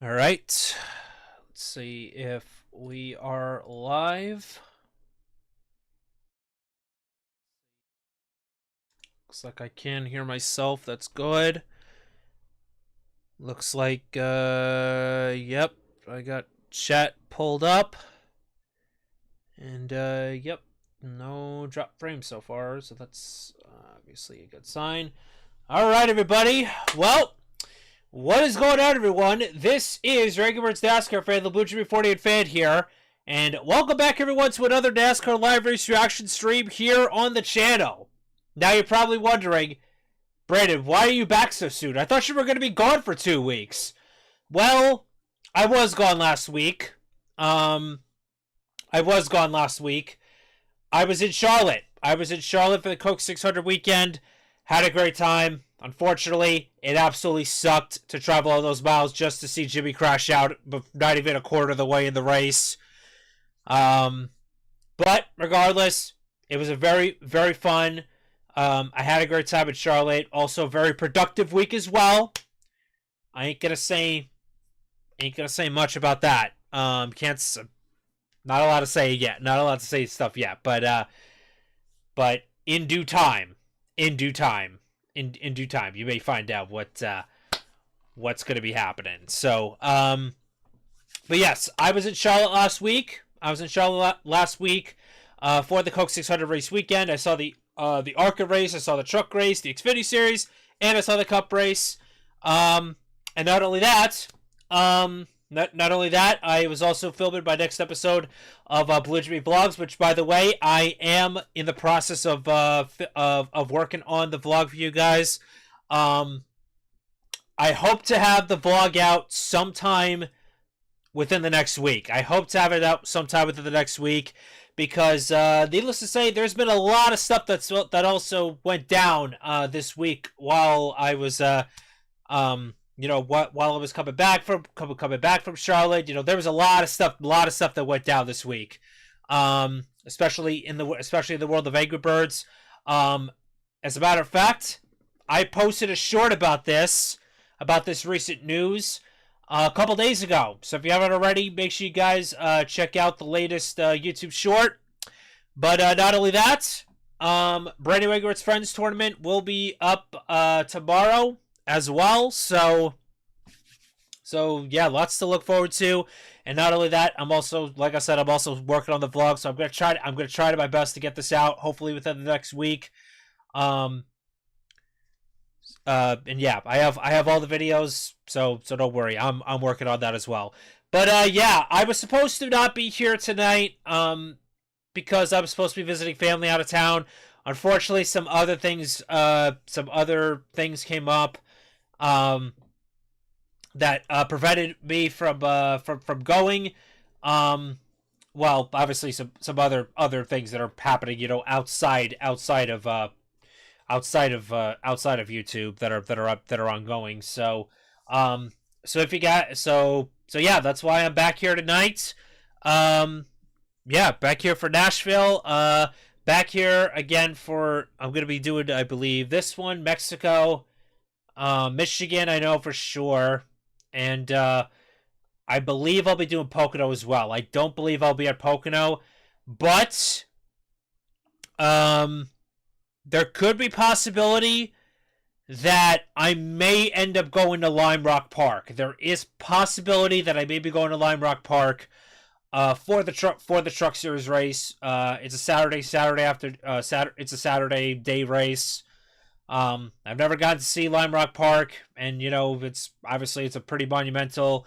All right. Let's see if we are live. Looks like I can hear myself. That's good. Looks like, yep, I got chat pulled up. And, yep, no drop frame so far. So that's obviously a good sign. All right, everybody. Well, what is going on, everyone? This is Regular's NASCAR fan, the Blue Jimmy 48 fan here. And welcome back, everyone, to another NASCAR live race reaction stream here on the channel. Now you're probably wondering, Brandon, why are you back so soon? I thought you were going to be gone for 2 weeks. Well, I was gone last week. I was in Charlotte. I was in Charlotte for the Coke 600 weekend. Had a great time. Unfortunately, it absolutely sucked to travel all those miles just to see Jimmy crash out, but not even a quarter of the way in the race. But regardless, it was a very, very fun. I had a great time in Charlotte. Also, a very productive week as well. I ain't gonna say much about that. Not allowed to say yet. Not allowed to say stuff yet. But in due time, in due time, you may find out what's going to be happening. So, but yes, I was in Charlotte last week. For the Coke 600 race weekend. I saw the ARCA race, I saw the truck race, the Xfinity Series, and I saw the Cup race. And not only that, I was also filming my next episode of Blue Jimmy Vlogs, which, by the way, I am in the process of working on the vlog for you guys. I hope to have the vlog out sometime within the next week. Because, needless to say, there's been a lot of stuff that also went down this week while I was while I was coming back from Charlotte. There was a lot of stuff that went down this week, especially in the world of Angry Birds. As a matter of fact, I posted a short about this recent news a couple days ago. So if you haven't already, make sure you guys check out the latest YouTube short. But not only that, Brandon Wegwert's Friends Tournament will be up tomorrow as well. So yeah, lots to look forward to. And not only that, I'm also, like I said, I'm also working on the vlog. So I'm gonna try my best to get this out, hopefully within the next week. And yeah, I have all the videos, so don't worry. I'm working on that as well. But yeah, I was supposed to not be here tonight because I was supposed to be visiting family out of town. Unfortunately, some other things came up that prevented me from going. Well, obviously some other things that are happening, outside of YouTube that are ongoing. So yeah, that's why I'm back here tonight. Yeah, back here for Nashville. Back here again I'm gonna be doing, I believe, this one, Mexico, Michigan, I know for sure, and I believe I'll be doing Pocono as well. I don't believe I'll be at Pocono, but there could be possibility that I may end up going to Lime Rock Park. There is possibility that I may be going to Lime Rock Park for the Truck Series race. It's a Saturday it's a Saturday day race. I've never gotten to see Lime Rock Park, and it's a pretty monumental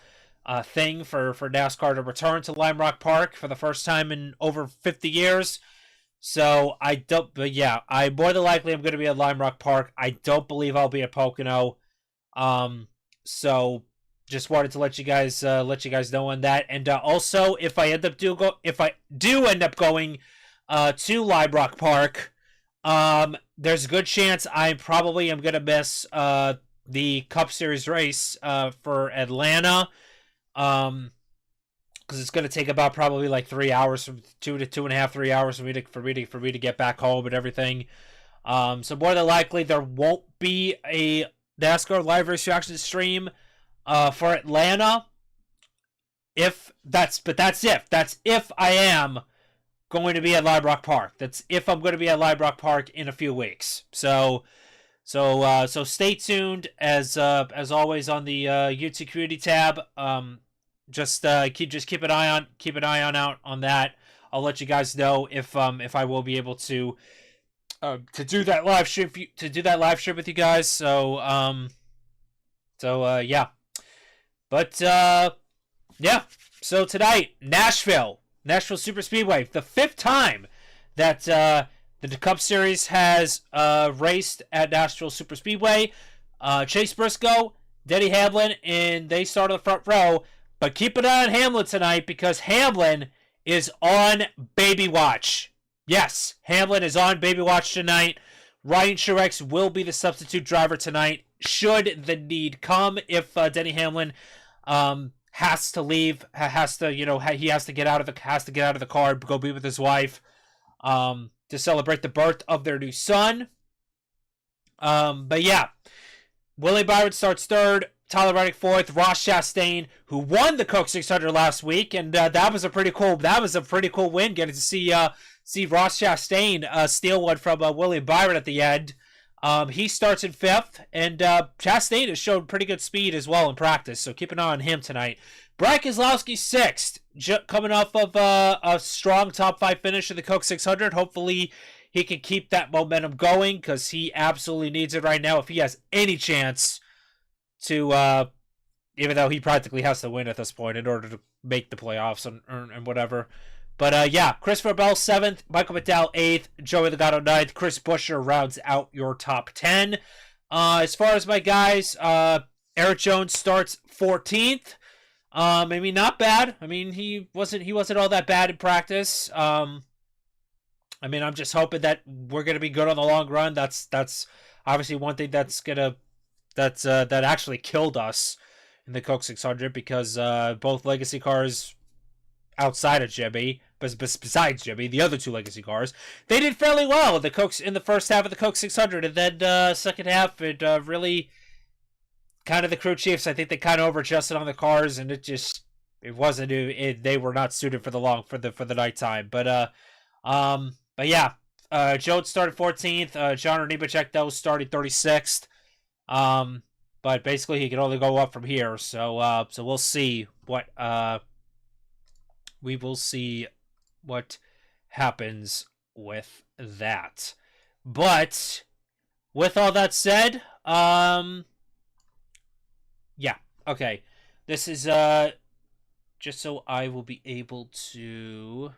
thing for NASCAR to return to Lime Rock Park for the first time in over 50 years. So but yeah, I more than likely am going to be at Lime Rock Park. I don't believe I'll be at Pocono. So just wanted to let you guys know on that. And also, if I do end up going to Lime Rock Park, there's a good chance I probably am going to miss the Cup Series race for Atlanta. Because it's going to take about probably like 3 hours, from 3 hours for me to get back home and everything. So more than likely there won't be a NASCAR live race reaction stream for Atlanta. That's if I am going to be at Lime Rock Park. That's if I'm going to be at Lime Rock Park in a few weeks. So stay tuned as always on the YouTube community tab. Just keep an eye on out on that. I'll let you guys know if I will be able to do that live stream with you guys. So yeah. But yeah. So tonight, Nashville Super Speedway, the 5th time that the Cup Series has raced at Nashville Super Speedway. Chase Briscoe, Denny Hamlin, and they start on the front row. But keep an eye on Hamlin tonight because Hamlin is on baby watch. Yes, Hamlin is on baby watch tonight. Ryan Truex will be the substitute driver tonight, should the need come. If Denny Hamlin has to leave, he has to get out of the car, go be with his wife, to celebrate the birth of their new son. But yeah, Willie Byron starts 3rd, Tyler Reddick 4th, Ross Chastain, who won the Coke 600 last week, and that was a pretty cool win, getting to see Ross Chastain steal one from Willie Byron at the end. He starts in 5th, and Chastain has shown pretty good speed as well in practice, so keep an eye on him tonight. Brad Keselowski 6th, coming off of a strong top 5 finish in the Coke 600. Hopefully he can keep that momentum going because he absolutely needs it right now if he has any chance to, even though he practically has to win at this point in order to make the playoffs and whatever. But yeah, Christopher Bell 7th, Michael McDowell 8th, Joey Logano 9th, Chris Buescher rounds out your top 10. As far as my guys, Eric Jones starts 14th. I mean, not bad. I mean, he wasn't all that bad in practice. I mean, I'm just hoping that we're gonna be good on the long run. That's obviously one thing that actually killed us in the Coke 600 because both legacy cars outside of Jimmy, but besides Jimmy, the other 2 legacy cars, they did fairly well in the first half of the Coke 600, and then second half it really kind of the crew chiefs. I think they kind of over-adjusted on the cars, and they were not suited for the nighttime. But yeah, Jones started 14th. John Nemechek though started 36th. But basically he can only go up from here. So we'll see what happens with that. But with all that said, yeah, okay. This is just so I will be able to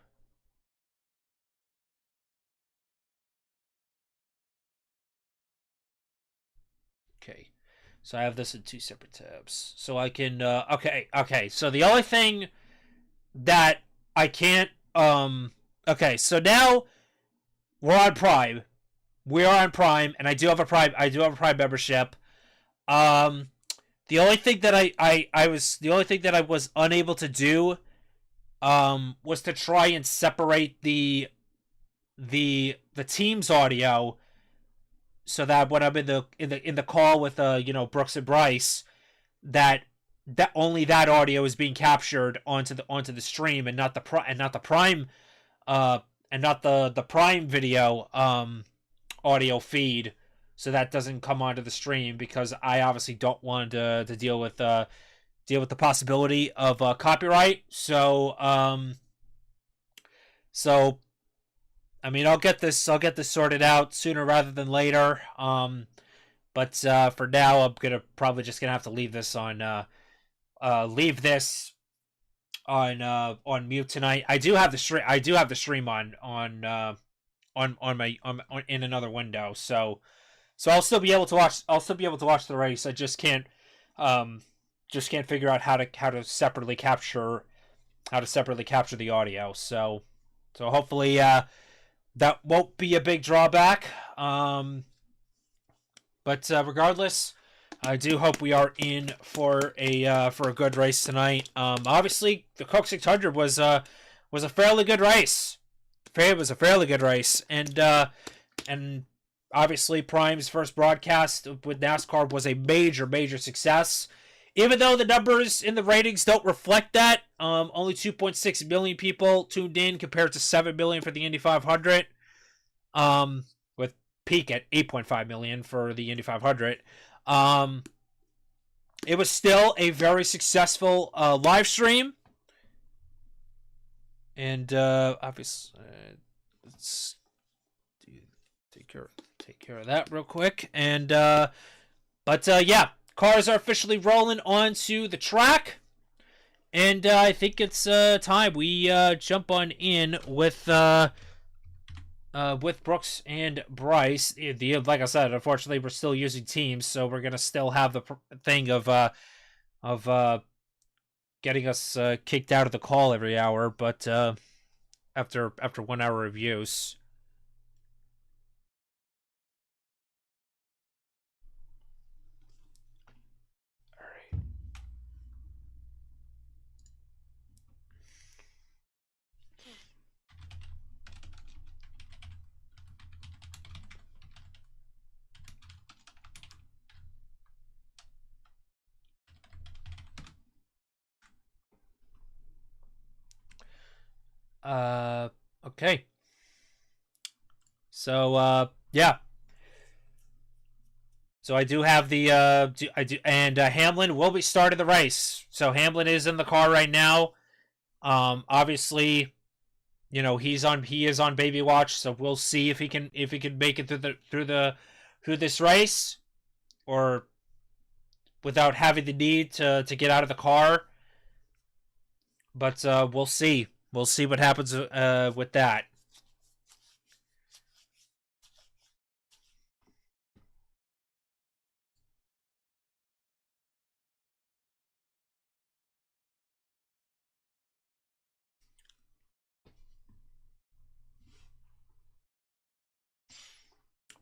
okay. So I have this in 2 separate tabs. So I can okay. So the only thing that I can't okay, so now we're on Prime. We are on Prime, and I do have a Prime membership. The only thing that I was unable to do was to try and separate the team's audio so that when I'm in the call with Brooks and Bryce, that only that audio is being captured onto the stream and not the Prime video audio feed, so that doesn't come onto the stream because I obviously don't want to deal with the possibility of copyright. So I mean, I'll get this sorted out sooner rather than later. But for now, I'm probably just gonna have to leave this on mute tonight. I do have the stream on in another window, so I'll still be able to watch the race. I just can't figure out how to separately capture the audio. So hopefully that won't be a big drawback. But regardless, I do hope we are in for a good race tonight. Obviously, the Coke 600 was a fairly good race. It was a fairly good race, and obviously Prime's first broadcast with NASCAR was a major success. Even though the numbers in the ratings don't reflect that, only 2.6 million people tuned in compared to 7 million for the Indy 500. With peak at 8.5 million for the Indy 500. It was still a very successful live stream, and obviously, let's take care of that real quick. And yeah, cars are officially rolling onto the track, and I think it's time we jump on in with Brooks and Bryce. Like I said, unfortunately, we're still using Teams, so we're gonna still have the thing of getting us kicked out of the call every hour, but after 1 hour of use. Okay. So yeah. So I do have the I do, and Hamlin will be starting the race. So Hamlin is in the car right now. Obviously, he is on baby watch, so we'll see if he can make it through this race, or without having the need to get out of the car. But we'll see. We'll see what happens with that.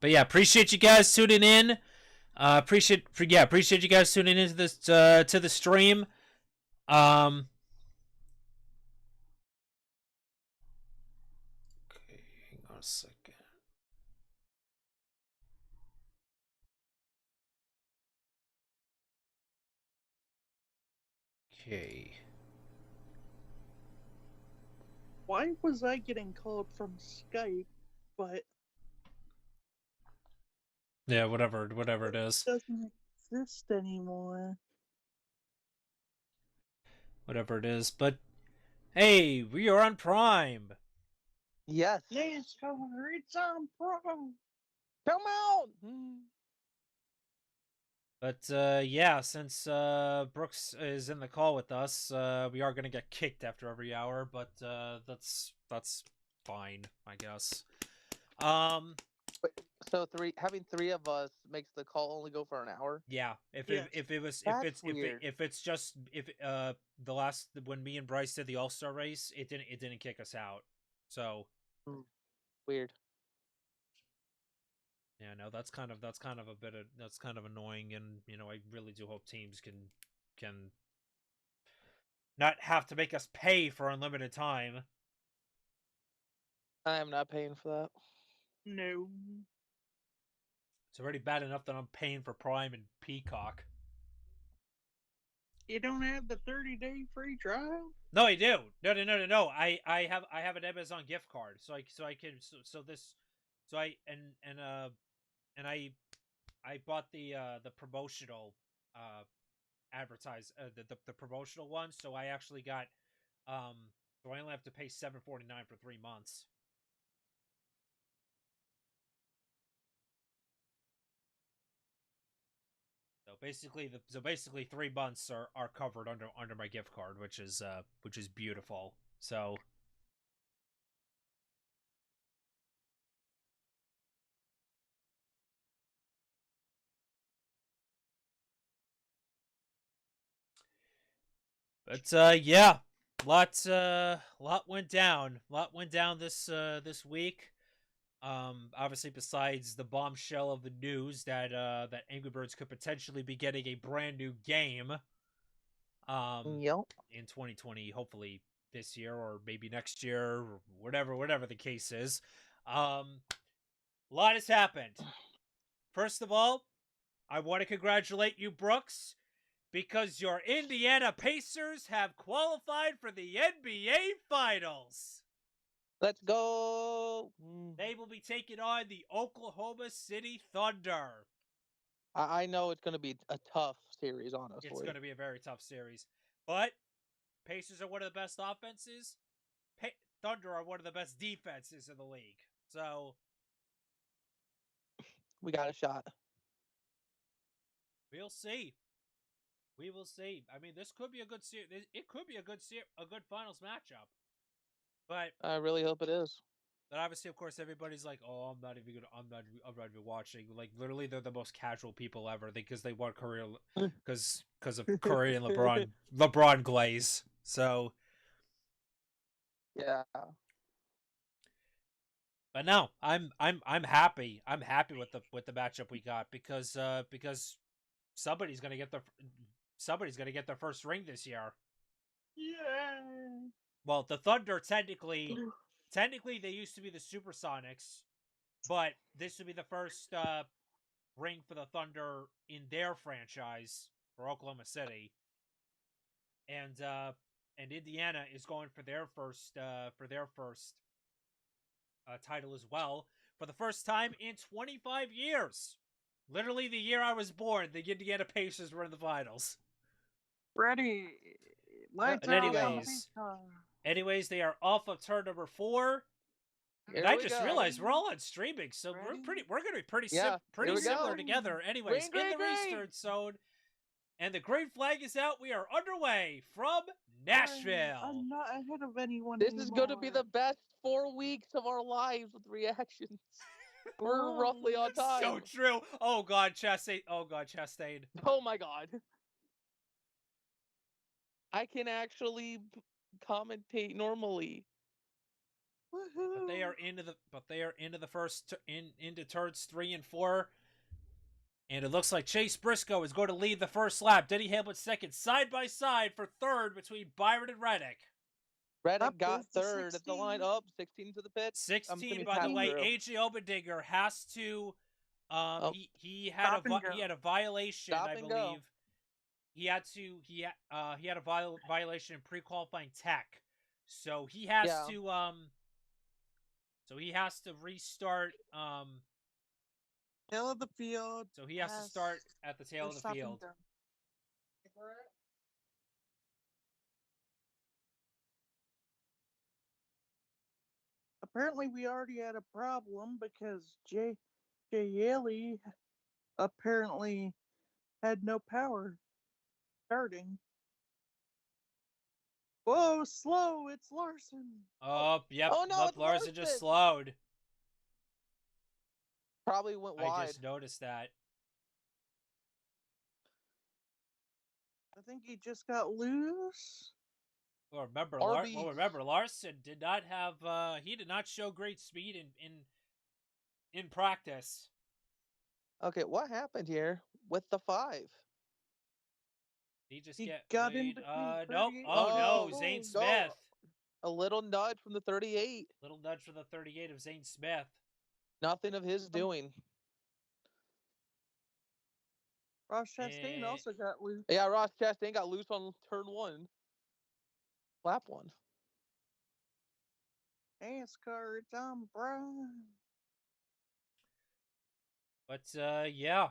But yeah, appreciate you guys tuning in. Appreciate you guys tuning into this to the stream. Okay, hang on a second. Okay. Why was I getting called from Skype, but Yeah, whatever it is. doesn't exist anymore? Whatever it is. But hey, we are on Prime. Yes. NASCAR, it's on Pro. Come out. But yeah, since Brooks is in the call with us, we are gonna get kicked after every hour, but that's fine, I guess. So having three of us makes the call only go for an hour. Yeah, if weird. if it's just the last when me and Bryce did the All-Star race, it didn't kick us out. So Weird. yeah, no, that's kind of annoying, and I really do hope teams can not have to make us pay for unlimited time. I am not paying for that. No. It's already bad enough that I'm paying for Prime and Peacock. You don't have the 30-day free trial? No, I do. No. I have an Amazon gift card, so I bought the promotional the promotional one, so I actually got so I only have to pay $7.49 for 3 months. So basically 3 months are covered under my gift card, which is beautiful. So but yeah, lot went down. Lot went down this week. Obviously, besides the bombshell of the news that that Angry Birds could potentially be getting a brand new game, Yep. in 2020, hopefully this year or maybe next year, or whatever the case is. A lot has happened. First of all, I want to congratulate you, Brooks, because your Indiana Pacers have qualified for the NBA Finals. Let's go. They will be taking on the Oklahoma City Thunder. I know it's going to be a tough series, honestly. It's going to be a very tough series. But Pacers are one of the best offenses. Thunder are one of the best defenses in the league. So we got a shot. We'll see. We will see. I mean, this could be a good series. It could be a good finals matchup. But I really hope it is. But obviously, of course, everybody's like, "Oh, I'm not even watching." Like, literally, they're the most casual people ever because they want Curry because of Curry and LeBron glaze. So yeah. But no, I'm happy. I'm happy with the matchup we got because somebody's gonna get their first ring this year. Yeah. Well, the Thunder technically they used to be the Supersonics, but this would be the first ring for the Thunder in their franchise for Oklahoma City, and Indiana is going for their first title as well for the first time in 25 years. Literally the year I was born, the Indiana Pacers were in the finals. Ready. Lights out. Anyways, they are off of turn number 4. And I just realized we're all on streaming, so we're going to be pretty similar together. Anyways, in the restart zone, and the green flag is out. We are underway from Nashville. I'm not ahead of anyone. This is going to be the best 4 weeks of our lives with reactions. We're roughly on time. So true. Oh God, Chastain. Chastain. Oh my God. I can actually commentate normally. But they are into the first into turns 3 and 4. And it looks like Chase Briscoe is going to lead the first lap. Denny Hamlin second, side by side for third between Byron and Reddick. Reddick got third at the line up, 16 to the pit. 16, by the way. AJ Obendinger has to. He had a violation, I believe. He had a violation in pre-qualifying tech, so he has to restart. Tail of the field. So he has to start at the tail of the field. Apparently, we already had a problem because Jay Yaley apparently had no power starting. Whoa, slow! It's Larson. Oh, yep. Oh no, look, Larson just slowed. Probably went wide. I just noticed that. I think he just got loose. Well, remember, Larson did not have. He did not show great speed in practice. Okay, what happened here with the 5? He just got in nope. Oh no, Zane Smith. A little nudge from the 38. Little nudge from the 38 of Zane Smith. Nothing of his doing. Ross Chastain also got loose. Yeah, Ross Chastain got loose on turn 1. Lap 1. NASCAR, it's on Brian. But yeah.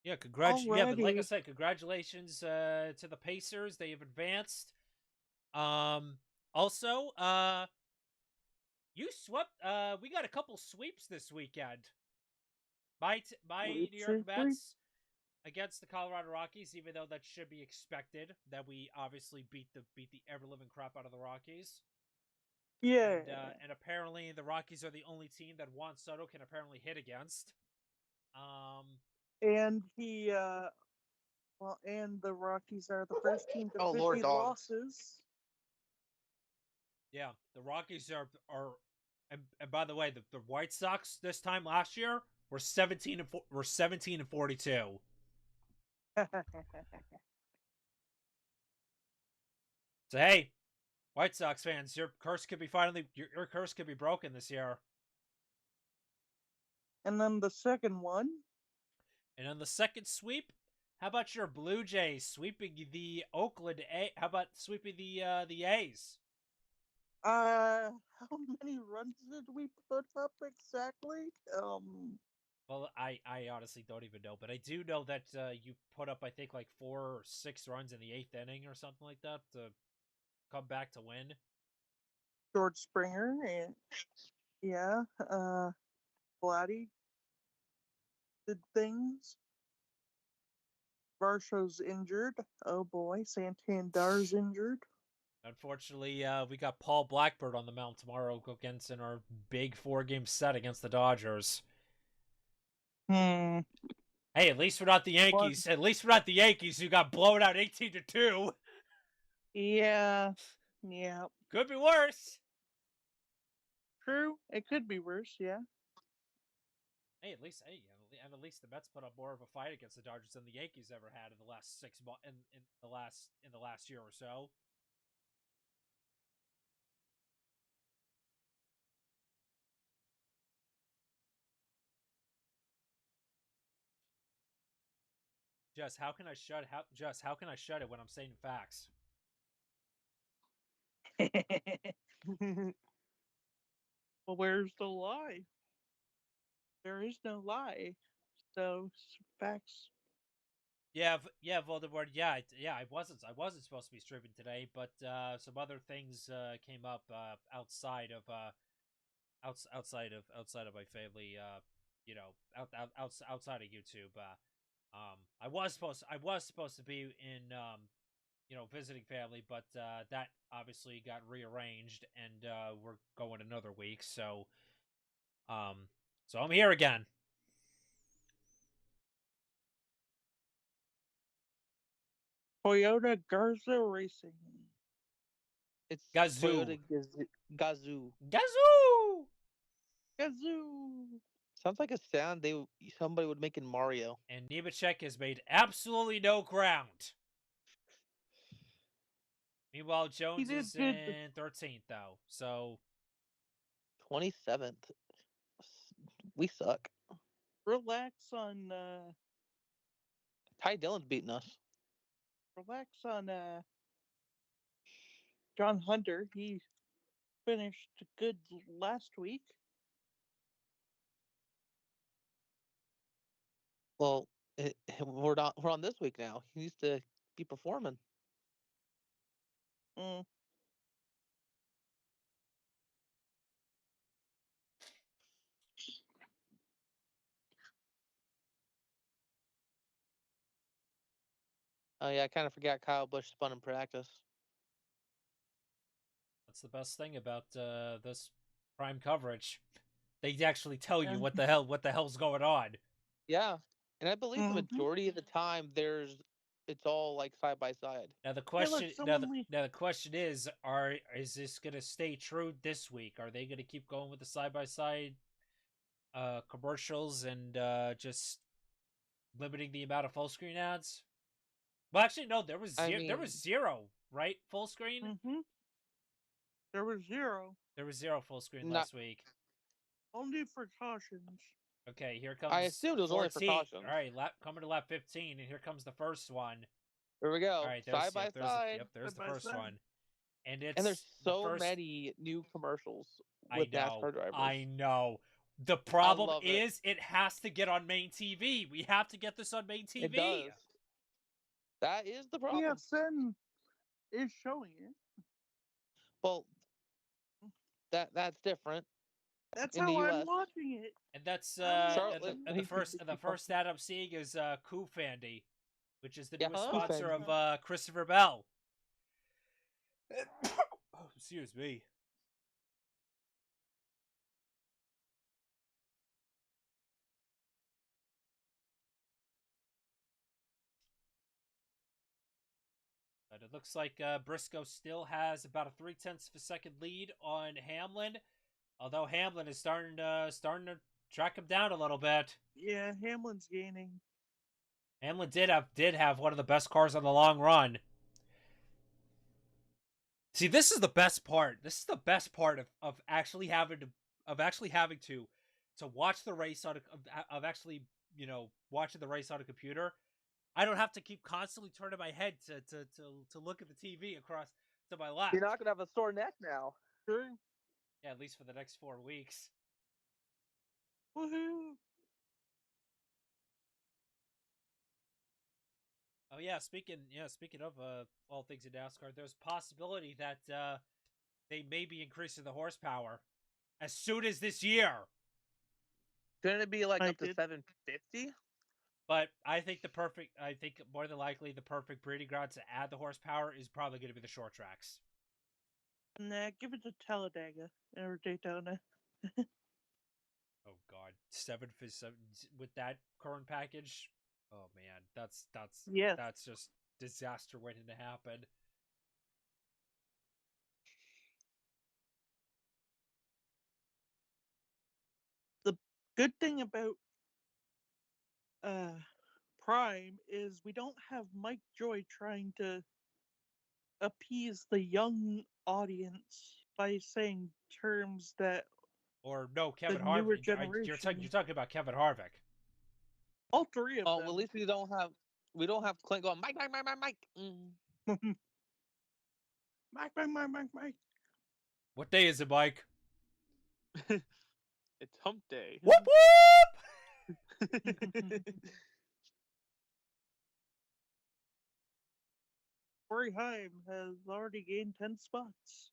Yeah, but like I said, congratulations to the Pacers. They have advanced. Also, you swept. We got a couple sweeps this weekend. By New York Mets against the Colorado Rockies, even though that should be expected. That we obviously beat the ever living crap out of the Rockies. Yeah. And apparently the Rockies are the only team that Juan Soto can apparently hit against. And and the Rockies are the first team to 50 losses. Yeah, the Rockies are and by the way, the White Sox this time last year were 17 and 42. So hey, White Sox fans, your curse could be broken this year. And then the second one. And then the second sweep How about your Blue Jays sweeping the Oakland A? How about sweeping the A's? How many runs did we put up exactly? Well, I honestly don't even know, but I do know that you put up, I think, like 4 or 6 runs in the 8th inning or something like that to come back to win. George Springer and yeah, Vladdy did things. Varsho's injured. Oh boy, Santander's injured. Unfortunately, we got Paul Blackbird on the mound tomorrow against in our big 4-game set against the Dodgers. Hmm. Hey, at least we're not the Yankees. At least we're not the Yankees who got blown out 18-2. Yeah. Yeah. Could be worse. True. It could be worse. Yeah. Hey, at least the Mets put up more of a fight against the Dodgers than the Yankees ever had in the last 6 months in the last year or so. How can I shut it when I'm saying facts? Well, where's the lie? There is no lie. So facts. Yeah, Voldemort. Yeah, I wasn't supposed to be streaming today, but some other things came up outside of my family. Outside of YouTube. I was supposed to be in visiting family, but that obviously got rearranged, and we're going another week. So I'm here again. Toyota Garza Racing. It's Gazoo. Toyota Gazoo. Gazoo! Gazoo! Sounds like a sound somebody would make in Mario. And Nemechek has made absolutely no ground. Meanwhile, Jones is in 13th, though. So 27th. We suck. Relax on Ty Dillon's beating us. John Hunter. He finished good last week. Well, we're on this week now. He needs to be performing. Mm. Oh yeah, I kind of forgot Kyle Busch spun in practice. that's the best thing about this prime coverage. They actually tell Yeah. you what the hell's going on. Yeah, and I believe the Mhm. majority of the time it's all like side by side. Now the Hey, look, question now the question is this gonna stay true this week? Are they gonna keep going with the side by side commercials and just limiting the amount of full screen ads? Well, actually, no. There was zero, right? Full screen. Mm-hmm. There was zero. There was zero full screen Not- last week. Only for cautions. Okay, here comes. I assumed it was 14. only for cautions. All right, coming to lap 15, and here comes the first one. Here we go. All right, side by side. There's the first one, and there's so many new commercials with NASCAR drivers. I know. The problem is it has to get on main TV. We have to get this on main TV. It does. That is the problem. PSN is showing it. Well, that's different. That's in how the I'm US. watching it. And that's Charlotte, and the first ad I'm seeing is Fandy, which is the newest Koo sponsor Fandy. of Christopher Bell. Oh, excuse me. But it looks like Briscoe still has about a 0.3 of a second lead on Hamlin, although Hamlin is starting to track him down a little bit. Yeah, Hamlin's gaining. Hamlin did have one of the best cars on the long run. See, this is the best part. This is the best part of actually having to watch the race on watching the race on a computer. I don't have to keep constantly turning my head to look at the TV across to my left. You're not gonna have a sore neck now. Sure. Yeah, at least for the next 4 weeks. Woohoo! Oh yeah, speaking of all things in NASCAR, there's a possibility that they may be increasing the horsepower as soon as this year. Couldn't it be like I up to did. 750? But I think more than likely the perfect breeding ground to add the horsepower is probably going to be the short tracks. Nah, give it to Talladega or Daytona. Oh God, 7 with that current package. Oh man, Yes. that's just disaster waiting to happen. The good thing about uh Prime is we don't have Mike Joy trying to appease the young audience by saying terms that Or no, the Kevin newer Harvick. You're generation, talking about Kevin Harvick. all three of Oh, well, at them. least we don't have Clint going Mike, Mike, Mike, Mike, Mike. Mike. What day is it, Mike? It's hump day. Whoop whoop! Corey Haim has already gained 10 spots.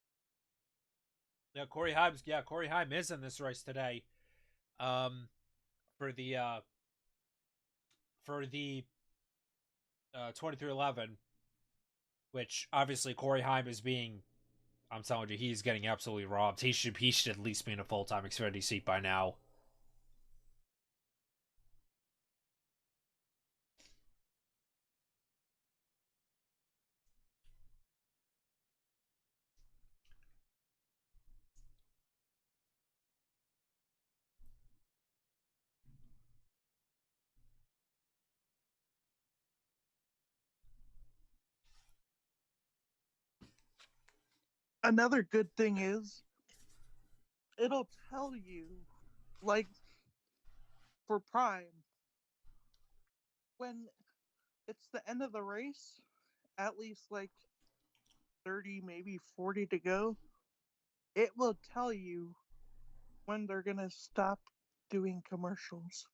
Yeah, Corey Haim is in this race today. For the 2311, which obviously Corey Haim is being. I'm telling you, he's getting absolutely robbed. He should at least be in a full-time Xfinity seat by now. Another good thing is it'll tell you, like for Prime, when it's the end of the race, at least like 30, maybe 40 to go, it will tell you when they're going to stop doing commercials.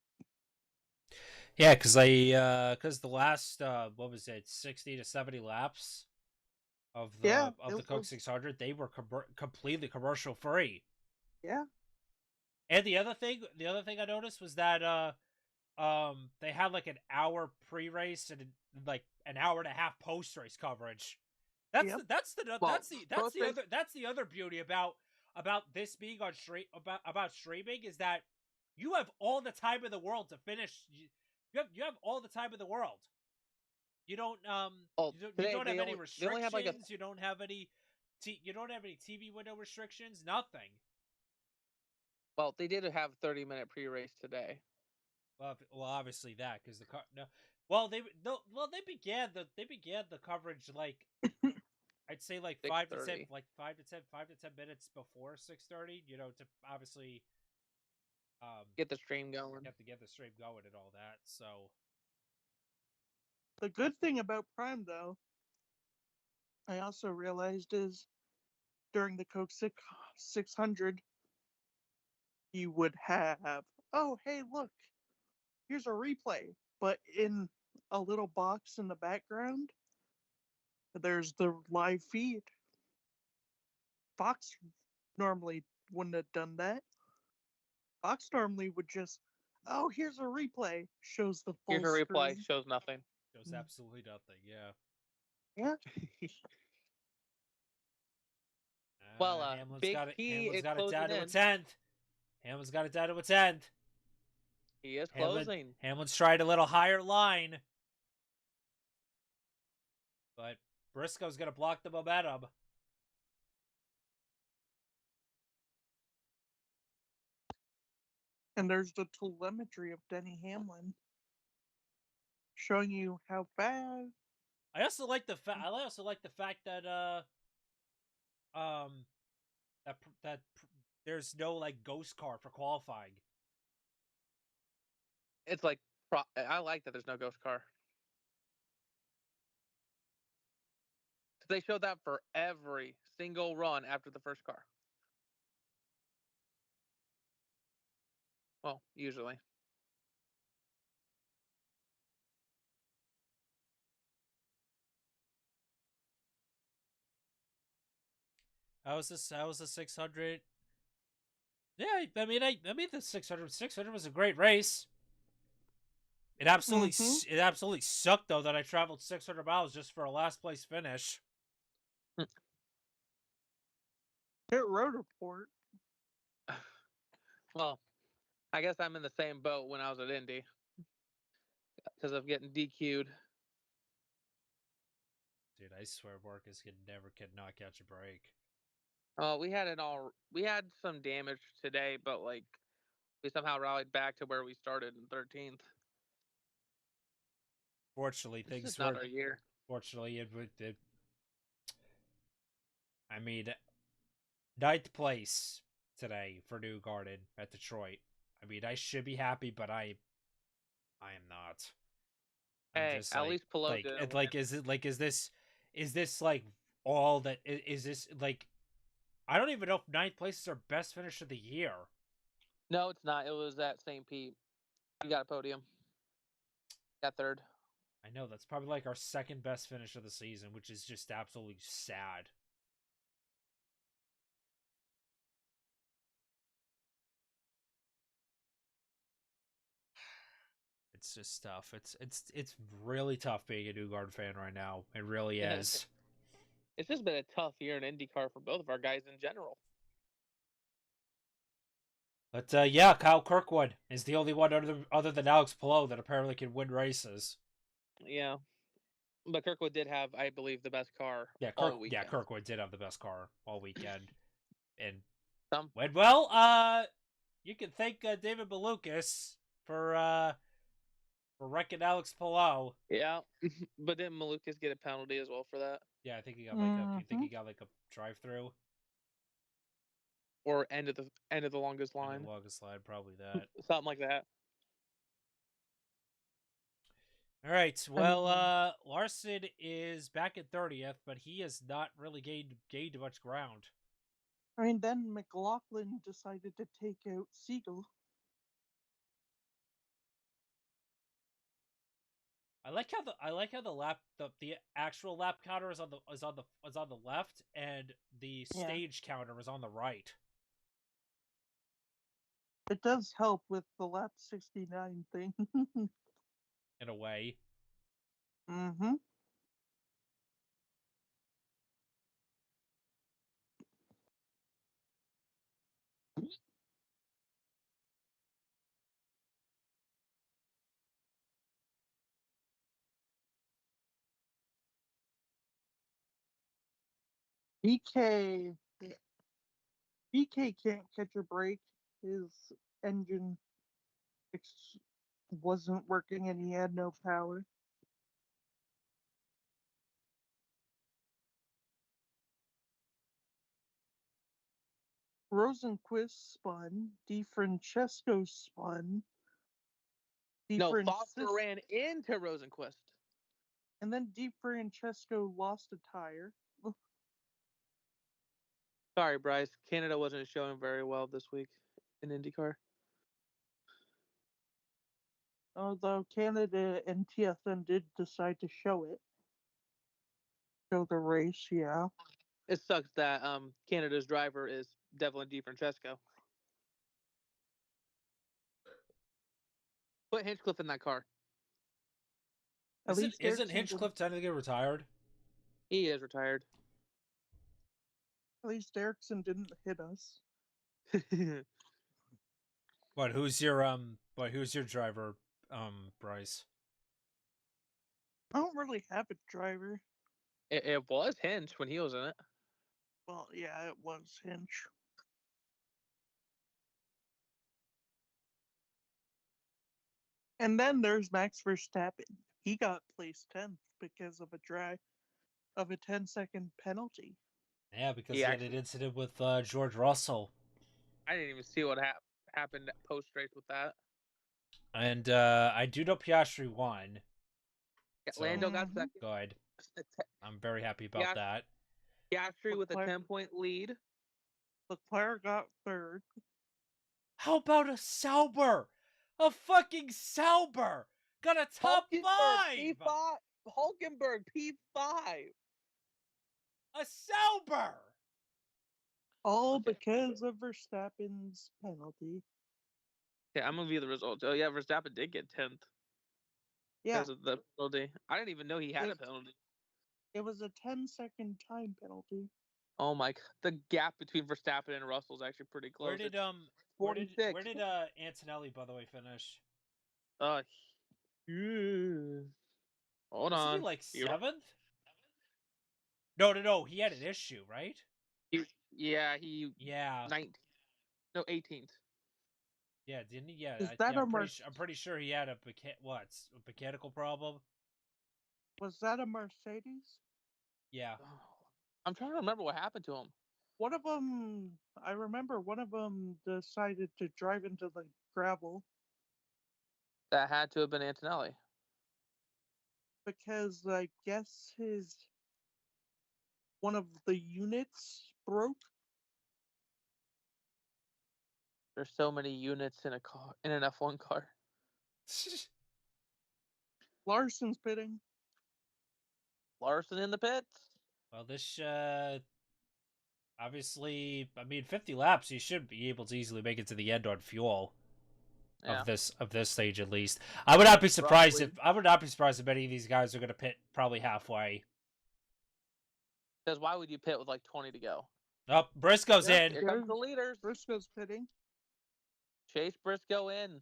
Yeah, because the last what was it, 60 to 70 laps of the Coke 600, they were completely commercial free. Yeah. And the other thing I noticed was that they had like an hour pre-race and like an hour and a half post-race coverage. That's the other beauty about this being on about streaming is that you have all the time in the world to finish. You have all the time in the world. You don't you don't have any restrictions. Have like you don't have any TV window restrictions. Nothing. Well, they did have 30-minute pre-race today. Well, obviously that because the car. No, well, they began the coverage like I'd say like 5 to 10 minutes before 6:30. You know, to obviously get the stream going. You have to get the stream going and all that. So the good thing about Prime, though, I also realized is during the Coke 600, you would have, oh, hey, look, here's a replay. But in a little box in the background, there's the live feed. Fox normally wouldn't have done that. Fox normally would just, oh, here's a replay, shows the full Here's a replay, screen. shows nothing. Shows absolutely nothing. Yeah. Yeah. Well, Hamlin's Big got it. P Hamlin's is got it closing down to in. its end. Hamlin's got it down to its end. He is closing. Hamlin's tried a little higher line, but Briscoe's gonna block the momentum. And there's the telemetry of Denny Hamlin showing you how bad. I also like the fact that that there's no like ghost car for qualifying. It's like I like that there's no ghost car. They showed that for every single run after the first car. Well, usually. How was this? How was the 600? Yeah, I mean the 600. 600 was a great race. It absolutely, it absolutely sucked though that I traveled 600 miles just for a last place finish. Hit road report. Well, I guess I'm in the same boat when I was at Indy because of getting DQ'd. Dude, I swear Marcus could not catch a break. We had it all. We had some damage today, but like we somehow rallied back to where we started in 13th. Fortunately, This things is not were. our year. Fortunately, it. I mean, ninth place today for New Garden at Detroit. I mean, I should be happy, but I am not. I'm Hey, just at least Pillow didn't win. Is this like all that is this like? I don't even know if ninth place is our best finish of the year. No, it's not. It was at St. Pete. You got a podium. Got third. I know that's probably like our second best finish of the season, which is just absolutely sad. It's just tough. It's really tough being a New Garden fan right now. It really is. It's just been a tough year in IndyCar for both of our guys in general. But yeah, Kyle Kirkwood is the only one other than Alex Palou that apparently can win races. Yeah. But Kirkwood did have, I believe, the best car Yeah, all weekend. Kirkwood did have the best car all weekend, and Some. well. You can thank David Malukas for wrecking Alex Palou. Yeah. But didn't Malukas get a penalty as well for that? Yeah, I think he got like a. You think he got like a drive-through? Or end of the longest line. End of the longest line, probably that. Something like that. All right. Well, Larson is back at 30th, but he has not really gained much ground. I mean, then McLaughlin decided to take out Siegel. I like how the actual lap counter is on the left, and the stage counter is on the right. It does help with the lap 69 thing. In a way. Mm-hmm. BK can't catch a break. His engine wasn't working and he had no power. Rosenquist spun. DeFrancesco spun. No, Foster ran into Rosenquist. And then DeFrancesco lost a tire. Sorry, Bryce. Canada wasn't showing very well this week in IndyCar. Although Canada and TSN did decide to show it. Show the race, yeah. It sucks that Canada's driver is definitely DeFrancesco. Put Hinchcliffe in that car. Isn't Hinchcliffe technically retired? He is retired. At least Erickson didn't hit us. What? Who's your driver, Bryce? I don't really have a driver. It was Hinch when he was in it. Well, yeah, it was Hinch. And then there's Max Verstappen. He got placed 10th because of a 10-second penalty. Yeah, because he had an incident with George Russell. I didn't even see what happened post race with that. And I do know Piastri won. Yeah, Lando got second. Good. I'm very happy about that. Piastri with a Leclerc. 10-point lead. Leclerc got third. How about a Sauber? A fucking Sauber! Got a top Hulkenberg 5! P5. Hulkenberg P5. A Sauber! All Okay. because of Verstappen's penalty. Yeah, I'm gonna view the results. Oh yeah, Verstappen did get 10th Yeah, because of the penalty. I didn't even know he had a It- penalty. it was a 10-second time penalty. Oh my! The gap between Verstappen and Russell is actually pretty close. Where did It's where 46. did Antonelli, by the way, finish? Uh, yeah. Hold Wasn't he on. like You're- 7th? No. He had an issue, right? Yeah, he Yeah. 19. No, 18th. Yeah, didn't he? Yeah, Is that a I'm pretty sure he had a mechanical problem. Was that a Mercedes? Yeah. Oh, I'm trying to remember what happened to him. One of them, I remember one of them decided to drive into the gravel That had to have been Antonelli. because I guess one of the units broke. There's so many units in a car in an F1 car. Larson's pitting. Larson in the pits. Well, this obviously, I mean, 50 laps, you should be able to easily make it to the end on fuel. Yeah. Of this stage at least. I would not be surprised Roughly. if many of these guys are going to pit probably halfway. Because why would you pit with like 20 to go? Oh, Briscoe's Yep, in. Here comes the leaders. Briscoe's pitting. Chase Briscoe in.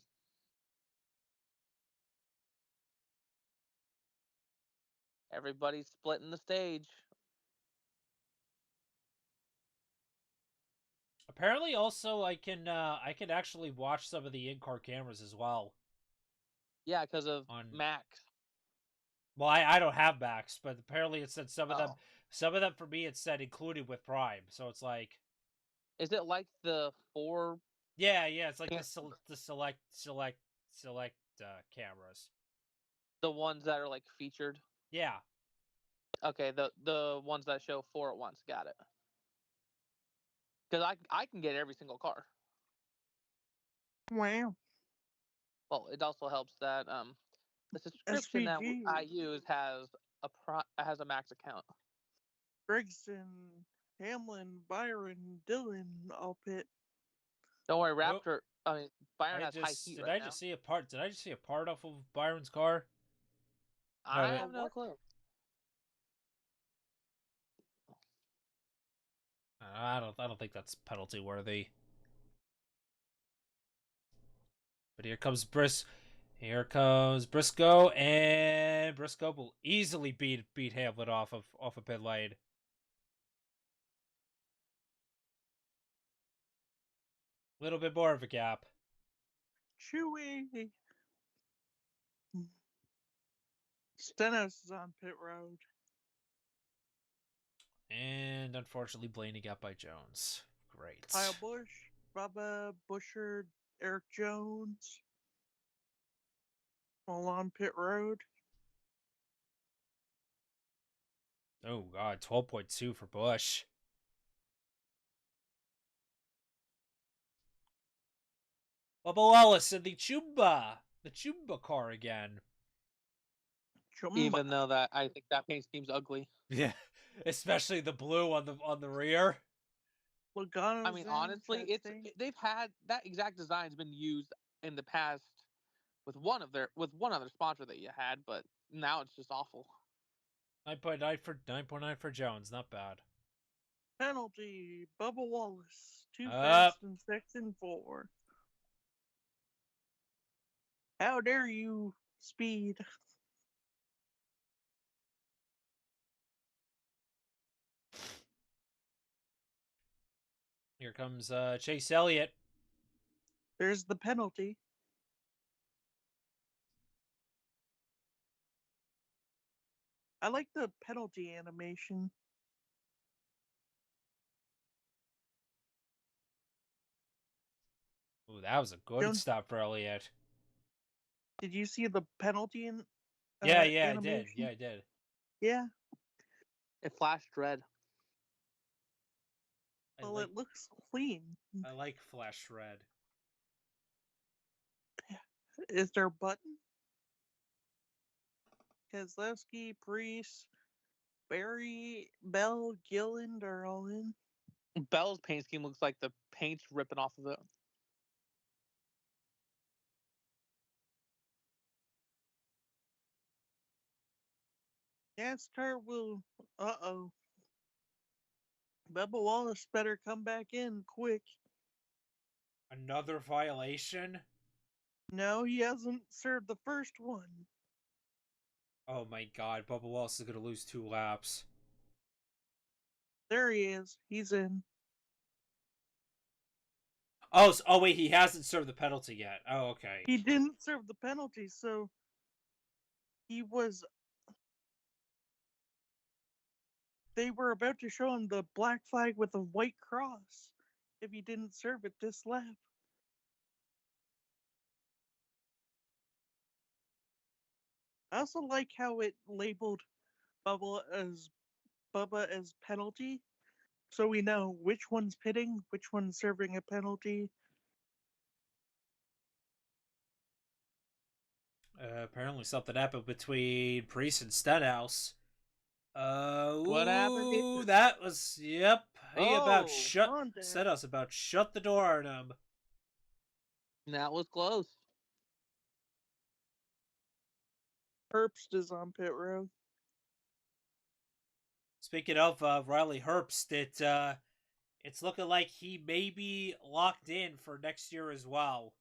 Everybody's splitting the stage. Apparently, also I can actually watch some of the in-car cameras as well. Yeah, because of On Max. Well, I don't have Max, but apparently it said some of them. Oh. Some of them for me it said included with Prime, so it's like. Is it like the 4? Yeah, it's like Yeah. the select cameras. The ones that are like featured? Yeah. Okay, the ones that show 4 at once. Got it. Because I can get every single car. Wow. Well, it also helps that the subscription that SVG. I use has a Max account. Gregson, Hamlin, Byron, Dylan all pit. Don't worry, Raptor. I mean, Byron has high heat Did right I now. just see a part? Did I just see a part off of Byron's car? I No, have no clue. I don't think that's penalty worthy. But here comes Briscoe, and Briscoe will easily beat Hamlin off a pit lane. A little bit more of a gap. Chewy. Stennis is on pit road. And unfortunately, Blaney got by Jones. Great. Kyle Busch, Bubba Busher, Eric Jones. All on pit road. Oh god, 12.2 for Busch. Bubba Wallace in the Chumba car again. Chumba. Even though that I think that paint scheme's ugly. Yeah, especially the blue on the rear. Logano's I mean, honestly, they've had that exact design's been used in the past with one other sponsor that you had, but now it's just awful. 9.9 for Jones, not bad. penalty. Bubba Wallace. Too fast in 6 and 4. How dare you, speed? Here comes Chase Elliott. There's the penalty. I like the penalty animation. Ooh, that was a good stop for Elliott. Did you see the penalty in Yeah, I animation? did. Yeah, I did. Yeah, It flashed red. Well, it looks clean. I like flash red. Is there a button? Keselowski, Priest, Barry, Bell, Gilland are all in. Bell's paint scheme looks like the paint's ripping off of it. NASCAR will. Uh-oh. Bubba Wallace better come back in quick. Another violation? No, he hasn't served the first one. Oh my god, Bubba Wallace is going to lose 2 laps. There he is. He's in. Oh, wait, he hasn't served the penalty yet. Oh, okay. He didn't serve the penalty, so he was. They were about to show him the black flag with a white cross if he didn't serve it this lap. I also like how it labeled Bubba as penalty, so we know which one's pitting, which one's serving a penalty. Apparently something happened between Priest and Stenhouse. What happened? Ooh, that was, yep. He about shut, contact. Stenhouse about shut the door on him. That was close. Herbst is on pit road. Speaking of Riley Herbst, it's looking like he may be locked in for next year as well.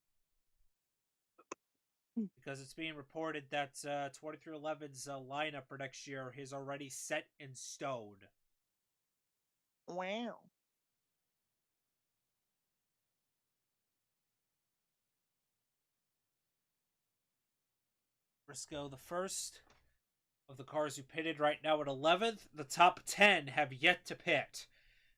Because it's being reported that 2311's lineup for next year is already set in stone. Wow. Briscoe, the first of the cars who pitted right now at 11th. The top 10 have yet to pit.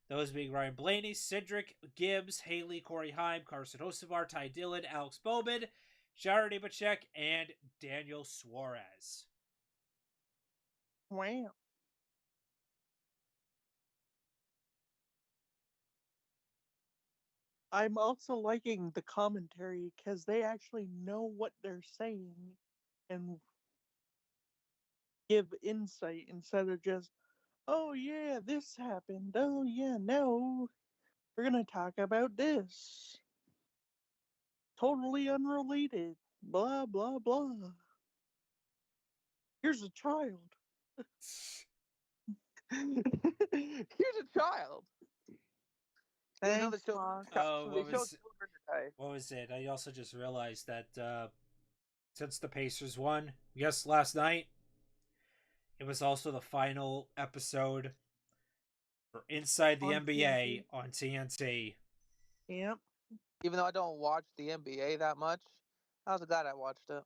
Those being Ryan Blaney, Cedric, Gibbs, Haley, Corey Heim, Carson Hocevar, Ty Dillon, Alex Bowman, Jared Ibachek, and Daniel Suarez. Wow. I'm also liking the commentary because they actually know what they're saying and give insight instead of just, oh yeah, this happened. Oh yeah, no, we're gonna talk about this. Totally unrelated. Blah blah blah. Here's a child. Here's a child. Thanks, They Fox. Oh, showed children today. what was it? I also just realized that since the Pacers won, yes, last night, it was also the final episode for Inside the On NBA on TNT. Yep. Even though I don't watch the NBA that much, I was glad I watched it.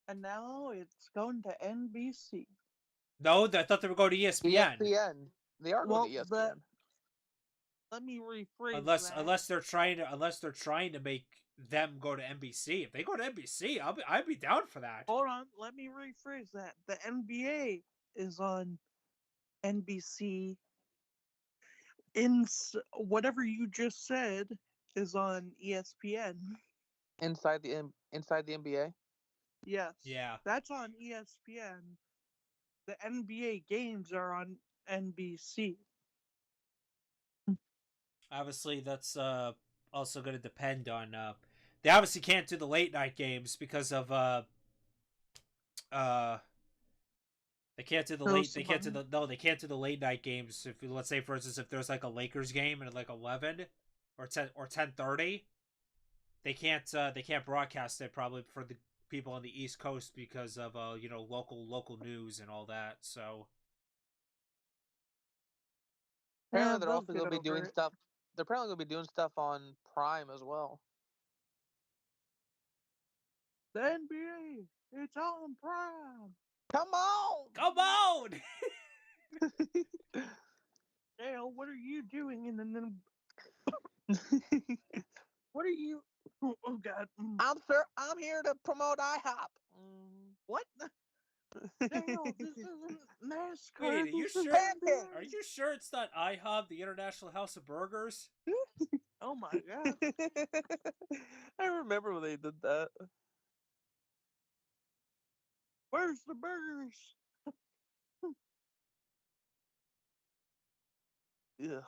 And now it's going to NBC. No, I thought they were going to ESPN. ESPN. They are going to ESPN. Let me rephrase Unless that. unless they're trying to make them go to NBC. If they go to NBC, I'd be down for that. Hold on, let me rephrase that. The NBA is on NBC. Whatever you just said is on ESPN. Inside the NBA. Yes. Yeah. That's on ESPN. The NBA games are on NBC. Obviously, that's also going to depend on. They obviously can't do the late night games because of they can't do the late. They can't do the no. They can't do the late night games. If let's say, for instance, if there's like a Lakers game at like 11 or 10:30, they can't broadcast it probably for the people on the East Coast because of local news and all that. So Apparently, they're also going to be doing stuff. They're apparently going to be doing stuff on Prime as well. The NBA, it's on Prime. Come on! Come on! Dale, what are you doing in the? What are you? Oh God! I'm here to promote IHOP. What? Dale, this isn't NASCAR. Wait, are you This is sure? NBA. Are you sure it's not IHOB, the International House of Burgers? Oh my god. I remember when they did that. Where's the burgers? Yeah.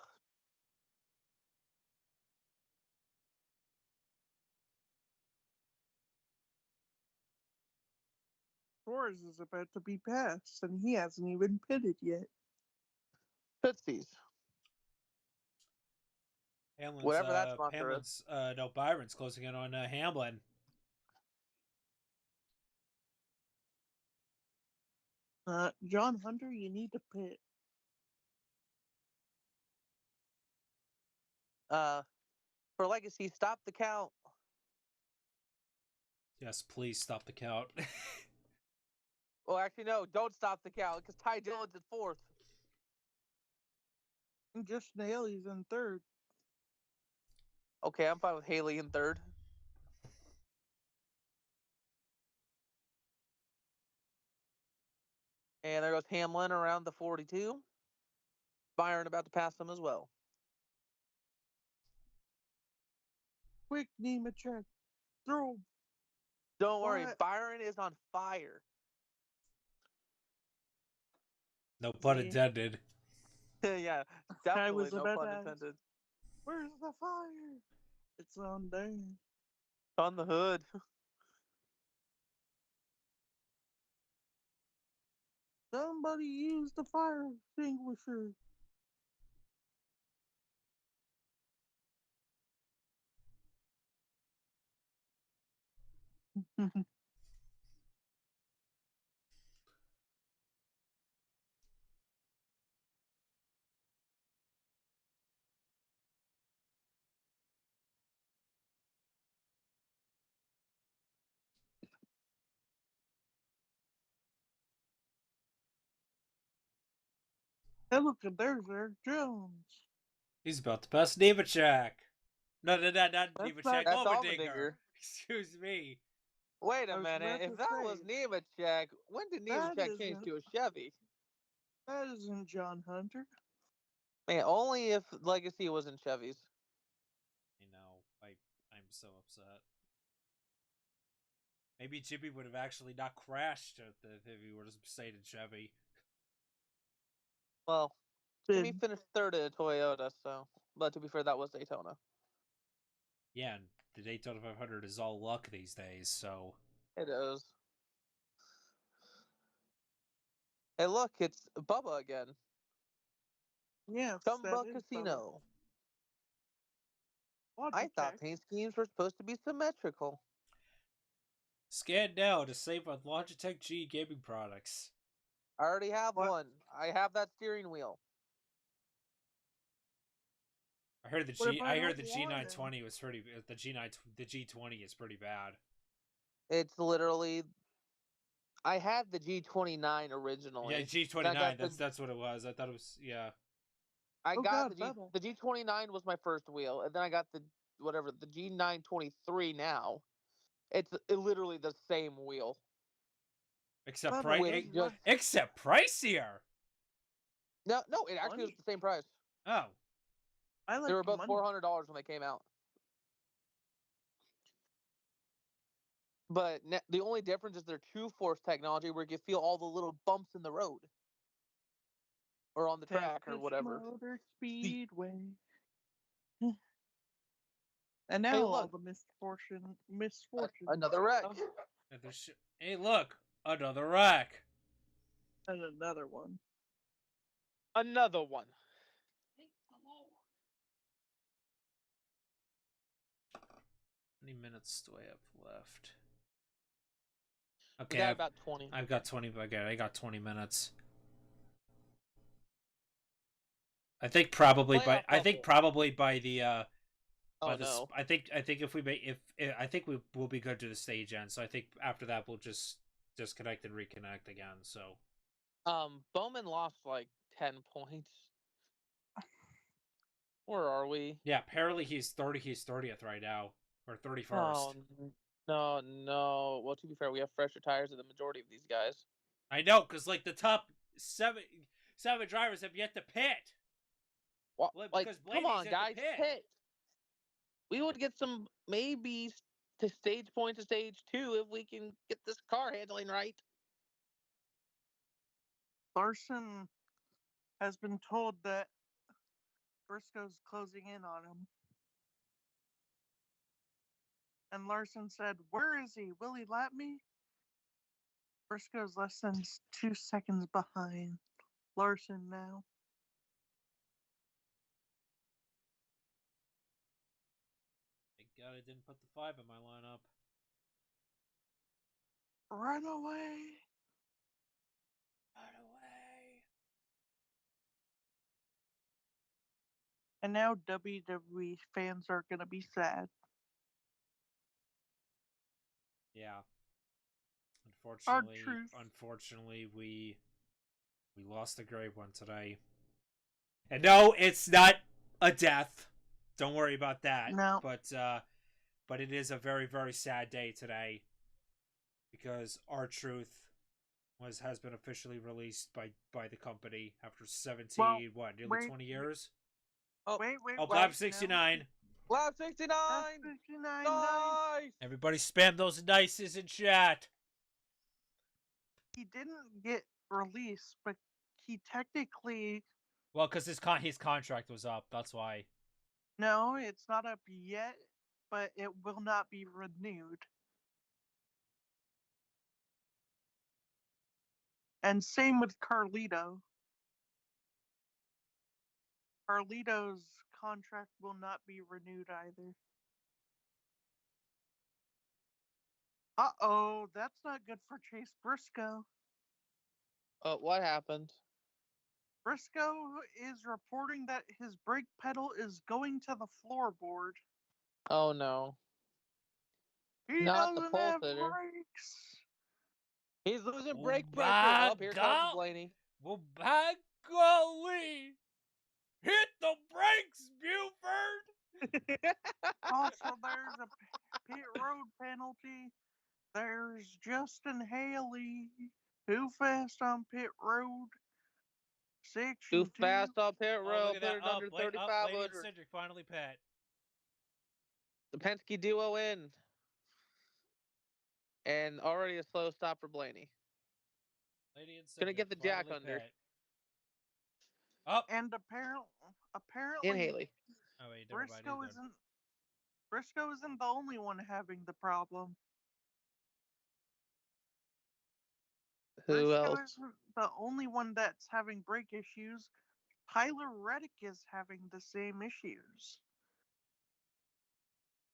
Torres is about to be passed, and he hasn't even pitted yet. Tootsies. Hamlin's, Whatever that sponsor is. no, Byron's closing in on Hamlin. John Hunter, you need to pit. For Legacy, stop the count. Yes, please stop the count. Well, actually, no, don't stop the count because Ty Dillon's at fourth. And Justin Haley's in third. Okay, I'm fine with Haley in third. And there goes Hamlin around the 42. Byron about to pass him as well. Quick, Nemechek. Throw. Don't worry, What? Byron is on fire. No pun Yeah. intended. Yeah, definitely was no about pun to ask. intended. Where's the fire? It's on there. On the hood. Somebody use the fire extinguisher. Hey, look, there's Eric Jones. He's about to pass Nemechek. No, not That's Nemechek. not- That's Allmendinger. Allmendinger. Excuse me. Wait I a was minute. about If to that was say, Nemechek, when did that Nemechek change isn't- to a Chevy? That isn't John Hunter. Man, only if Legacy was in Chevys. I know. I'm so upset. Maybe Jimmy would have actually not crashed if he would have stayed in Chevy. Well, Jimmy Been- finished third at a Toyota, so. But to be fair, that was Daytona. Yeah, and the Daytona 500 is all luck these days, so. It is. Hey, look, it's Bubba again. Yes, Chumba that is Casino. Bubba. I thought Logitech. paint schemes were supposed to be symmetrical. Scan now to save on Logitech G gaming products. I already have What? one. I have that steering wheel. I heard the What G. if I I heard the don't want it? G920 was pretty. The G20 is pretty bad. It's literally. I had the G29 originally. Yeah, G29. That's what it was. I thought it was I Oh, got God, Bubba. the G29 was my first wheel, and then I got the G923 now. It's literally the same wheel. except Bubba, price. with just Except pricier. no, it actually was Money. the same price. Oh, I like They were both money. $400 when they came out. But the only difference is their True Force technology, where you feel all the little bumps in the road or on the track or Texas whatever. Motor Speedway. And now Hey, all look. the misfortune. Another wreck. hey, look, another rack. And another one. Another one. How many minutes do I have left? We Okay, got about 20. I've got 20. Okay, I got 20 minutes. I think probably by. Playoff I think bubble. probably by the. Oh the, no. I think if we make I think we will be good to the stage end. So I think after that we'll just disconnect and reconnect again. So. Bowman lost like 10 points. Where are we? Yeah, apparently he's 30. He's 30th right now, or 31st. Oh no. Well, to be fair, we have fresher tires than the majority of these guys. I know, because like the top seven drivers have yet to pit. Well, Well, like, because come Blaney's on, at guys, the pit. pit. We would get some maybe to stage point to stage 2 if we can get this car handling right. Larson has been told that Briscoe's closing in on him. And Larson said, "Where is he? Will he lap me?" Briscoe's less than 2 seconds behind Larson now. Thank God I didn't put the 5 in my lineup. Run away! Run away! And now WWE fans are going to be sad. Yeah. R-Truth. Unfortunately, we lost a great one today. And no, it's not a death. Don't worry about that. No. But it is a very, very sad day today because R-Truth has been officially released by the company after 17, nearly 20 years? Oh, wait. Lab 69. No. Lab 69! 69 Nice! Everybody spam those nices in chat. He didn't get released, but he technically... Well, because his contract was up. That's why. No, it's not up yet, but it will not be renewed. And same with Carlito. Carlito's contract will not be renewed either. Uh-oh, that's not good for Chase Briscoe. What happened? Briscoe is reporting that his brake pedal is going to the floorboard. Oh, no. He Not the doesn't pole have sitter. brakes. He's losing Oh brake pressure. my Oh, here comes Blaney. Well, by golly! Hit the brakes, Buford! Also, there's a pit road penalty. There's Justin Haley. Too fast on pit road. Section Too 2. fast on pit Oh, road. look at Put that. it under 35 Lady and under. Cedric finally pet. The Penske duo in. And already a slow stop for Blaney. Lady and Gonna Cedric get the jack finally under. pet. Up. And apparently In Haley. Oh wait, never mind. Briscoe isn't the only one having the problem. Who Briscoe else? isn't the only one that's having brake issues. Tyler Reddick is having the same issues.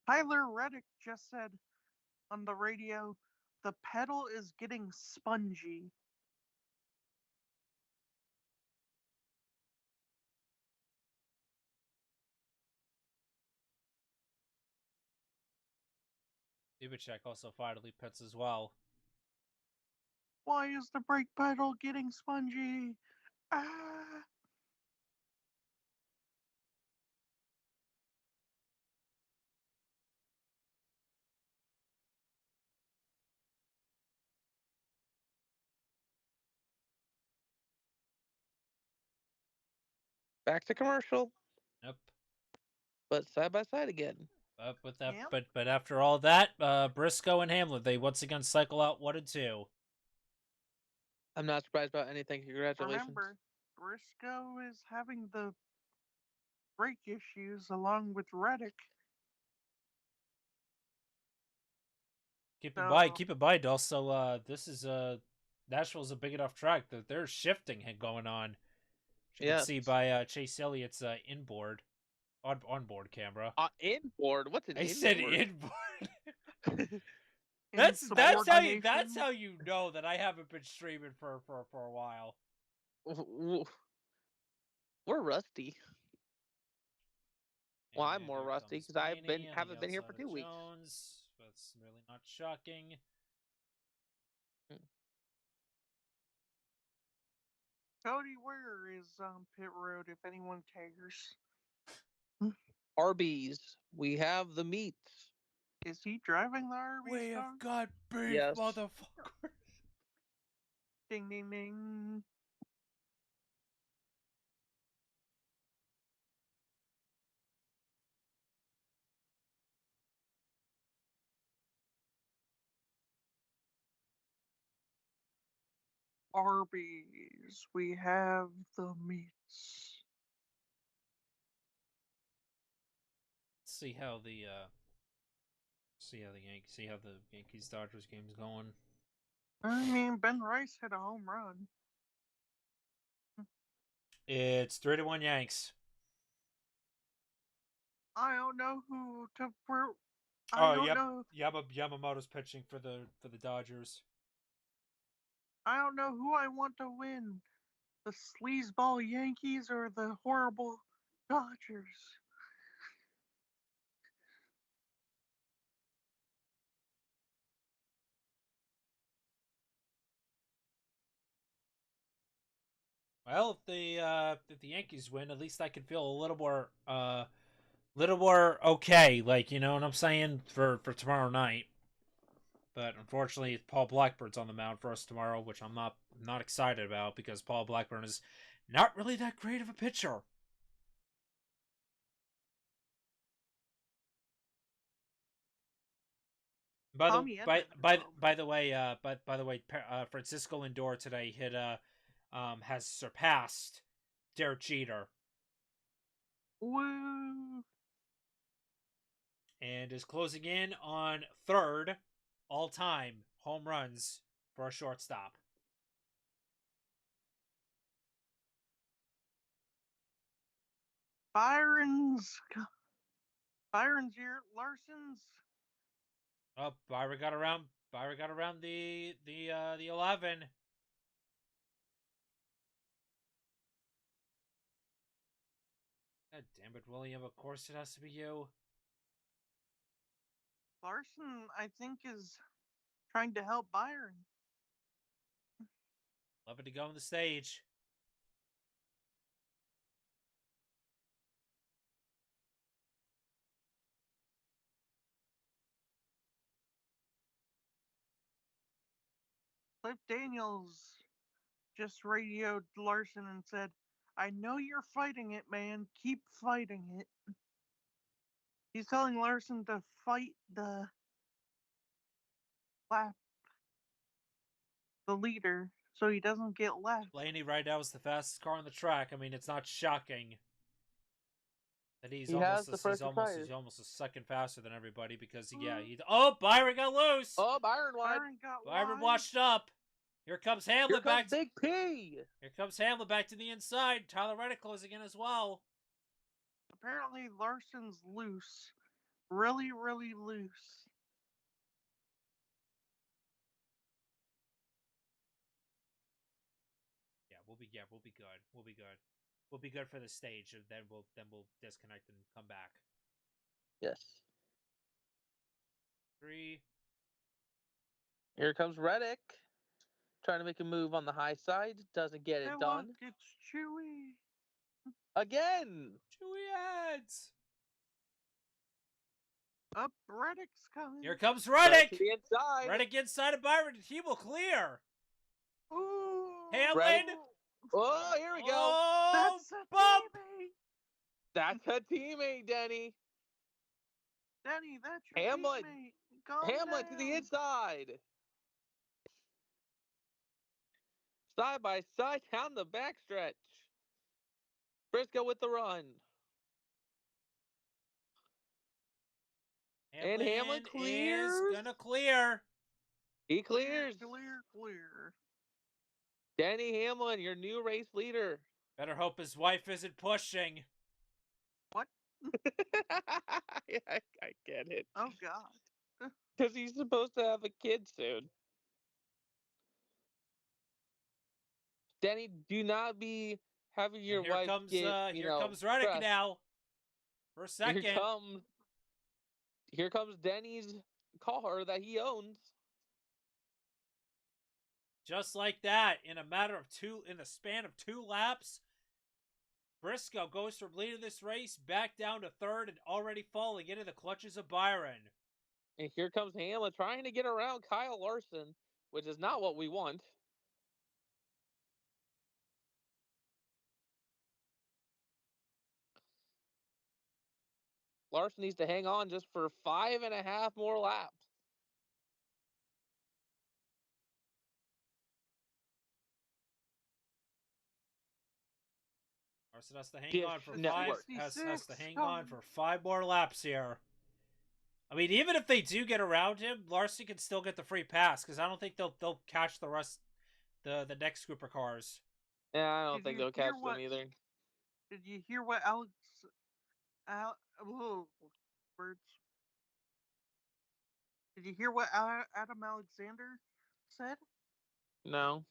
Tyler Reddick just said on the radio, the pedal is getting spongy. Ibachek also finally pets as well. Why is the brake pedal getting spongy? Ah. Back to commercial. Yep. But side by side again. But after all that, Briscoe and Hamlin, they once again cycle out 1 and 2. I'm not surprised about anything. Congratulations. Remember, Briscoe is having the brake issues along with Reddick. Keep in mind also, this is Nashville's a big enough track that there's shifting going on. You can see by Chase Elliott's inboard, onboard camera. Inboard? What's an inboard? I said inboard. Insubordination. that's how you know that I haven't been streaming for a while. We're rusty. Well, I'm And more here rusty comes because I Blaney on haven't the been here for outside 2 of weeks. Jones. That's really not shocking. Cody Ware is on pit road if anyone cares. Arby's. We have the meats. Is he driving the Arby's We car? have got beef, Yes. motherfucker. Ding, ding, ding. Arby's. We have the meats. See how the Yankees Dodgers game's going. I mean, Ben Rice hit a home run. It's 3-1 Yanks. I don't know who to. Oh, I don't yep. know. Yamamoto's pitching for the Dodgers. I don't know who I want to win. The sleazeball Yankees or the horrible Dodgers. Well, if the Yankees win, at least I can feel a little more okay. Like, you know what I'm saying, for tomorrow night. But unfortunately, Paul Blackburn's on the mound for us tomorrow, which I'm not excited about because Paul Blackburn is not really that great of a pitcher. By the Tommy Edman. by the way, Francisco Lindor today has surpassed Derek Jeter Woo! and is closing in on third all time home runs for a shortstop. Byron's year. Larson's. Oh, Byron got around the 11. God damn it, William! Of course it has to be you. Larson, I think, is trying to help Byron. 11 to go on the stage. Cliff Daniels just radioed Larson and said, I know you're fighting it, man. Keep fighting it. He's telling Larson to fight the leader so he doesn't get left. Blaney right now is the fastest car on the track. I mean, it's not shocking that he's He has the first tires. he's almost a second faster than everybody because oh, Byron got loose. Oh, Byron wide. Byron washed up. Here comes Hamlin Here comes back. Big P. Here comes Hamlin back to the inside. Tyler Reddick closing in as well. Apparently Larson's loose. Really, really loose. We'll be good. We'll be good. We'll be good for the stage, and then we'll disconnect and come back. Yes. 3. Here comes Reddick. Trying to make a move on the high side. Doesn't get it done. Look, it's Chewy. Again. Chewy heads. Up, Reddick's coming. Here comes Reddick. To the inside. Reddick inside of Byron. He will clear. Ooh. Hamlin. Oh, here we go. Oh, that's a bump. teammate. That's a teammate, Denny. Denny, that's your Hamlin. teammate. Hamlin to the inside. Side by side down the backstretch. Briscoe with the run. And Hamlin clears. Is gonna clear. He clears. Clear. Denny Hamlin, your new race leader. Better hope his wife isn't pushing. What? Yeah, I get it. Oh, God. Because he's supposed to have a kid soon. Denny, do not be having your wife get, here comes Reddick stressed. now. For a second. Here comes Denny's car that he owns. Just like that, in the span of 2 laps, Briscoe goes from leading this race back down to third and already falling into the clutches of Byron. And here comes Hamlin trying to get around Kyle Larson, which is not what we want. Larson needs to hang on just for 5.5 more laps. Larson has to hang Dish on for Network. has to 66, hang on for 5 more laps here. I mean, even if they do get around him, Larson can still get the free pass because I don't think they'll catch the rest the next group of cars. Yeah, I don't Did think you they'll hear catch what- them either. Did you hear what oh, words? Did you hear what Adam Alexander said? No.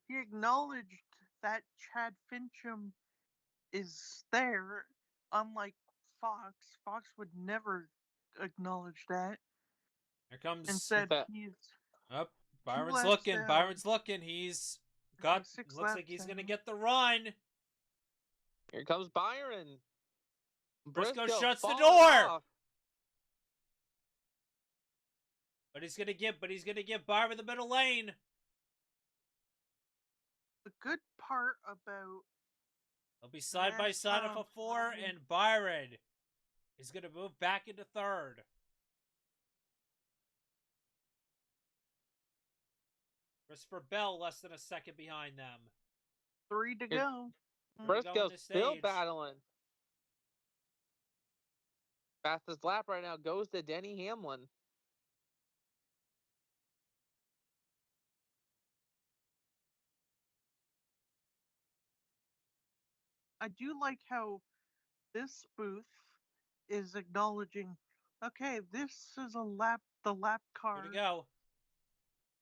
He acknowledged that Chad Fincham is there, unlike Fox. Fox would never acknowledge that Here comes and said that- he's up. 2 Byron's laps looking. down. Byron's looking. He's got. 6 Looks like laps he's gonna down. get the run. Here comes Byron. Briscoe shuts the falling door. off. But he's gonna give Byron the middle lane. The good part about They'll be side by side off NASCAR a 4, and Byron is gonna move back into 3rd. Christopher Bell less than a second behind them. 3 to go. Briscoe's still stage. battling. Fastest lap right now goes to Denny Hamlin. I do like how this booth is acknowledging, okay, this is the lap car, Here to go.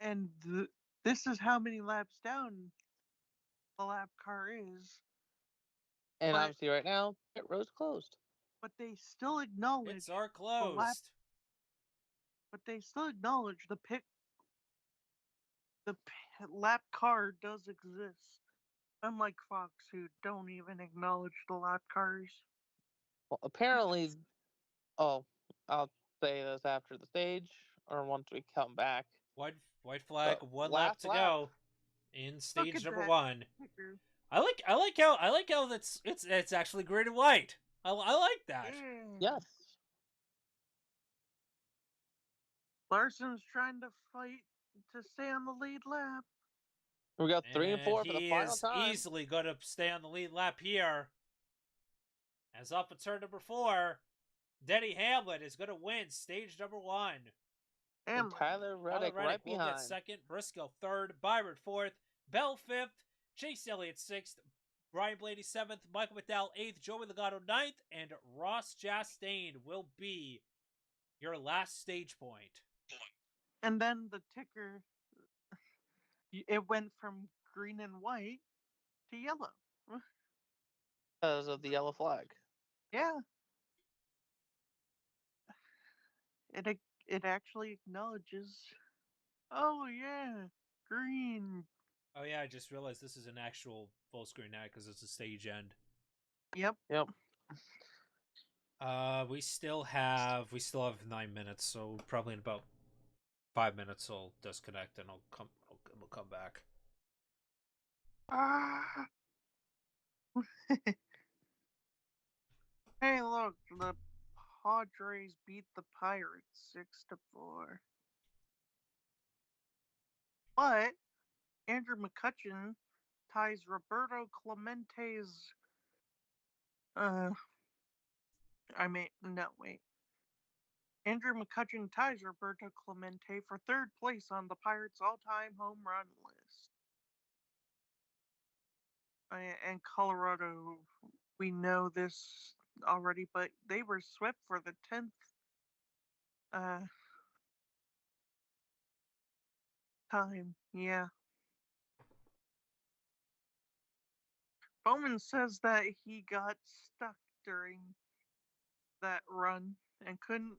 and this is how many laps down the lap car is. And But- obviously right now, pit road's closed. But they still acknowledge Pits are closed. But they still acknowledge the lap car does exist. Unlike Fox, who don't even acknowledge the lap cars. Well, apparently, I'll say this after the stage or once we come back. White flag. So, 1 lap last to lap. go in Look stage at number that 1. kicker. I like how it's actually green and white. I like that. Yeah. Yes. Larson's trying to fight to stay on the lead lap. We got 3 and 4 for the final He time. is easily going to stay on the lead lap here. As off of turn number 4, Denny Hamlin is going to win stage number 1. And Tyler Reddick right will behind. get 2nd, Briscoe 3rd, Byron 4th, Bell 5th, Chase Elliott 6th, Brian Blaney 7th, Michael McDowell 8th, Joey Logano 9th, and Ross Chastain will be your last stage point. And then the ticker, it went from green and white to yellow. Because of the yellow flag. Yeah. It actually acknowledges. Oh yeah, green. Oh yeah, I just realized this is an actual full screen ad because it's a stage end. Yep. We still have 9 minutes, so probably in about 5 minutes I'll disconnect and we'll come back. Ah. Hey, look, the Padres beat the Pirates 6-4. But Andrew McCutcheon ties Roberto Clemente's. Wait. Andrew McCutcheon ties Roberto Clemente for 3rd place on the Pirates' all-time home run list. And Colorado, we know this already, but they were swept for the 10th time. Yeah. Bowman says that he got stuck during that run and couldn't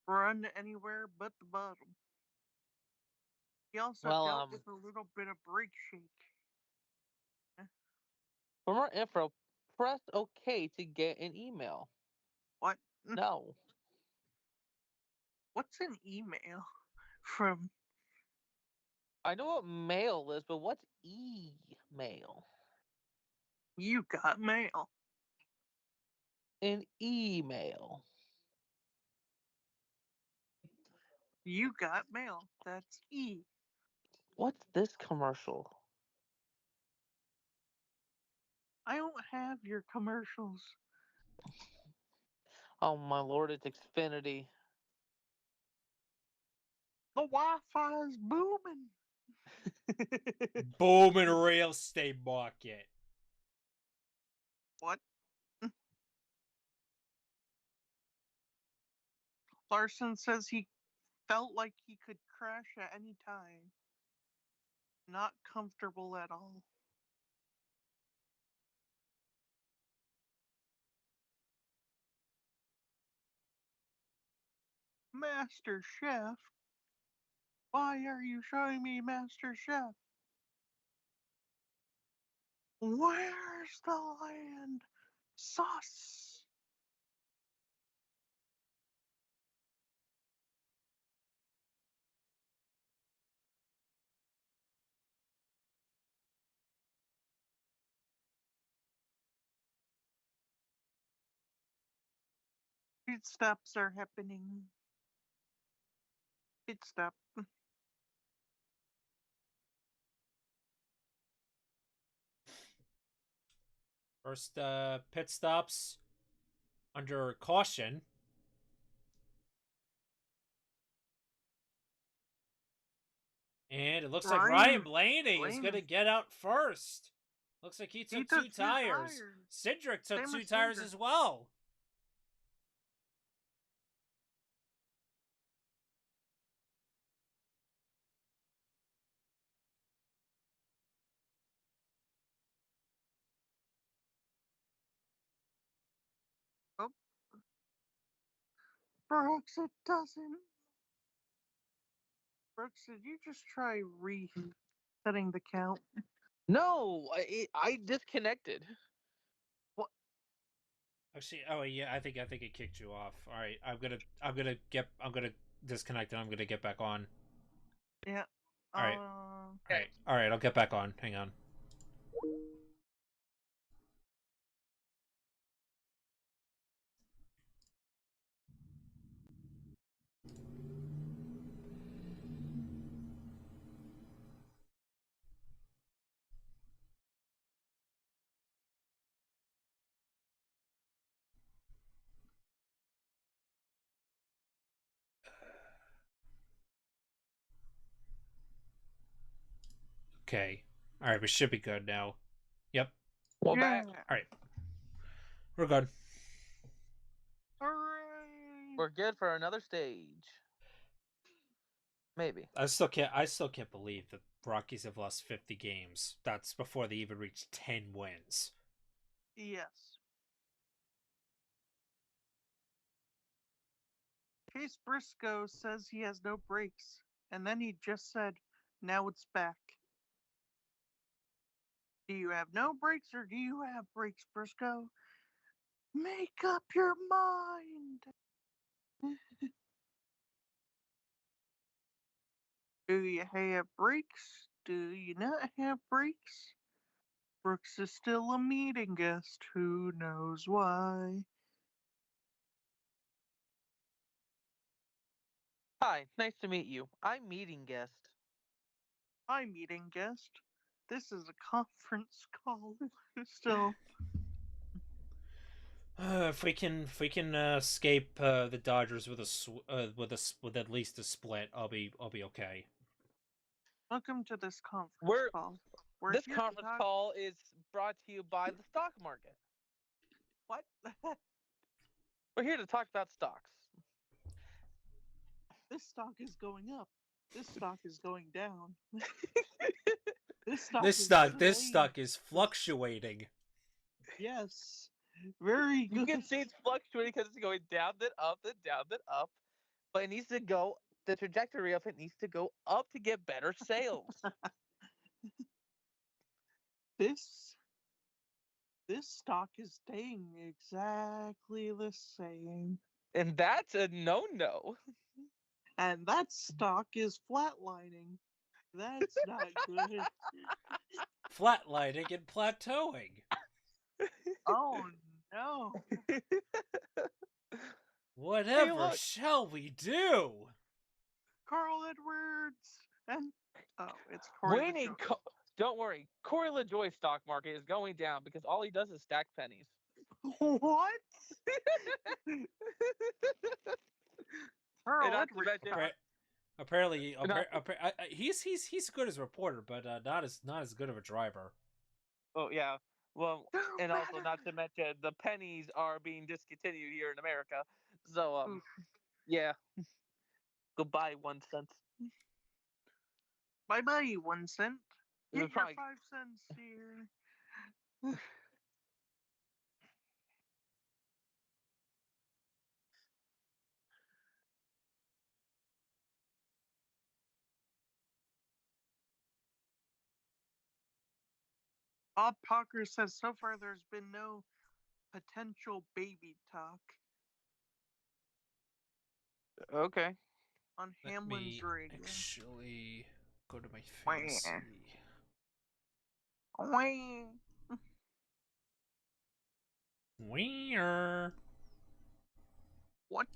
run anywhere but the bottom. He also dealt with a little bit of brake shake. For more info, press OK to get an email. What? No. What's an email from? I know what mail is, but what's email? You got mail. An email. You got mail. That's E. What's this commercial? I don't have your commercials. Oh my lord, it's Xfinity. The Wi-Fi's booming. Booming real estate market. What? Larson says he felt like he could crash at any time. Not comfortable at all. Master Chef? Why are you showing me Master Chef? Where's the land sauce? Pit stops are happening. Pit stop. First pit stops under caution. And it looks like Ryan Blaney is going to get out first. Looks like he took two tires. Cindric took two tires as well. Oh. Brooks, it doesn't. Brooks, did you just try resetting the count? No, I disconnected. What? Actually, oh yeah, I think it kicked you off. All right, I'm gonna disconnect and I'm gonna get back on. Yeah. All right. All right. I'll get back on. Hang on. Okay. All right, we should be good now. Yep. Well, back. All right. We're good. Hooray! We're good for another stage. Maybe. I still can't believe that Rockies have lost 50 games. That's before they even reached 10 wins. Yes. Chase Briscoe says he has no brakes, and then he just said, now it's back. Do you have no brakes or do you have brakes, Briscoe? Make up your mind. Do you have brakes? Do you not have brakes? Brooks is still a meeting guest. Who knows why? Hi, nice to meet you. I'm meeting guest. Hi, meeting guest. This is a conference call. Still. If we can escape the Dodgers with with at least a split, I'll be okay. Welcome to this conference call. This conference call is brought to you by the stock market. What? We're here to talk about stocks. This stock is going up. This stock is going down. This stock is fluctuating. Yes. Very good. You can see it's fluctuating because it's going down, then up, then down, then up. But it needs to go, the trajectory of it needs to go up to get better sales. This stock is staying exactly the same. And that's a no-no. And that stock is flatlining. That's not good. Flatlining and plateauing. Oh no. Whatever shall we do? Carl Edwards, and it's Corey Winning. LaJoy. Don't worry. Corey LaJoy's stock market is going down because all he does is stack pennies. What? Carl And not to Edwards. mention, Apparently, Not- he's good as a reporter, but not as good of a driver. oh yeah. Well, No and also matter. not to mention the pennies are being discontinued here in America. So Oof. yeah. Goodbye 1 cent. Bye bye, 1 cent. It was Get your probably 5 cents here. Bob Parker says so far there's been no potential baby talk okay. on Let Hamlin's me radio. actually go to my Wah. fantasy. Wah. Where? What?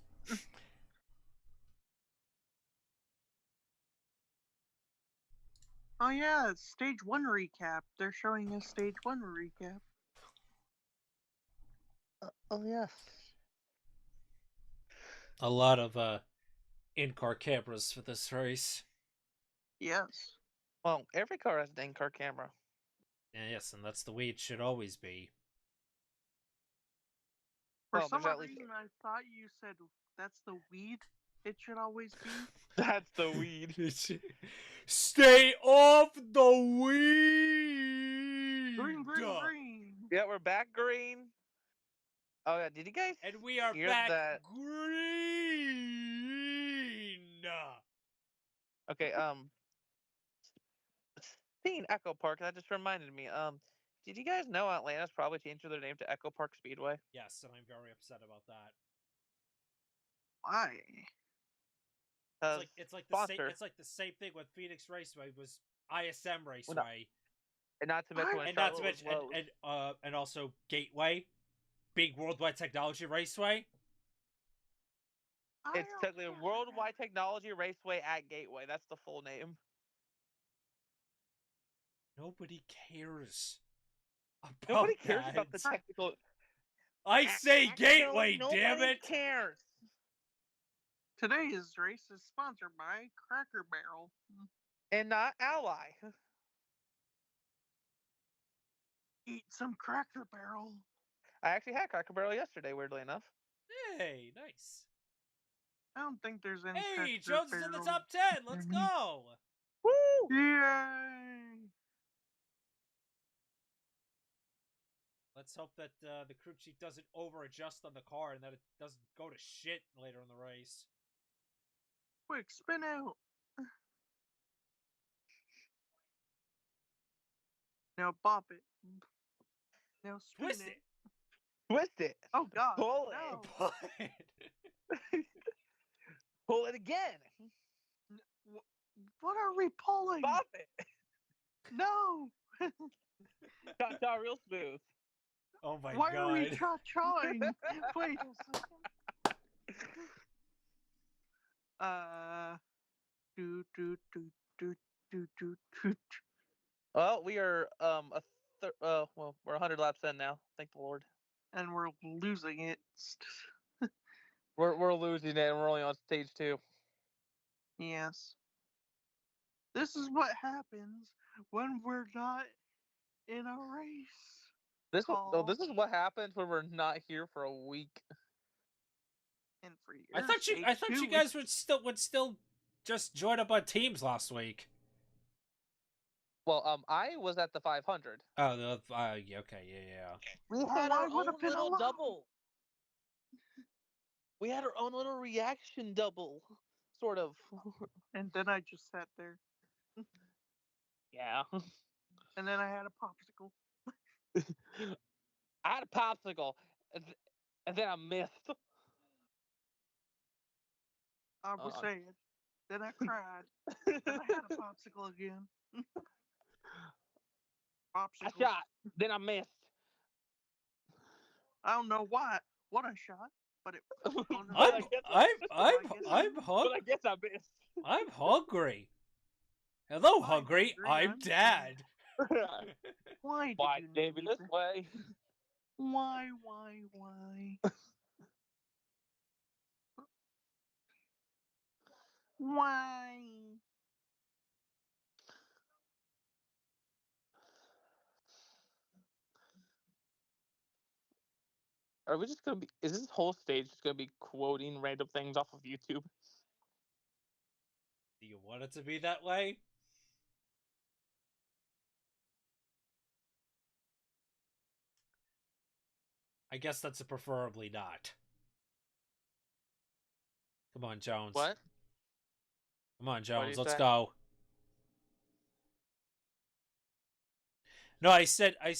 Oh yeah, it's stage 1 recap. They're showing us stage 1 recap. Oh yes. A lot of in-car cameras for this race. Yes. Well, every car has an in-car camera. Yeah, yes, and that's the way it should always be. For Well, some there's at odd least- reason, I thought you said that's the weed it should always be. That's the weed. Stay off the weed. Green, green, green. Yeah, we're back green. Oh yeah, did you guys And we are hear back that? green. Okay, seeing Echo Park, that just reminded me. Did you guys know Atlanta's probably changed their name to Echo Park Speedway? Yes, and I'm very upset about that. Why? It's like sponsor, the same thing with Phoenix Raceway was ISM Raceway, and not to mention when and not to Charlotte was mention Lowe's. and also Gateway, being Worldwide Technology Raceway. It's technically Worldwide Technology Raceway at Gateway. That's the full name. Nobody cares about Nobody cares that. about the technical. I say Actually, Gateway, nobody damn it! cares. Today's race is sponsored by Cracker Barrel. And not Ally. Eat some Cracker Barrel. I actually had Cracker Barrel yesterday, weirdly enough. Hey, nice. I don't think there's any Hey, Cracker Jones is in the top 10. Let's go. Woo! Yay! Let's hope that the crew chief doesn't over-adjust on the car and that it doesn't go to shit later in the race. Quick, spin out. Now bop it. Now spin Twist it. it. Twist it. Oh God! Pull it. No. Pull it. Pull it again. What are we pulling? Bop it. No. Cha-cha real smooth. Oh my Why god. are we cha-chawing? Wait a second. Do do do do do do do. Well, we are well, we're 100 laps in now. Thank the Lord. And we're losing it. We're losing it, and we're only on stage 2. Yes. This is what happens when we're not in a race. This Call. is what happens when we're not here for a week. And for I thought you guys would still just join up on teams last week. Well, I was at the 500. Oh, yeah, okay, yeah. We had our own little double. We had our own little reaction double, sort of. And then I just sat there. Yeah. And then I had a popsicle. I had a popsicle, and then I missed. I was saying. Then I cried. And I had a popsicle again. I Popsicle. shot, then I missed. I don't know what I shot. But it. But Oh, no. I guess I'm but I guess I missed. I'm hungry. Hello, Why hungry. I'm I'm Dad. Why did Why, you Davey, need this that? way? Why? Why? Are we just gonna be? Is this whole stage just gonna be quoting random things off of YouTube? Do you want it to be that way? I guess that's a preferably not. Come on, Jones. What? Come on, What do Jones. you Let's say? go. No, I said. I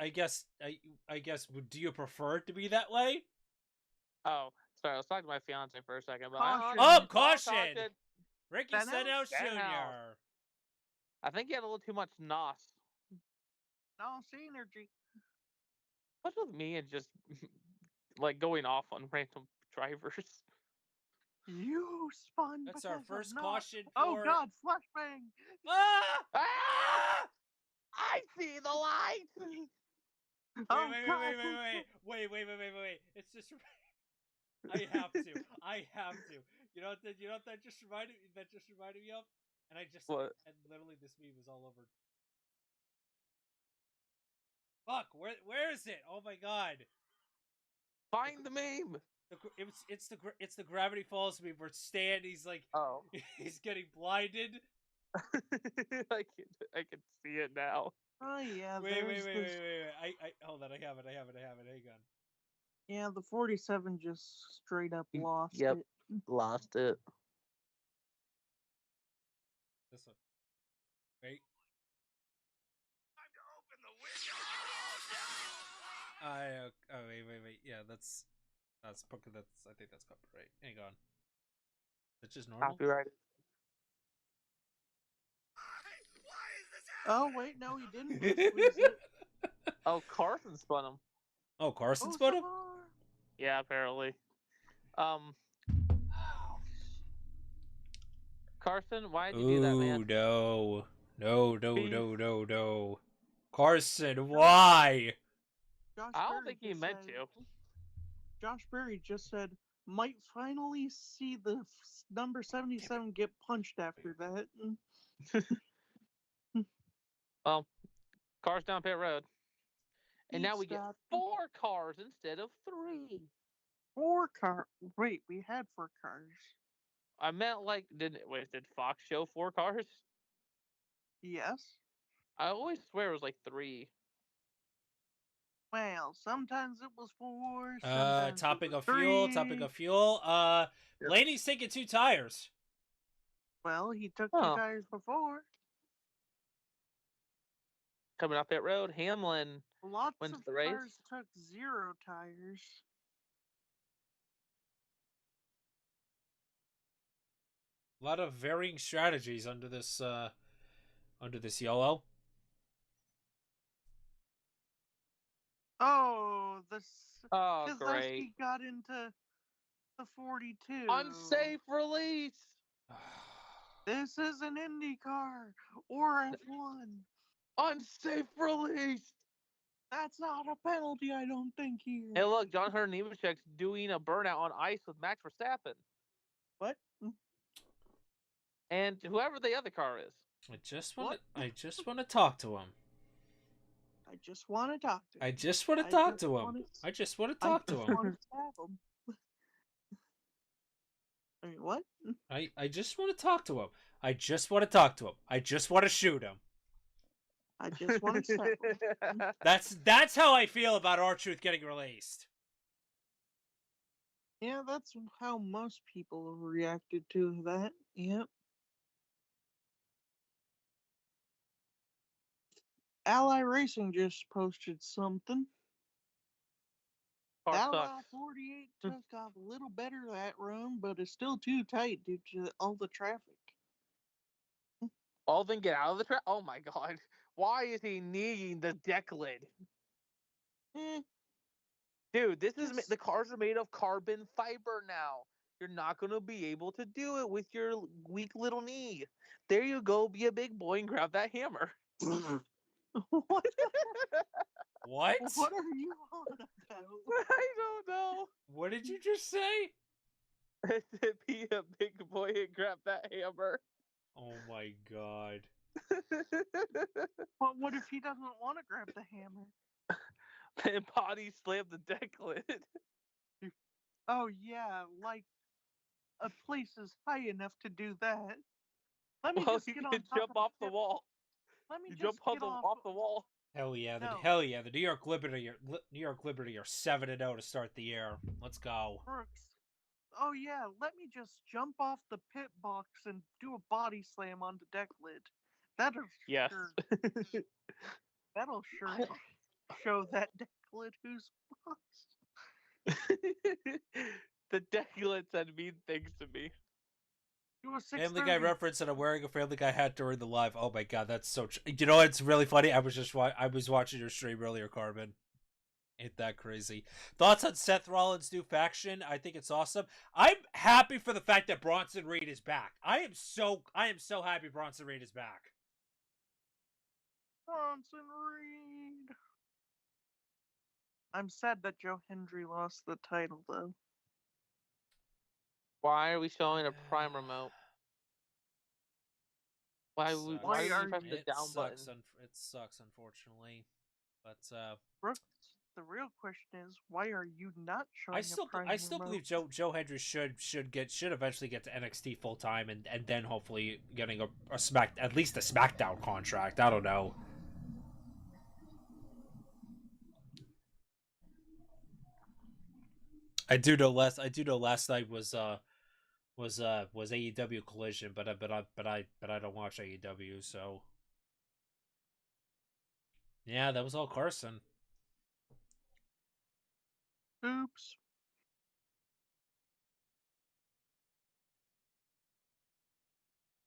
guess. Do you prefer it to be that way? Oh, sorry. I was talking to my fiance for a second, but Caution. Oh, caution. caution! Ricky Stenhouse? Stenhouse Jr. I think he had a little too much nos. No synergy. What's with me and just like going off on random drivers? You spun. That's our because first of not- caution Oh for. God! Flashbang. Ah! Ah! I see the light. Oh God! Wait. It's just. I have to. You know what that just reminded me? That just reminded me of. What? And literally this meme is all over. Fuck! Where is it? Oh my god! Find the meme. It's the Gravity Falls meme where Stan he's like Oh, he's getting blinded. I can see it now. Oh yeah. Wait. This... I hold on. I have it. Hang on. Yeah, the 47 just straight up lost Yep. it. Lost it. This one. Wait. Time to open the window. Wait. Yeah, that's I think that's copyright. Hang on. That's just normal. Copyrighted. Oh wait, no, he didn't just lose it. Oh, Carson spun him. Oh, Carson's Oh, photo? Samar. Yeah, apparently. Carson, why'd you do that, man? No. Carson, why? Josh I don't Berry think he just meant said- to. Josh Berry just said, might finally see the number 77 get punched after that. Well, cars down pit road. And now we get Stop. 4 cars instead of 3. 4 car. Wait, we had 4 cars. I meant like, did Fox show 4 cars? Yes. I always swear it was like 3. Well, sometimes it was 4. Sometimes Topping it was of 3. fuel. Yep. Laney's taking 2 tires. Well, he took Oh. 2 tires before. Coming off pit road, Hamlin Lots wins of the race. cars took 0 tires. A lot of varying strategies under this YOLO. Oh, Oh, Keselowski great. got into the 42. Unsafe release. This is an Indy car or F1. Unsafe release. That's not a penalty, I don't think here. Hey, look, John Hunter Nemechek's doing a burnout on ice with Max Verstappen. What? And whoever the other car is. I just want to talk to him. I just want to talk to him. I just want to talk to him. I just want to talk to him. want to stab him. I mean, what? I just want to talk to him. I just want to talk to him. I just want to shoot him. I just want to stab him. That's how I feel about R-Truth getting released. Yeah, that's how most people have reacted to that. Yep. Ally Racing just posted something. Car Ally sucks. 48 took off a little better that run, but it's still too tight due to all the traffic. Alden, get out of the track. Oh my god. Why is he kneeing the deck lid? Eh, Dude, the cars are made of carbon fiber now. You're not gonna be able to do it with your weak little knee. There you go, be a big boy and grab that hammer. What? What? What are you on about? I don't know. What did you just say? Be a big boy and grab that hammer. Oh my god. But what if he doesn't want to grab the hammer? And body slam the deck lid. Oh yeah, like a place is high enough to do that. Let me Well, just you get on can top jump of off the hip. wall. Let me You just jump get off the wall. Hell yeah, No. the New York Liberty are 7-0 to start the year. Let's go. Brooks. Oh yeah, let me just jump off the pit box and do a body slam on the deck lid. That'll Yes. sure that'll sure show that deck lid who's boss. The deck lid said mean things to me. Do a Family Guy 630. reference, and I'm wearing a Family Guy hat during the live. Oh my god, that's so. You know what's really funny? I was watching your stream earlier, Carbon. Ain't that crazy? Thoughts on Seth Rollins' new faction? I think it's awesome. I'm happy for the fact that Bronson Reed is back. I am so happy Bronson Reed is back. Bronson Reed. I'm sad that Joe Hendry lost the title though. Why are we showing a prime remote? Why Sucks. are we are pressing the It down sucks. button? It sucks, unfortunately. But Brooks, the real question is, why are you not showing I a prime still remote? believe Joe Hendry should eventually get to NXT full time and then hopefully getting at least a SmackDown contract. I don't know. I do know last night was AEW Collision, but I don't watch AEW, so yeah, that was all Carson. Oops.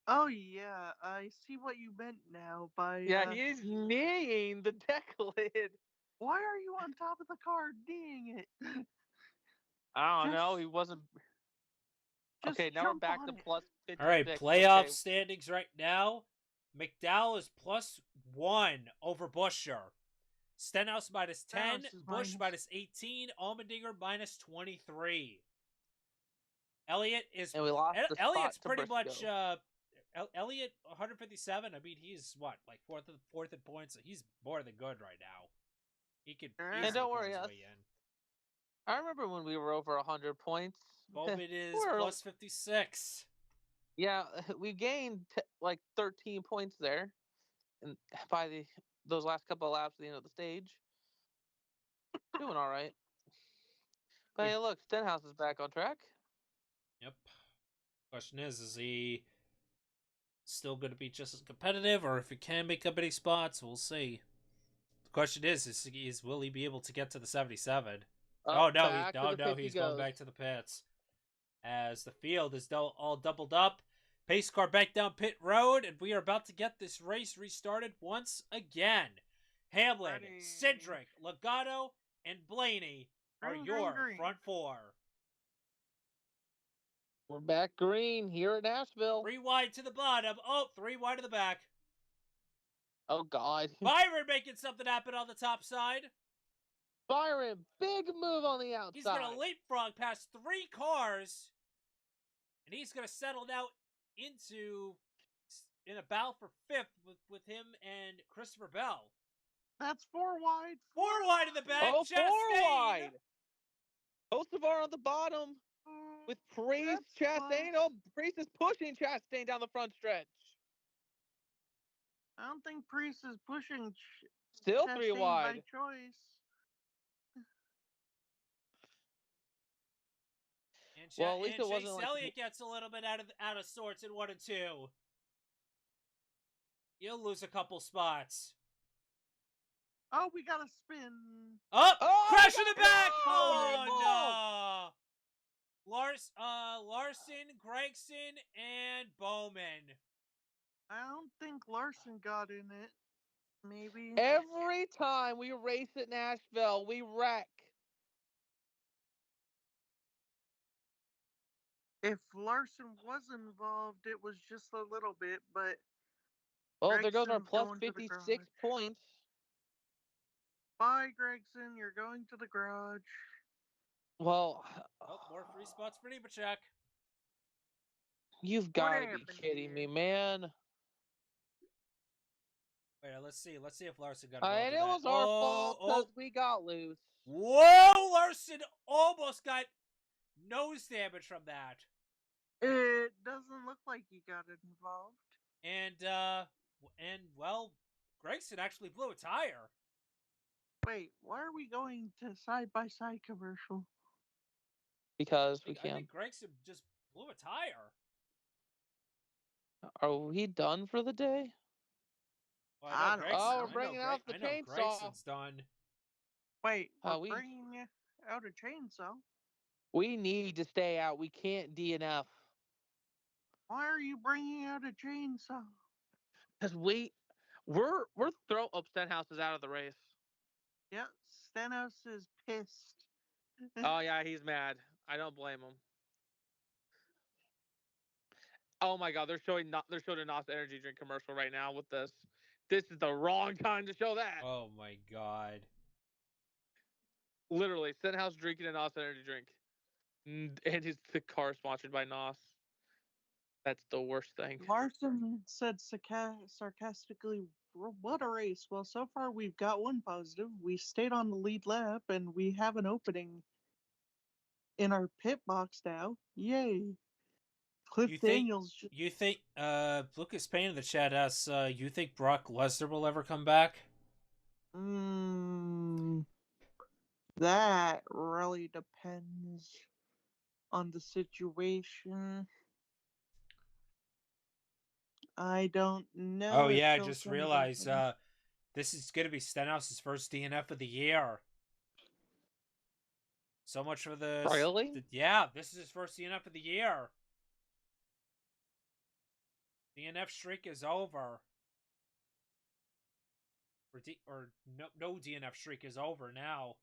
Oh yeah, I see what you meant now by Yeah, he's kneeing the deck lid. why are you on top of the car kneeing it? I don't know. Just- He wasn't. Just Okay, now we're jump back on to it. plus 56. All right, playoff Okay. standings right now. McDowell is +1 over Busher. Stenhouse -10, Stenhouse is Bush minus- -18, Allmendinger -23. Elliott is And we lost the Elliott's spot to pretty much Briscoe. Elliott 157. I mean, he's what, like fourth in points. He's more than good right now. He could And easily don't put worry, his us. way in. I remember when we were over 100 points. Bowman is We're- +56. Yeah, we gained like 13 points there, and by those last couple of laps at the end of the stage, doing all right. But hey, look, Stenhouse is back on track. Yep. Question is he still going to be just as competitive, or if he can make up any spots? We'll see. The question is will he be able to get to the 77? Oh no, he's going back to the pits. As the field is all doubled up. Pace car back down pit road, and we are about to get this race restarted once again. Hamlin, Ready. Cindric, Legato, and Blaney are Green, your green, green. front four. We're back green here at Nashville. 3 wide to the bottom. Oh, 3 wide to the back. Oh God, Byron making something happen on the top side. Byron, big move on the outside. He's going to leapfrog past 3 cars, and he's going to settle now in a battle for 5th with him and Christopher Bell. That's 4 wide. 4 wide in the back. Oh, 4 Chastain. wide. Kosovar on the bottom with Priest, Chastain. Oh, Priest is pushing Chastain down the front stretch. I don't think Priest is pushing Still Chastain 3 wide. by choice. Well, at least it wasn't Chase like Elliott gets a little bit out of sorts in 1 and 2. He'll lose a couple spots. Oh, we got a spin. Oh, Oh, crash in the back! Oh, no! Larson, Gregson, and Bowman. I don't think Larson got in it. Maybe. Every time we race at Nashville, we wreck. If Larson was involved, it was just a little bit, but Well, there goes our Gregson's plus going to the 56 garage. points. Bye, Gregson. You're going to the garage. Well, Oh, more free spots for Nemechek. you've What got to be happened kidding me, here? man. Wait, let's see. Let's see if Larson got involved And in it that. was our fault because we got loose. Whoa! Larson almost got nose damage from that. It doesn't look like he got involved. And well, Gregson actually blew a tire. Wait, why are we going to side by side commercial? Because we I can. think Gregson just blew a tire. Are we done for the day? Well, I don't know. We're bringing out the I know chainsaw. Gregson's done. Wait, we're we bringing out a chainsaw. we need to stay out. We can't DNF Why are you bringing out a chainsaw? because we're throw up Stenhouse is out of the race. Yep, Stenos is pissed. Oh yeah, he's mad. I don't blame him. Oh my god, they're showing a NOS energy drink commercial right now with this. This is the wrong time to show that. Oh my god. Literally, Stenhouse drinking a NOS energy drink. And the car sponsored by NOS. That's the worst thing. Larson said sarcastically, "What a race." Well, so far we've got one positive. We stayed on the lead lap and we have an opening in our pit box now. Yay. Cliff Daniels. You think Lucas Payne in the chat asks, you think Brock Lesnar will ever come back? That really depends on the situation. I don't know. Oh yeah, I just realized this is gonna be Stenhouse's first DNF of the year. So much for the Really? yeah, this is his first DNF of the year. DNF streak is over. Or no DNF streak is over now.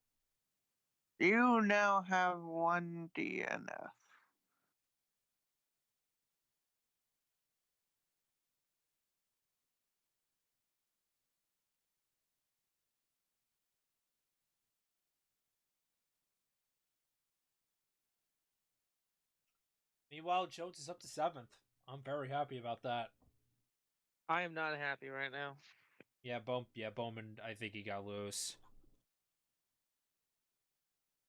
You now have one DNF. Meanwhile, Jones is up to 7th. I'm very happy about that. I am not happy right now. Yeah, Bowman, I think he got loose.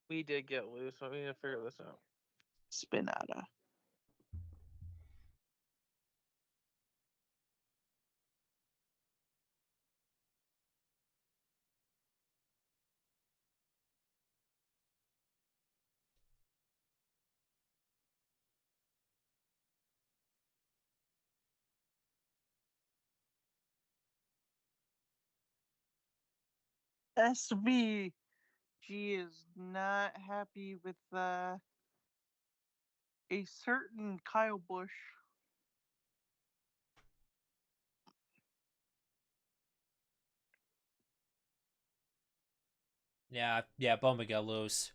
We did get loose, so we need to figure this out. Spinata. SVG is not happy with a certain Kyle Busch. Yeah, Bowman got loose.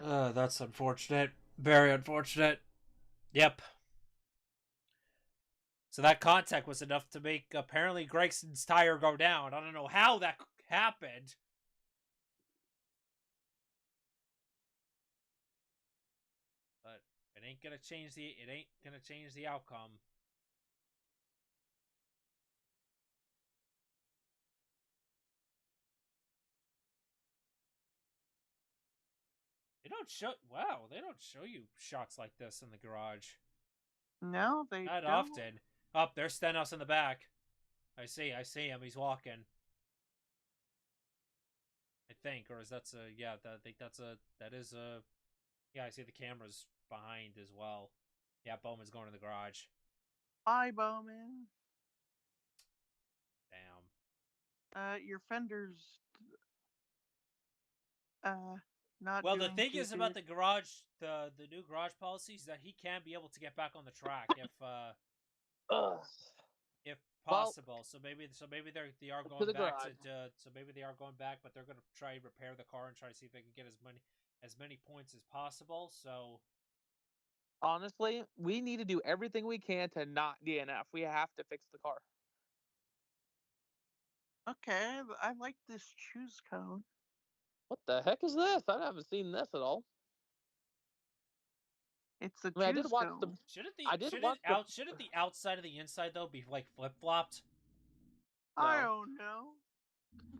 That's unfortunate. Very unfortunate. Yep. So that contact was enough to make apparently Gregson's tire go down. I don't know how that happened. But it ain't gonna change the outcome. They don't show you shots like this in the garage. No, they Not don't. often. Up there's Stenhouse in the back. I see him. He's walking. I think, or is that's a yeah? I think that is a yeah. I see the cameras behind as well. Yeah, Bowman's going to the garage. Bye, Bowman. Damn. Your fender's not Well, doing the thing too is good. about the garage, the new garage policies that he can be able to get back on the track if possible. Well, so maybe they are going the back garage. so maybe they are going back, but they're going to try and repair the car and try to see if they can get as as many points as possible. So Honestly, we need to do everything we can to not DNF. We have to fix the car. Okay, I like this choose code. What the heck is this? I haven't seen this at all. It's the I mean, I did choose watch the. code. I did watch the. shouldn't the outside of the inside though be like flip flopped? I No, don't know.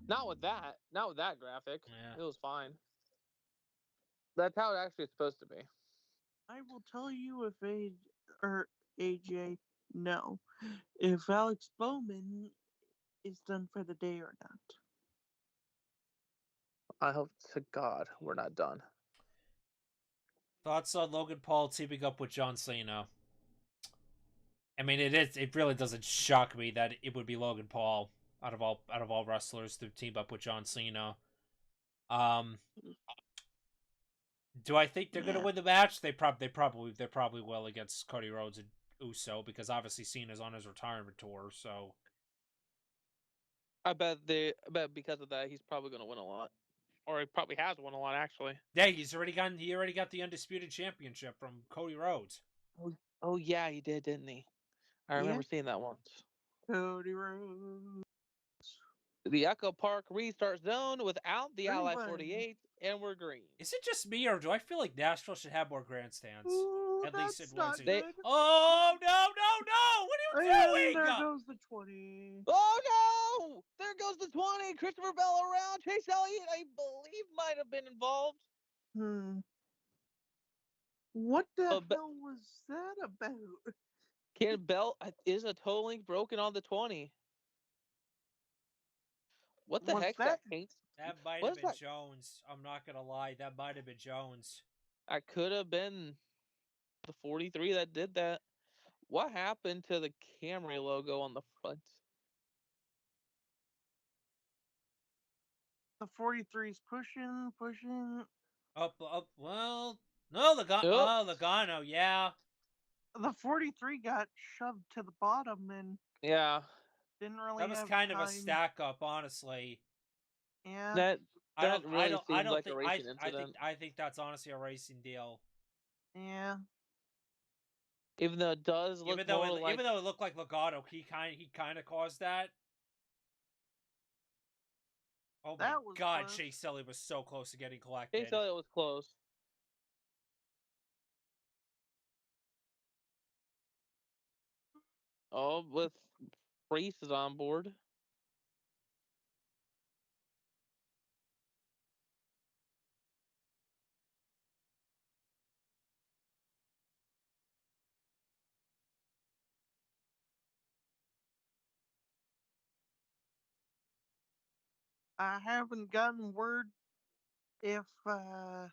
not with that. Not with that graphic. Yeah. It was fine. That's how it actually is supposed to be. I will tell you if AJ no, if Alex Bowman is done for the day or not. I hope to God we're not done. Thoughts on Logan Paul teaming up with John Cena? I mean, it really doesn't shock me that it would be Logan Paul out of all wrestlers to team up with John Cena. Um, do I think they're gonna Yeah, win the match? They probably will against Cody Rhodes and Uso because obviously Cena's on his retirement tour. So I bet because of that he's probably going to win a lot, or he probably has won a lot actually. yeah, he already got the undisputed championship from Cody Rhodes. Oh yeah, he did, didn't he? I yeah. remember seeing that once. Cody Rhodes. The Echo Park restart zone without the Green Ally button. 48, and we're green. Is it just me or do I feel like Nashville should have more grandstands? Ooh, At least in that's one not season. They good. Oh no! What are you And there doing? goes the 20. Oh no! There goes the 20. Christopher Bell around. Chase Elliott, I believe, might have been involved. What the But hell was that about? Ken Bell is a toe link broken on the 20. What the Was heck's that that paint? That might What have is been that? Jones. I'm not gonna lie, that might have been Jones. I could have been the 43 that did that. What happened to the Camry logo on the front? the 43's pushing? Up. Well, no, Nope. Logano. Yeah, The 43 got shoved to the bottom and Yeah. didn't really that was have kind of a time. stack up, honestly. Yeah, That really seemed like a racing incident. I think that's honestly a racing deal. yeah. Even though it does look more like Even though it looked like Logano, he kind of caused that. Oh my That was God, close. Chase Elliott was so close to getting collected. Chase Elliott was close. Oh, with Priest is on board. I haven't gotten word if I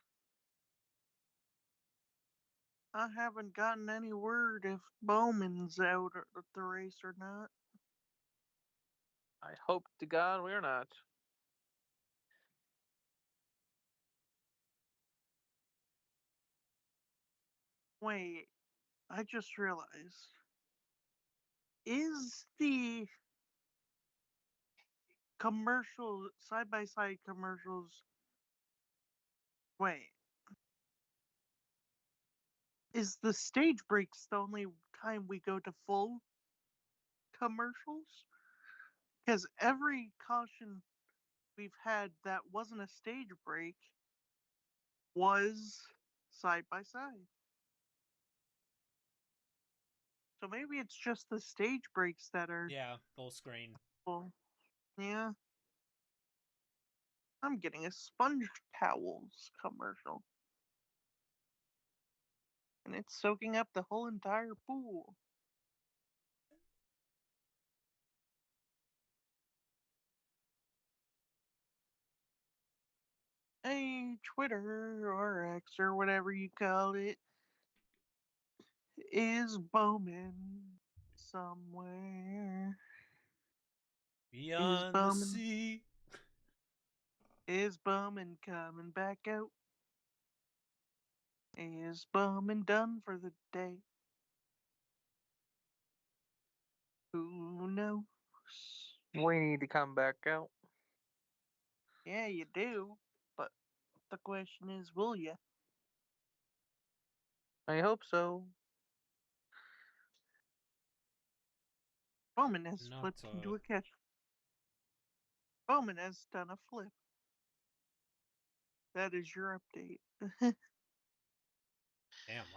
haven't gotten any word if Bowman's out of the race or not. I hope to God we're not. Wait, I just realized. Is the commercial side by side commercials? Wait, is the stage breaks the only time we go to full commercials? Because every caution we've had that wasn't a stage break was side by side. So maybe it's just the stage breaks that are Yeah, full screen. full. Yeah. I'm getting a sponge towels commercial. And it's soaking up the whole entire pool. Hey, Twitter or X or whatever you call it, is Bowman somewhere? Is Beyond the Bowman sea. is Bowman coming back out? Is Bowman done for the day? Who knows? We need to come back out. Yeah, you do, but The question is, will you? I hope so. Bowman has Not, flipped into a catch. Bowman has done a flip. That is your update. Damn,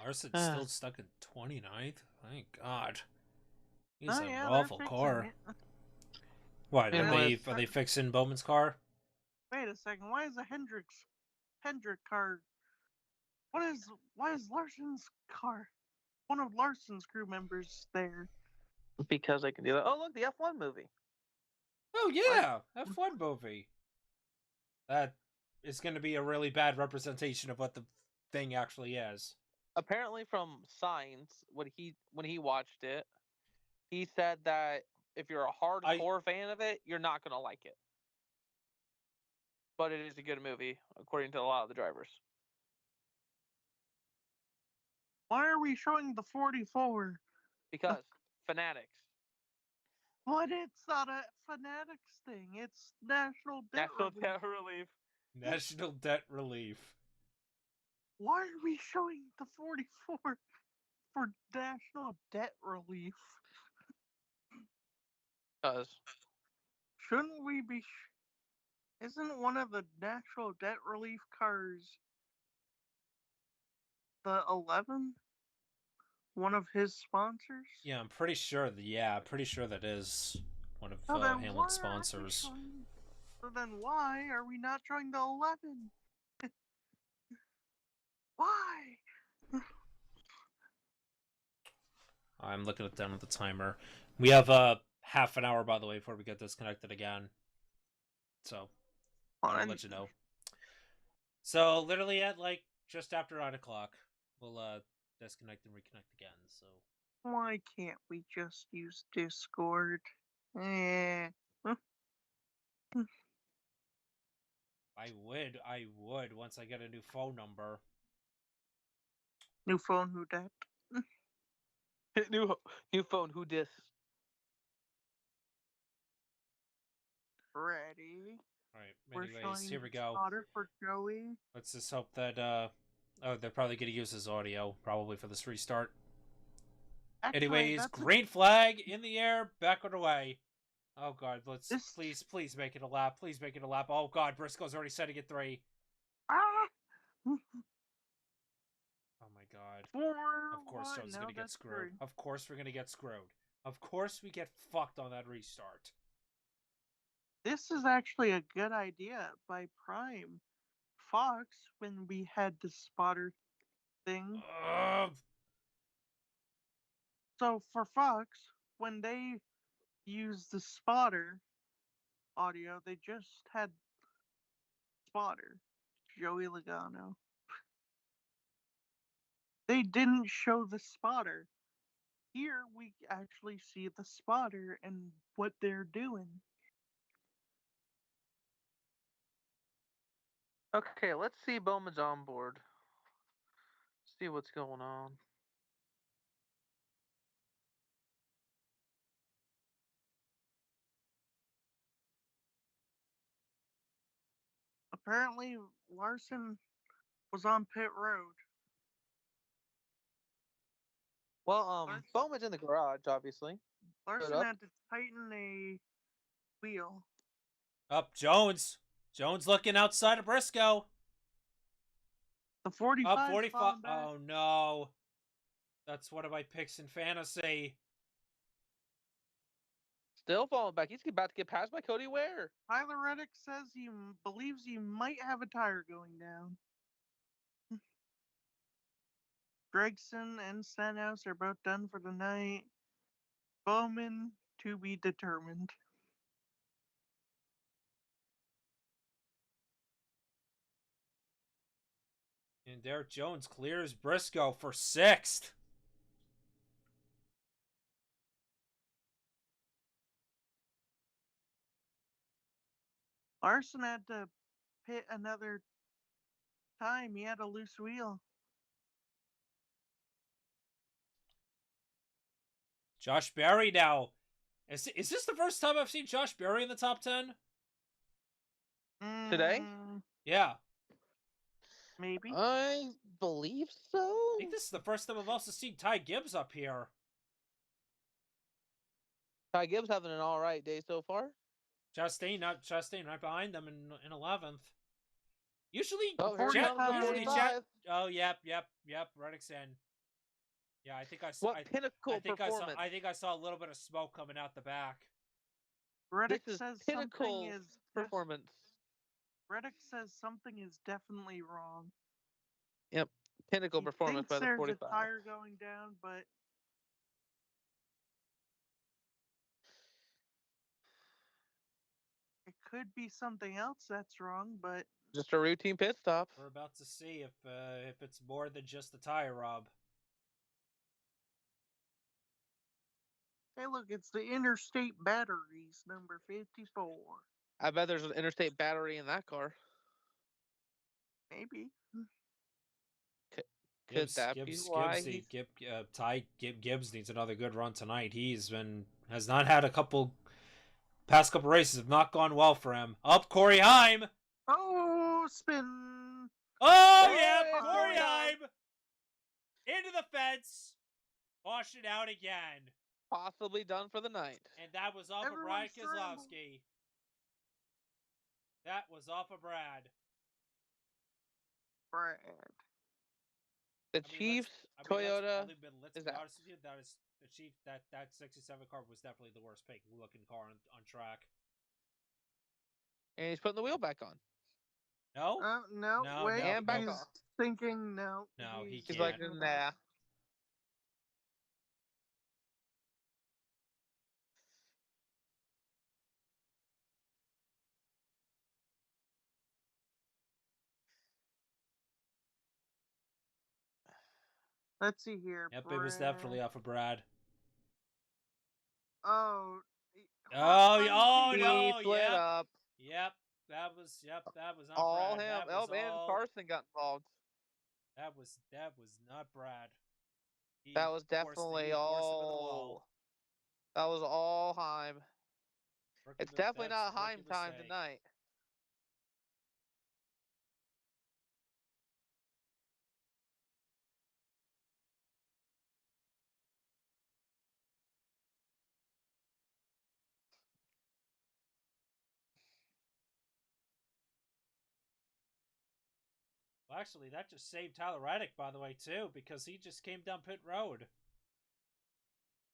Larson's still stuck in 29th? Thank God. He's Oh an yeah, they're awful fixing car. it. What, And are they fixing Bowman's car? Wait a second. Why is a Hendrick car? Why is Larson's car? One of Larson's crew members there. because I can do that. Oh, look, the F1 movie. Oh yeah, F1 movie. That is going to be a really bad representation of what the thing actually is. Apparently, from Signs, when he watched it, he said that if you're a hardcore fan of it, you're not gonna like it. But it is a good movie, according to a lot of the drivers. Why are we showing the 44? Because fanatics. But it's not a fanatics thing. It's National Debt National Relief. Debt Relief. National Debt Relief. Why are we showing the 44 for National Debt Relief? Because Shouldn't we be? Isn't one of the National Debt Relief cars the 11? One of his sponsors? Yeah, I'm pretty sure. Pretty sure that is one of So then Hamlin's sponsors. So then why are we not showing the 11? Why? I'm looking down at the timer. We have half an hour, by the way, before we get disconnected again. So I'll let you know. So literally at like just after 9 o'clock, we'll disconnect and reconnect again. So why can't we just use Discord? Eh. I would once I get a new phone number. New phone, who dat? new phone, who dis? Ready. Alright, anyways, here we go. For Joey. Let's just hope that oh, they're probably gonna use his audio, probably for this restart. Actually, anyways, green flag in the air, back on the way. Oh god, please make it a lap. Please make it a lap. Oh god, Briscoe's already setting it 3. Ah! Oh my god. Of course Joe's gonna get screwed. Of course we're gonna get screwed. Of course we get fucked on that restart. This is actually a good idea by Prime. Fox, when we had the spotter thing. So for Fox, when they used the spotter audio, they just had spotter, Joey Logano. They didn't show the spotter. Here we actually see the spotter and what they're doing. Okay, let's see Bowman's on board. See what's going on. Apparently, Larson was on pit road. Well, Bowman's in the garage, obviously. Larson had to tighten a wheel. Up, Jones. Jones looking outside of Briscoe. The 45. Up 45. Oh no. That's one of my picks in fantasy. Still falling back. He's about to get passed by Cody Ware. Tyler Reddick says he believes he might have a tire going down. Gregson and Stenhouse are both done for the night. Bowman to be determined. And Derek Jones clears Briscoe for 6th. Larson had to pit another time. He had a loose wheel. Josh Berry now. Is this the first time I've seen Josh Berry in the top 10? Today? Yeah. Maybe. I believe so. I think this is the first time I've also seen Ty Gibbs up here. Ty Gibbs having an all right day so far. Chastain right behind them in 11th. Usually, Oh, here Jet- comes the usually 45. Oh, yep. Reddick's in. Yeah, I think I saw. What pinnacle performance? I think I saw a little bit of smoke coming out the back. Reddick This is says pinnacle something is performance. Reddick says something is definitely wrong. Yep, pinnacle He performance thinks by the there's 45. a tire going down, but it could be something else that's wrong. But Just a routine pit stop. We're about to see if it's more than just a tire rub. hey, look, it's the Interstate Batteries, number 54. I bet there's an interstate battery in that car. Maybe. Could that be why he's... Ty Gibbs needs another good run tonight. Has not had past couple races have not gone well for him. Up Corey Heim. Oh, spin. Oh yeah, yeah, Corey Corey Heim into the fence, caution out again, possibly done for the night? and that was off of Everyone Brad scramble. Keselowski. That was off of Brad. Brad. The Chiefs Toyota Let's is be out. honest with you. That is the Chief. That 67 car was definitely the worst looking car on track. And he's putting the wheel back on. No, No, No, wait. no, And back he's off. thinking no. No, he He's like, can't. nah. Let's see here. Yep, Brad. it was definitely off of Brad. Oh. Oh, He no, split yep. up. Yep, that was not All Brad. him. That was And all. Carson got involved. That was not Brad. He That was forced- he definitely forced him into the all. wall. That was all Heim. Rookie It's definitely that's not a Heim rookie time mistake. tonight. Well, actually, that just saved Tyler Reddick, by the way, too, because he just came down pit road.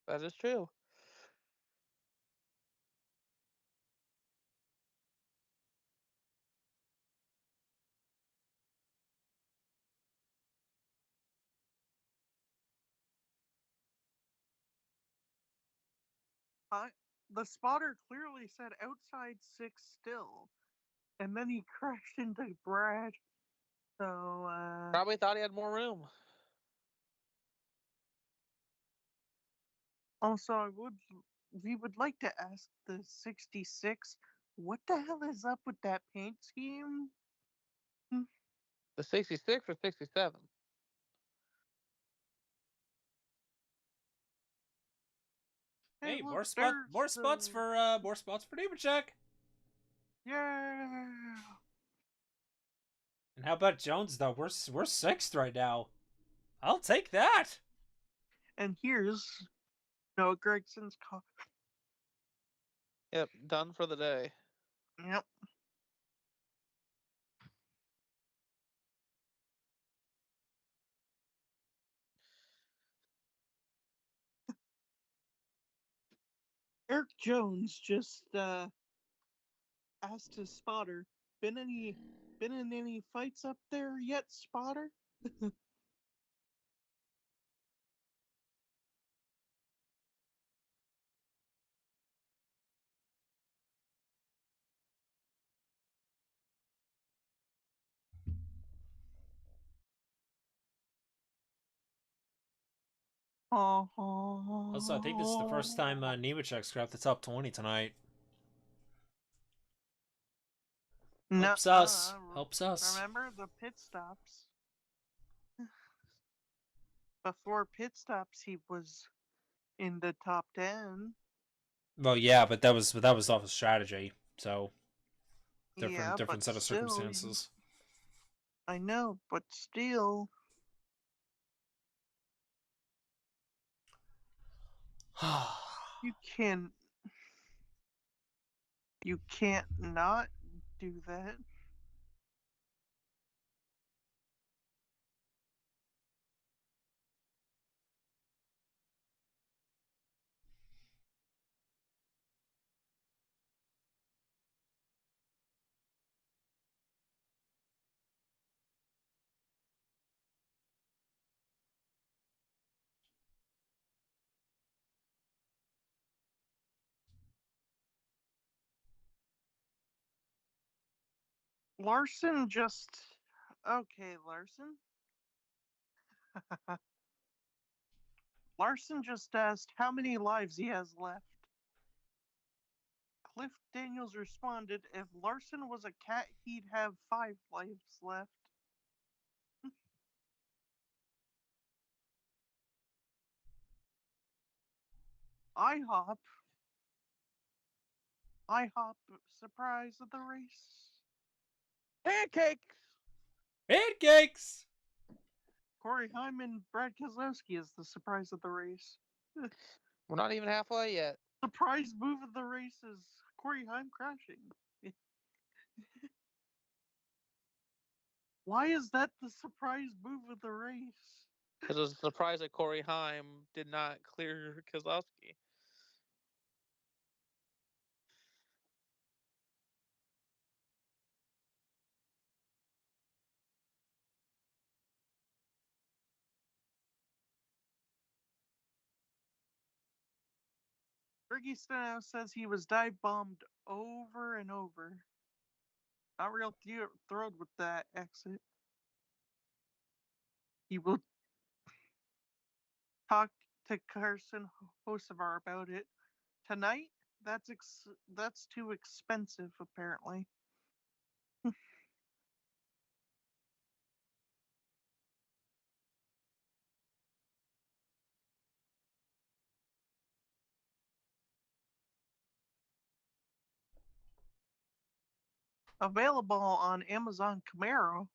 That is true. The spotter clearly said outside 6 still. And then he crashed into Brad. So, Probably thought he had more room. also, we would like to ask the 66, what the hell is up with that paint scheme? The 66 or 67? Hey, look, more spots there's for Nemechek. Yeah. And how about Jones though? We're 6th right now. I'll take that. And here's Noah Gregson's car. Yep, done for the day. Yep. Eric Jones just asked his spotter, been in any fights up there yet, spotter? Also, I think this is the first time Nemechek scrapped the top 20 tonight. Helps us. Helps us. Remember the pit stops? Before pit stops, he was in the top 10. Well, yeah, but that was off of strategy, so Yeah, different but set of still, circumstances. I know, but still, you can you can't not do that. Larson just okay, Larson. Larson just asked how many lives he has left. Cliff Daniels responded, if Larson was a cat, he'd have 5 lives left. IHOP. IHOP surprise of the race. Pancakes! Pancakes! Corey Hyman, Brad Keselowski is the surprise of the race. We're not even halfway yet. Surprise move of the race is Corey Heim crashing. Why is that the surprise move of the race? Because it was a surprise that Corey Heim did not clear Kozlowski. Ricky Stenhouse says he was dive bombed over and over. Not real thrilled with that exit. He will talk to Carson Hocevar about it tonight. That's too expensive, apparently. Available on Amazon Camaro.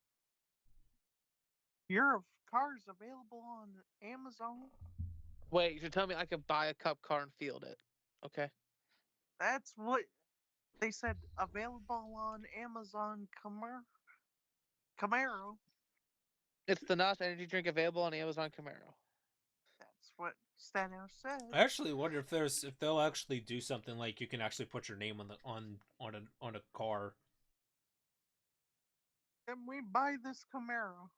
Your car's available on Amazon. Wait, you're telling me I could buy a cup car and field it? Okay. That's what they said. Available on Amazon Camaro. It's the NOS energy drink available on Amazon Camaro. That's what Stenhouse said. I actually wonder if they'll actually do something like you can actually put your name on a car. Can we buy this Camaro?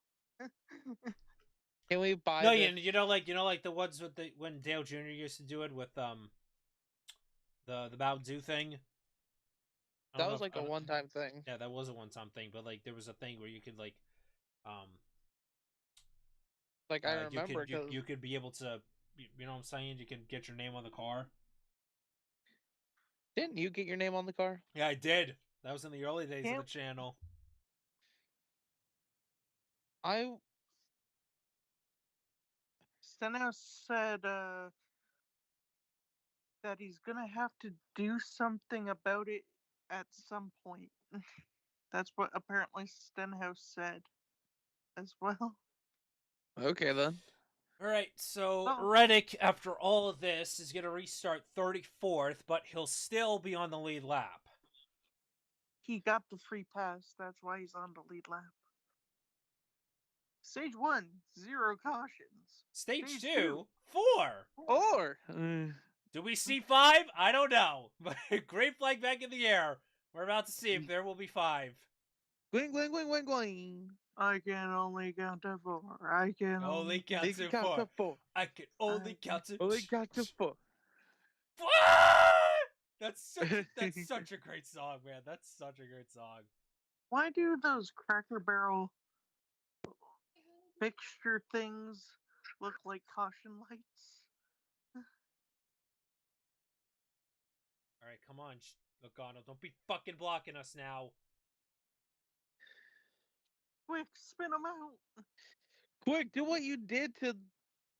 Can we buy No, this? you know like the ones with the when Dale Jr. used to do it with the Mountain Dew thing. That was like a one-time thing. Yeah, that was a one-time thing, but like there was a thing where you could like Like I remember because you could be able to, you know what I'm saying, you can get your name on the car. didn't you get your name on the car? Yeah, I did. That was in the early days of the channel. Stenhouse said that he's gonna have to do something about it at some point. That's what apparently Stenhouse said as well. Okay then. All right, so Oh. Reddick, after all of this, is going to restart 34th, but he'll still be on the lead lap. He got the free pass. That's why he's on the lead lap. Stage 1, 0 cautions. Stage 2, two, 4. 4. Do we see 5? I don't know. But great flag back in the air. We're about to see if there will be 5. Gwing, gwing, gwing, gwing, gwing. I can only count to 4. I can only count to 4. I can only count to 4. Only count to 4. That's such a great song, man. That's such a great song. Why do those Cracker Barrel fixture things look like caution lights? All right, come on, Logano. Don't be fucking blocking us now. Quick, spin them out. Quick, do what you did to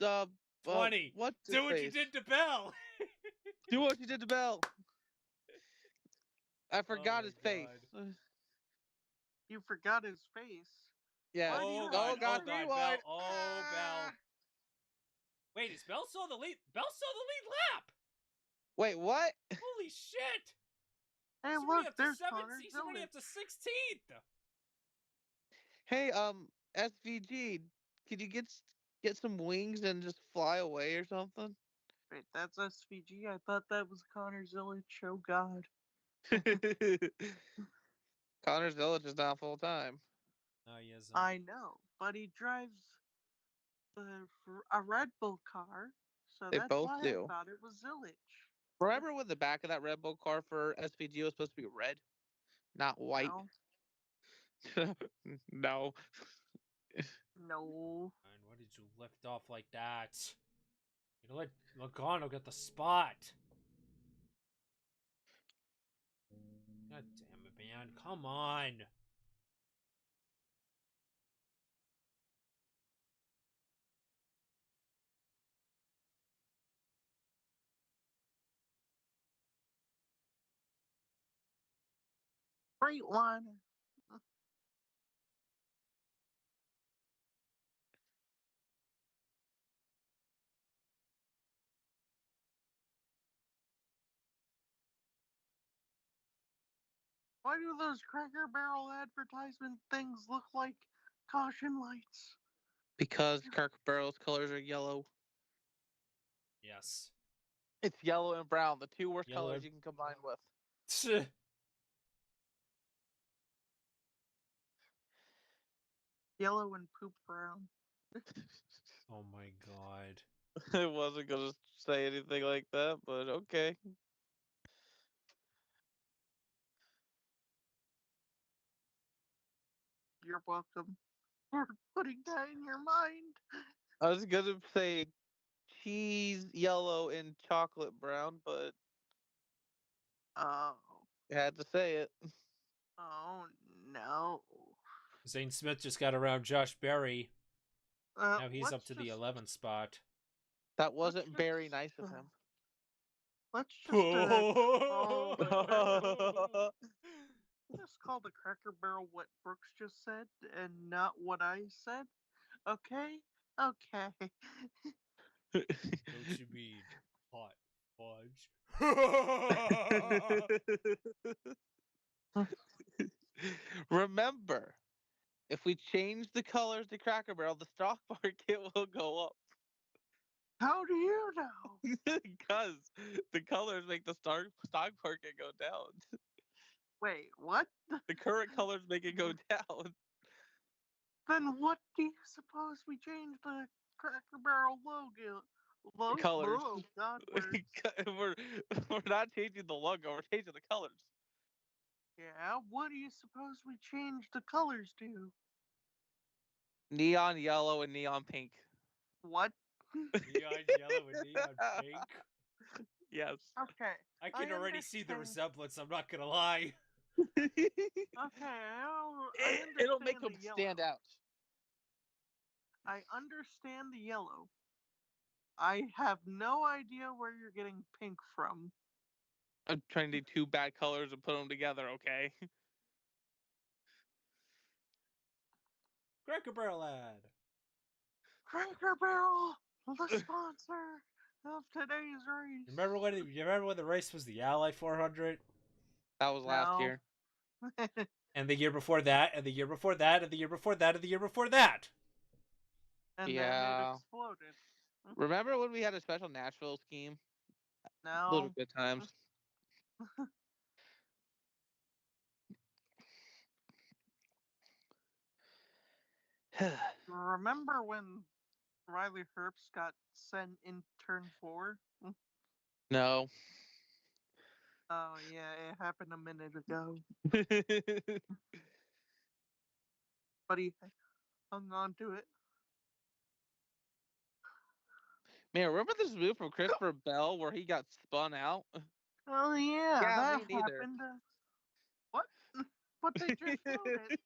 the 20. Do what you did to Bell. Do what you did to Bell. I forgot his face. You forgot his face. Yeah. Why do you Oh have god, Oh to God, oh do- god, rewind. Bell, oh Bell. Wait, is Bell still the lead? Bell still the lead lap. Wait, what? Holy shit! Hey, He's already look, up to there's 7th. Connor He's already up to Village. 16th. Hey, SVG, could you get some wings and just fly away or something? Wait, that's SVG. I thought that was Connor Village. Oh God. Connor's Village is not full time. No, he isn't. I know, but he drives a Red Bull car, so They that's both why I do. thought it was Village. Remember when the back of that Red Bull car for SVG was supposed to be red, not white? No, No. no. And why did you lift off like that? You know, let Logano get the spot. God damn it, man. Come on. Freightliner. Why do those Cracker Barrel advertisement things look like caution lights? Because Kirk Barrel's colors are yellow. Yes. It's yellow and brown, the two worst Yellow colors and- you can combine with. Yellow and poop brown. Oh my god. I wasn't gonna say anything like that, but okay. You're welcome for putting that in your mind. I was gonna say cheese yellow and chocolate brown, but Oh, I had to say it. oh no. Zane Smith just got around Josh Berry. Now he's up Let's to the just 11th spot. That let's wasn't very just nice of him. let's just oh my god. Just call the Cracker Barrel what Brooks just said and not what I said. Okay? Okay. Don't you mean hot fudge? Remember, if we change the colors to Cracker Barrel, the stock market will go up. How do you know? Because the colors make the stock market go down. Wait, what? The current colors make it go down. Then what do you suppose we changed the Cracker Barrel logo? Colors. Oh, God, words. we're not changing the logo. We're changing the colors. Yeah, what do you suppose we changed the colors to? Neon yellow and neon pink. What? Neon yellow and neon pink. Yes. Okay. I can already see the understand. resemblance, I'm not gonna lie. Okay, I understand It'll make them the yellow. stand out. I understand the yellow. I have no idea where you're getting pink from. I'm trying to do two bad colors and put them together, okay? Cracker Barrel ad. Cracker Barrel, the sponsor of today's race. You remember when the race was the Ally 400? That was last No. year. And the year before that, and the year before that, and the year before that, and the year before that. And then Yeah. it exploded. Remember when we had a special Nashville scheme? No. Those were good times. Remember when Riley Herbst got sent in turn 4? No. Oh, yeah, it happened a minute ago. But he hung on to it. Man, remember this move from Christopher Bell where he got spun out? Oh, yeah, Yeah, that me neither. happened. What? But they just showed it.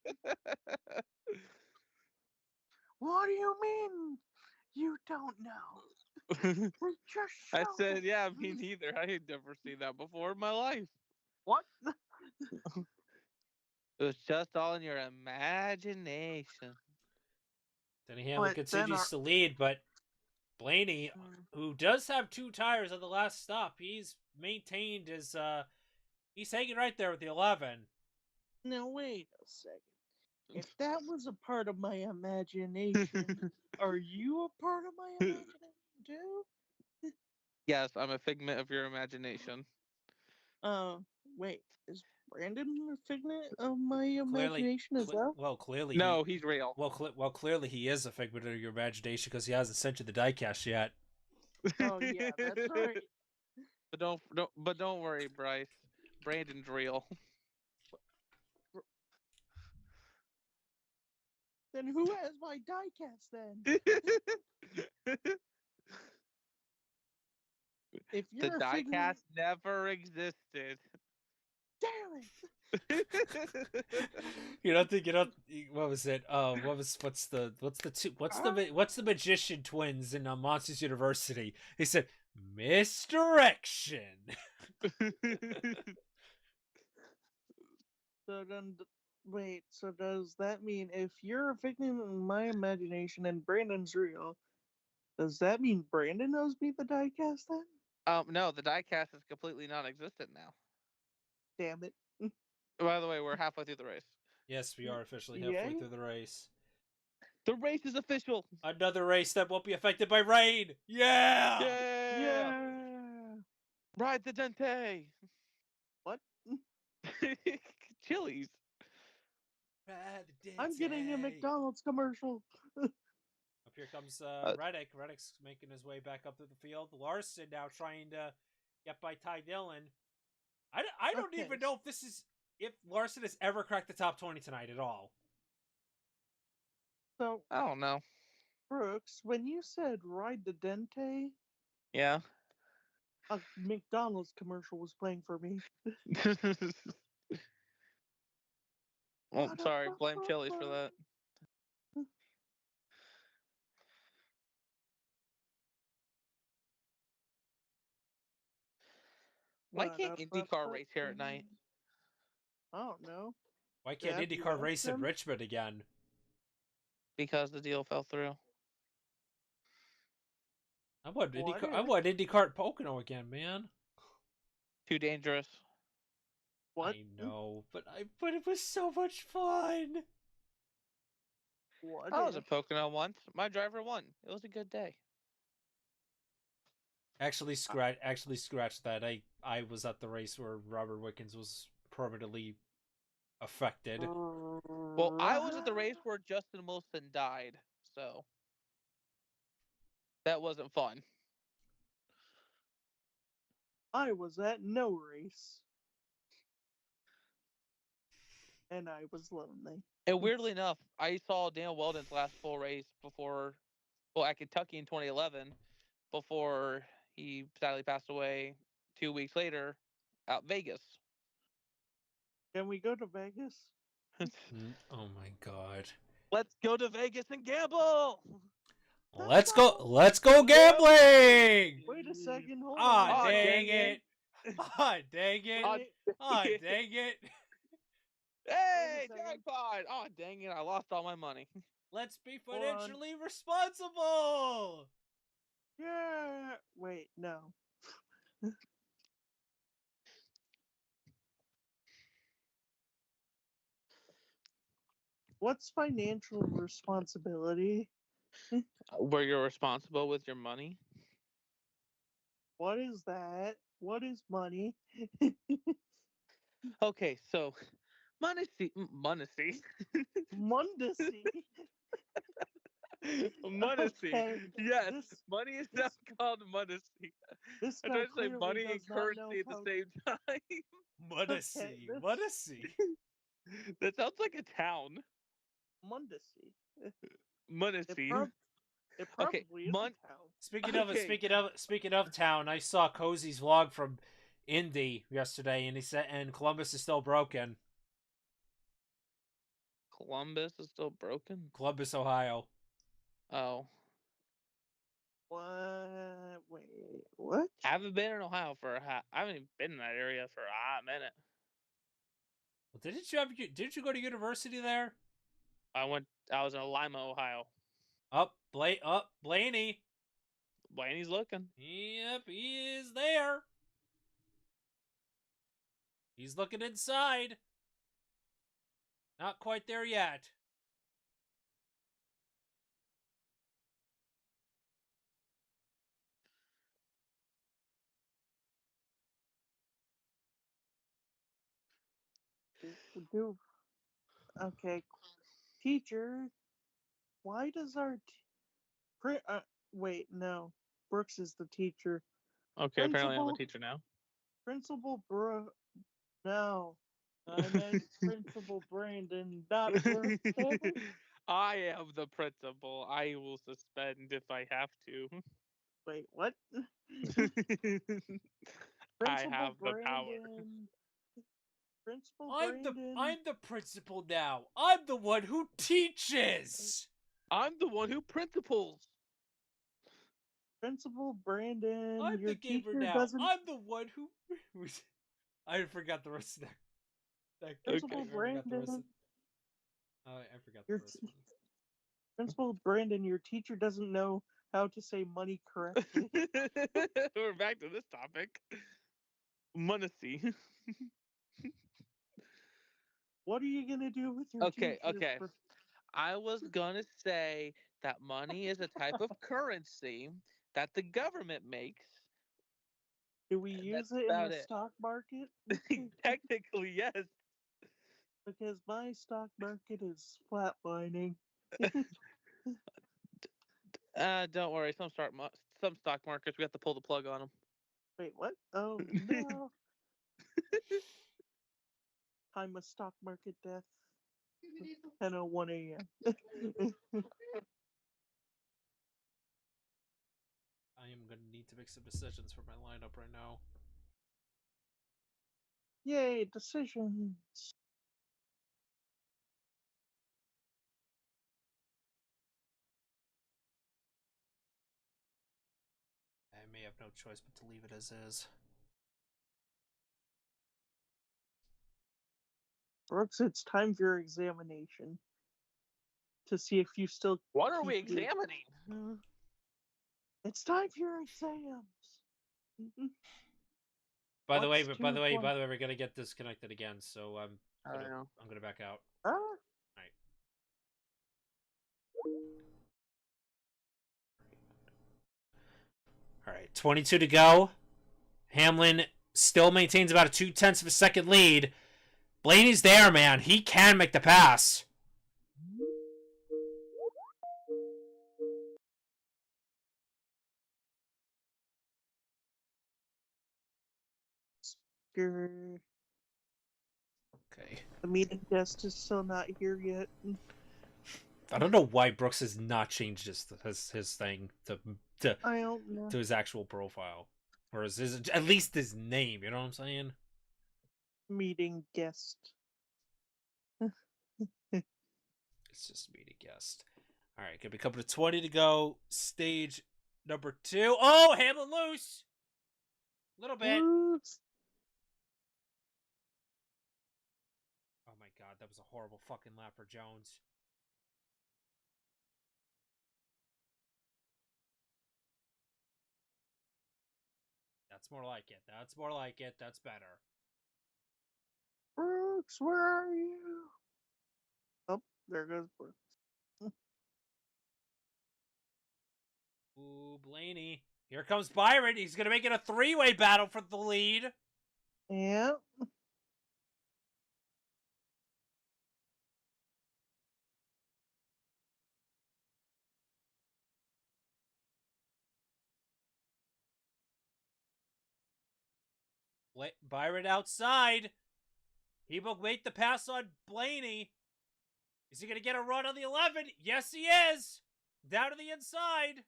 What do you mean? You don't know. They just showed I said, it. yeah, me neither. I had never seen that before in my life. What? It was just all in your imagination. Denny Hamlin But then continues to lead, but Blaney, who does have 2 tires on the last stop, he's maintained his he's hanging right there with the 11. Now wait a second. If that was a part of my imagination, are you a part of my imagination too? Yes, I'm a figment of your imagination. Wait, is Brandon a figment of my imagination as well? Well, clearly No, he's real. Well, clearly he is a figment of your imagination because he hasn't sent you the diecast yet. Oh yeah, that's right. But don't worry, Bryce. Brandon's real. Then who has my diecast then? If The you're a figment, diecast never existed. damn it! You don't think what was it? What's the magician twins in Monsters University? He said misdirection. So then, wait. So does that mean if you're a figment of my imagination and Brandon's real, does that mean Brandon owes me the diecast then? No, the diecast is completely non-existent now. Damn it! By the way, we're halfway through the race. Yes, we are officially halfway through the race. The race is official. Another race that won't be affected by rain. Yeah. Yeah. Ride the Dente. What? Chili's. Ride the Dente. I'm getting a McDonald's commercial. Up here comes Reddick. Reddick's making his way back up to the field. Larson now trying to get by Ty Dillon. I don't even know if Larson has ever cracked the top 20 tonight at all. So I don't know. Brooks, when you said ride the Dente, Yeah. a McDonald's commercial was playing for me. Well, sorry. Blame Chili's for that. Why can't IndyCar race here at night? I don't know. Why can't IndyCar race in Richmond again? Because the deal fell through. I want IndyCar at Pocono again, man. Too dangerous. What? I know, but it was so much fun. What? I was at Pocono once. My driver won. It was a good day. Actually, scratch that. I was at the race where Robert Wickens was permanently affected. Well, I was at the race where Justin Wilson died, so that wasn't fun. I was at no race. And I was lonely. And weirdly enough, I saw Dan Weldon's last full race at Kentucky in 2011, before he sadly passed away 2 weeks later at Vegas. Can we go to Vegas? Oh my god. Let's go to Vegas and gamble! Let's go gambling! Wait a second, hold Ah, on. dang it. Ah, dang it. Ah, dang it. Hey, jackpot! Oh, dang it, I lost all my money. Let's be financially responsible! Yeah. Wait, no. What's financial responsibility? Where you're responsible with your money? What is that? What is money? Okay, so Mundacy. Mundacy. Mundacy. Okay, Yes, money is now called Mundacy. This I guy tried to say clearly money does and not know currency at the how- same time. Mundacy. Mundacy. That sounds like a town. Mundacy. Mundacy. It probably Okay, is a town. Speaking of town, I saw Cozy's vlog from Indy yesterday, and he said, and Columbus is still broken. Columbus is still broken? Columbus, Ohio. Oh. What? Wait, what? I haven't been in Ohio I haven't even been in that area for a hot minute. Well, didn't you go to university there? I was in Lima, Ohio. Blaney. Blaney's looking. Yep, he is there. He's looking inside. Not quite there yet. Okay, teacher. Why does our wait, no. Brooks is the teacher. Okay, apparently I'm the Principal teacher now. Principal No. I meant Principal Brandon, not Brooks. I am the principal. I will suspend if I have to. Wait, what? I have the power. Principal I'm Brandon. the principal now. I'm the one who teaches. I'm the one who principals. Principal Brandon. I'm Your the gamer teacher now. doesn't. I'm the one who. I forgot the rest of that. Principal Okay. Brandon. I forgot the Your first one. Principal Brandon. Your teacher doesn't know how to say money correctly. We're back to this topic. Monacy. What are you gonna do with your Okay, teacher? okay. I was gonna say that money is a type of currency that the government makes. Do we And use that's it in about the it. stock market? Technically, yes. Because my stock market is flatlining. Don't worry. Some stock markets we have to pull the plug on them. Wait, what? Oh no! Time of stock market death. 10:01 a.m. I am gonna need to make some decisions for my lineup right now. Yay, decisions. I may have no choice but to leave it as is. Brooks, it's time for your examination to see if you still. What are we keep your- examining? It's time for your exams. By the way, What's we're gonna get disconnected again, so I'm gonna back out. Ah, All right, 22 to go. Hamlin still maintains about a 0.2 of a second lead. Blaney's there, man. He can make the pass. the Okay. meeting guest is still not here yet. I don't know why Brooks has not changed his thing to I don't know. to his actual profile, or his at least his name. You know what I'm saying? Meeting guest. It's just me to guest. All right, gonna be coming to 20 to go. Stage number 2. Oh, Hamlin loose. A little bit. Whoops. Oh my god, that was a horrible fucking lap for Jones. That's more like it. That's more like it. That's better. Brooks, where are you? Oh, there goes Brooks. Ooh, Blaney. Here comes Byron. He's going to make it a three-way battle for the lead. Yeah. Byron outside. He will make the pass on Blaney. Is he going to get a run on the 11? Yes, he is. Down to the inside.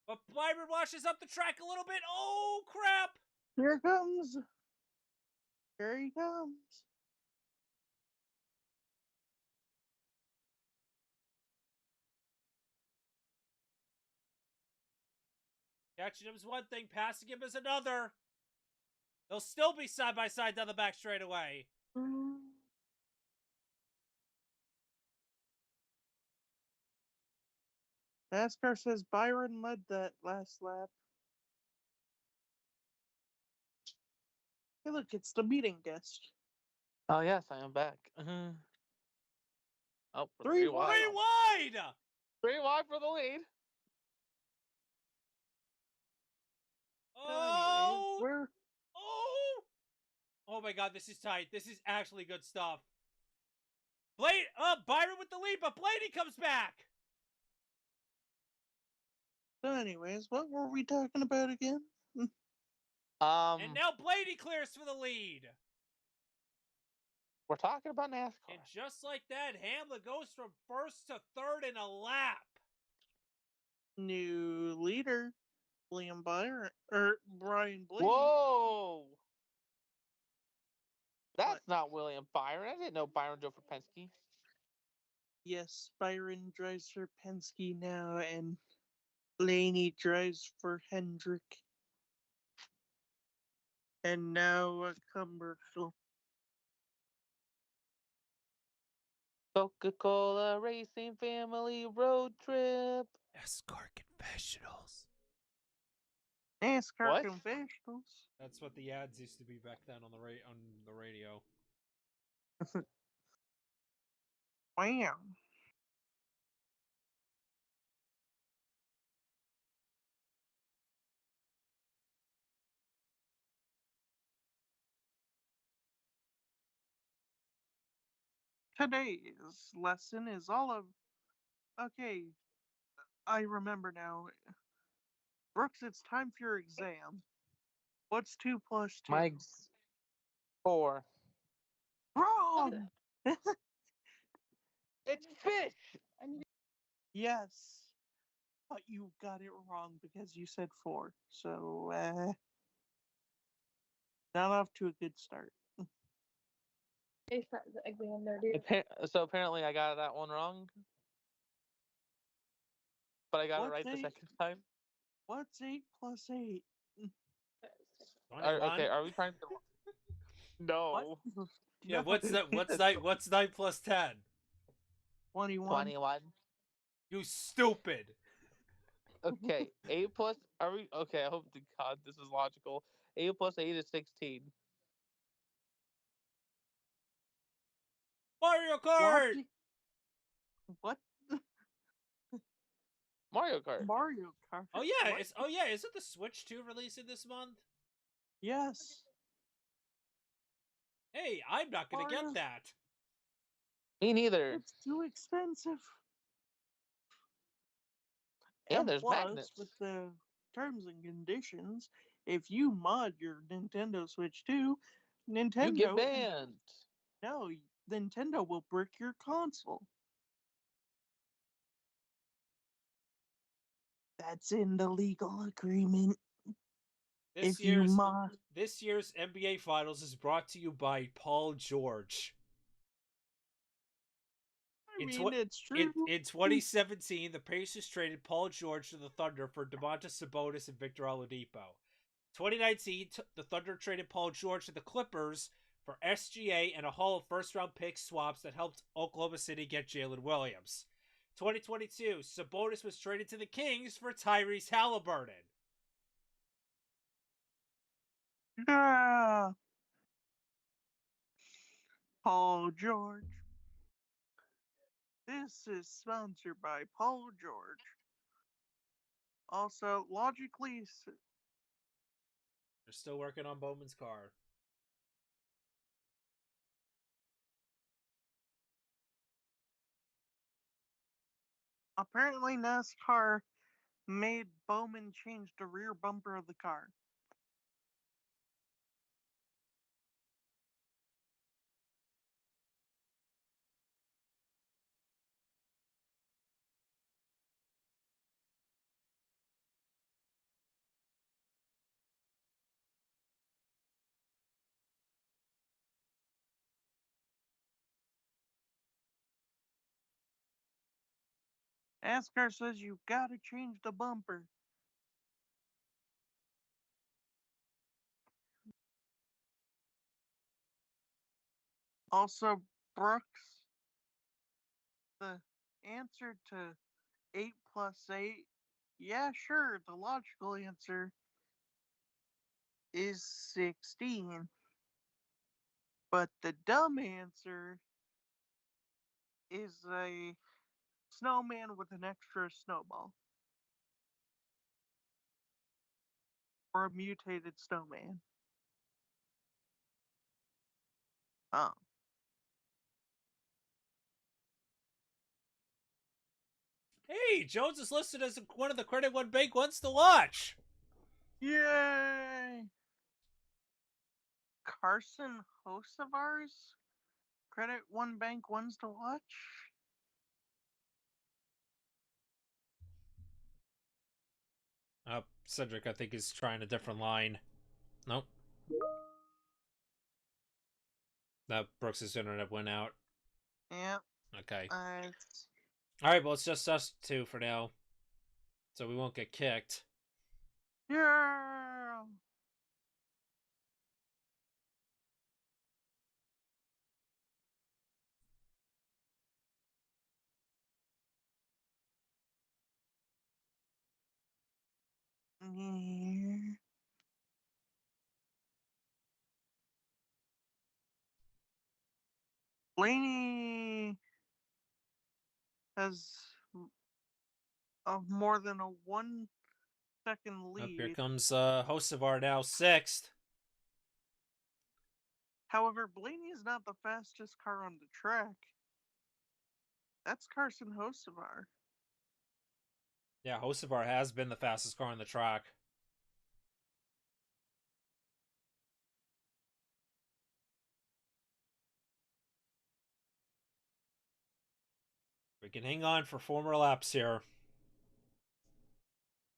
But Byron washes up the track a little bit. Oh, crap. Here comes. Here he comes. Catching him is one thing. Passing him is another. They'll still be side by side down the back straightaway. NASCAR says Byron led that last lap. Hey, look, it's the meeting guest. Oh yes, I am back. Oh, we're Three three wide. Three wide! 3 wide for the lead. Oh! We're Oh! Oh my god, this is tight. This is actually good stuff. Byron with the lead, but Blaney comes back! so anyways, what were we talking about again? And now Blaney clears for the lead. We're talking about NASCAR. And just like that, Hamlin goes from first to third in a lap. New leader, Brian Blaney. Whoa! That's What? not William Byron. I didn't know Byron drove for Penske. Yes, Byron drives for Penske now, and Blaney drives for Hendrick. And now a commercial. Coca-Cola Racing Family Road Trip. NASCAR Confessionals. NASCAR What? confessionals. That's what the ads used to be back then on the radio. Wow. Today's lesson is all of. Okay, I remember now. Brooks, it's time for your exam. What's 2 plus 2? My 4. Wrong! It's fish. Yes. But you got it wrong because you said 4. So, not off to a good start. So apparently I got that one wrong, but I got it right the second time. What's 8 plus 8? Okay, are we trying to? No. Yeah, No, what's 9 plus 10? 21. 21. You stupid. Okay, 8 plus. Are we okay? I hope to God this is logical. 8 plus 8 is 16. Mario Kart! What? Mario Kart. Mario Kart. Oh yeah, What? isn't the Switch 2 releasing this month? Yes. Hey, I'm not gonna Mario. get that. Me neither. It's too expensive. And there's plus, magnets. with the terms and conditions, if you mod your Nintendo Switch 2, Nintendo You get banned. No, Nintendo will brick your console. That's in the legal agreement. This year's NBA Finals is brought to you by Paul George. It's true. In 2017, the Pacers traded Paul George to the Thunder for Domantas Sabonis and Victor Oladipo. 2019, the Thunder traded Paul George to the Clippers for SGA and a haul of first-round pick swaps that helped Oklahoma City get Jalen Williams. 2022, Sabonis was traded to the Kings for Tyrese Halliburton. Ah, Paul George. This is sponsored by Paul George. Also, logically, They're still working on Bowman's car. apparently NASCAR made Bowman change the rear bumper of the car. NASCAR says you gotta change the bumper. Also, Brooks, the answer to 8 plus 8. Yeah, sure, the logical answer is 16. But the dumb answer is a snowman with an extra snowball. Or a mutated snowman. Oh. Hey, Jones is listed as one of the Credit One Bank ones to watch. Yay! Carson Hocevar's Credit One Bank ones to watch? Cedric, I think, is trying a different line. Nope. That Brooks' internet went out. Yep. Okay. Uh, Alright, well, it's just us two for now. So we won't get kicked. yeah. Yeah. Blaney has more than a 1-second Up here lead. comes Hocevar now, 6th. However, Blaney is not the fastest car on the track. That's Carson Hocevar. Yeah, Hocevar has been the fastest car on the track. We can hang on for 4 more laps here.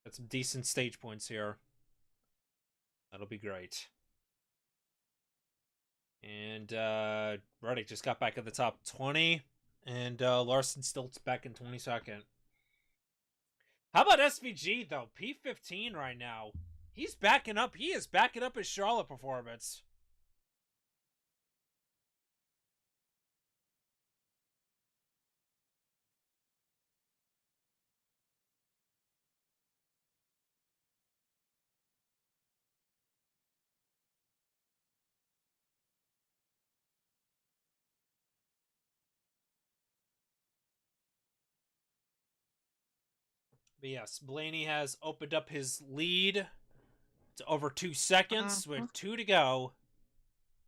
Got some decent stage points here. That'll be great. And Reddick just got back at the top 20. And Larson still back in 22nd. How about SVG, though? P15 right now. He's backing up. He is backing up his Charlotte performance. But yes, Blaney has opened up his lead to over 2 seconds with 2 to go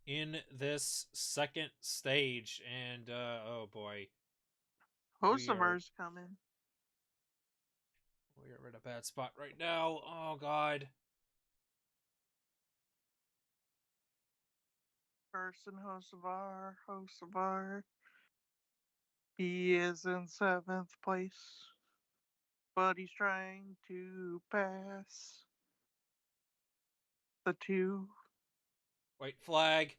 in this second stage. And, oh boy. Hocevar's coming. We're in a bad spot right now. Oh, God. Carson Hocevar. He is in 7th place. But he's trying to pass the 2. White flag.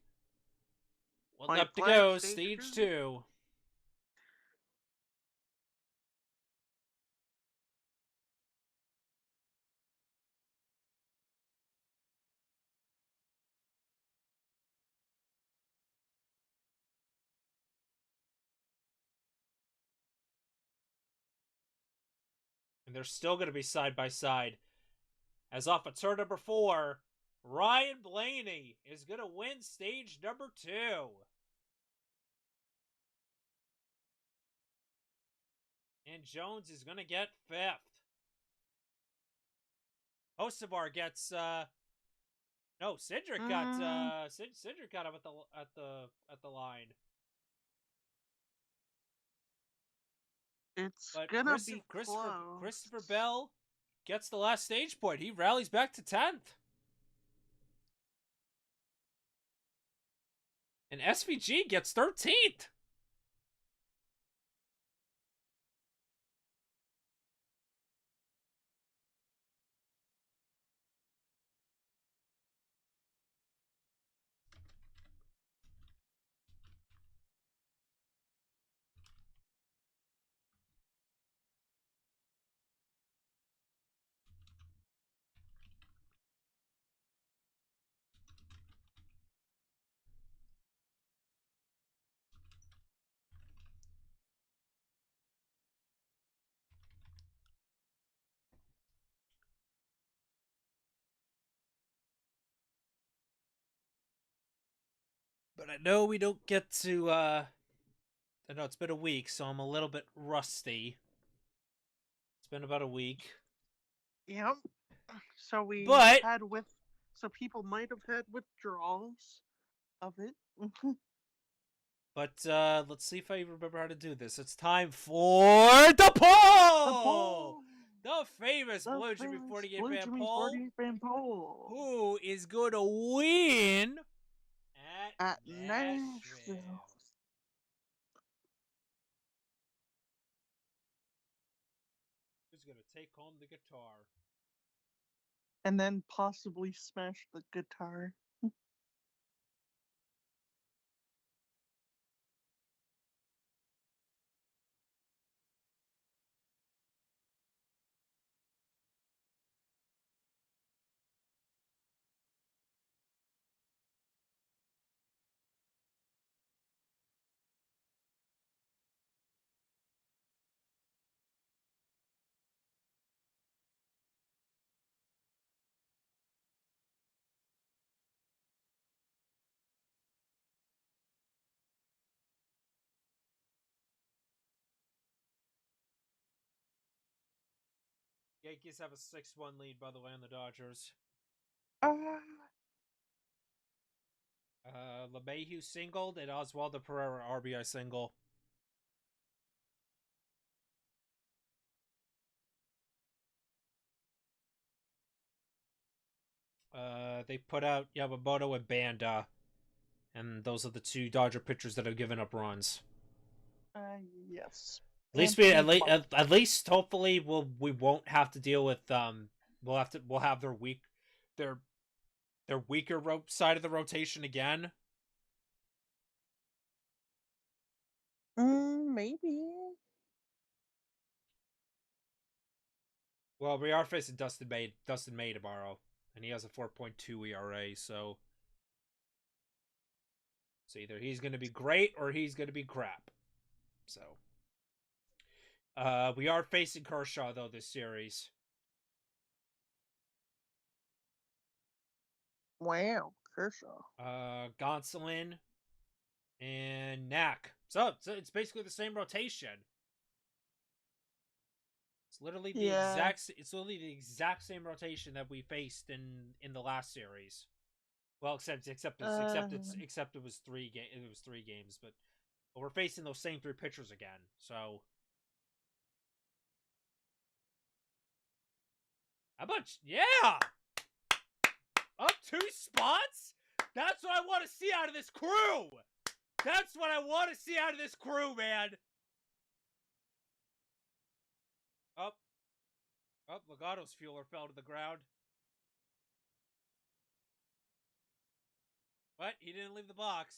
One White lap to flag, go. stage Stage 2. 2. And they're still going to be side by side. As off of turn number 4, Ryan Blaney is going to win stage number 2. And Jones is going to get 5th. Hocevar gets no, Cedric got Cedric got him at the line. It's But gonna be close. Christopher Bell gets the last stage point. He rallies back to 10th. And SVG gets 13th. But I know we don't get to. I know it's been a week, so I'm a little bit rusty. It's been about a week, Yep. So we but had with. So people might have had withdrawals of it. let's see if I remember how to do this. It's time for the The poll. poll. The famous The Blue Jimmy famous 48 Blue fan Jimmy poll. 48 fan poll. Who is going to win At Nashville? Nashville. Who's going to take home the guitar? And then possibly smash the guitar. Yankees have a 6-1 lead, by the way, on the Dodgers. Uh, LeMahieu singled and Oswaldo Pereira RBI single. They put out Yamamoto and Banda, and those are the two Dodger pitchers that have given up runs. yes. At least at least hopefully we won't have to deal with we'll have their weaker side of the rotation again. Maybe. Well, we are facing Dustin May tomorrow, and he has a 4.2 ERA, so either he's going to be great or he's going to be crap. So we are facing Kershaw though this series. Wow, Kershaw. Gonsolin and Knack. So it's basically the same rotation. It's literally the exact same rotation that we faced in the last series. Well, except it was 3 games, but we're facing those same 3 pitchers again. So how much? Yeah, up 2 spots. That's what I want to see out of this crew. That's what I want to see out of this crew, man. Up. Legato's fueler fell to the ground. What? He didn't leave the box.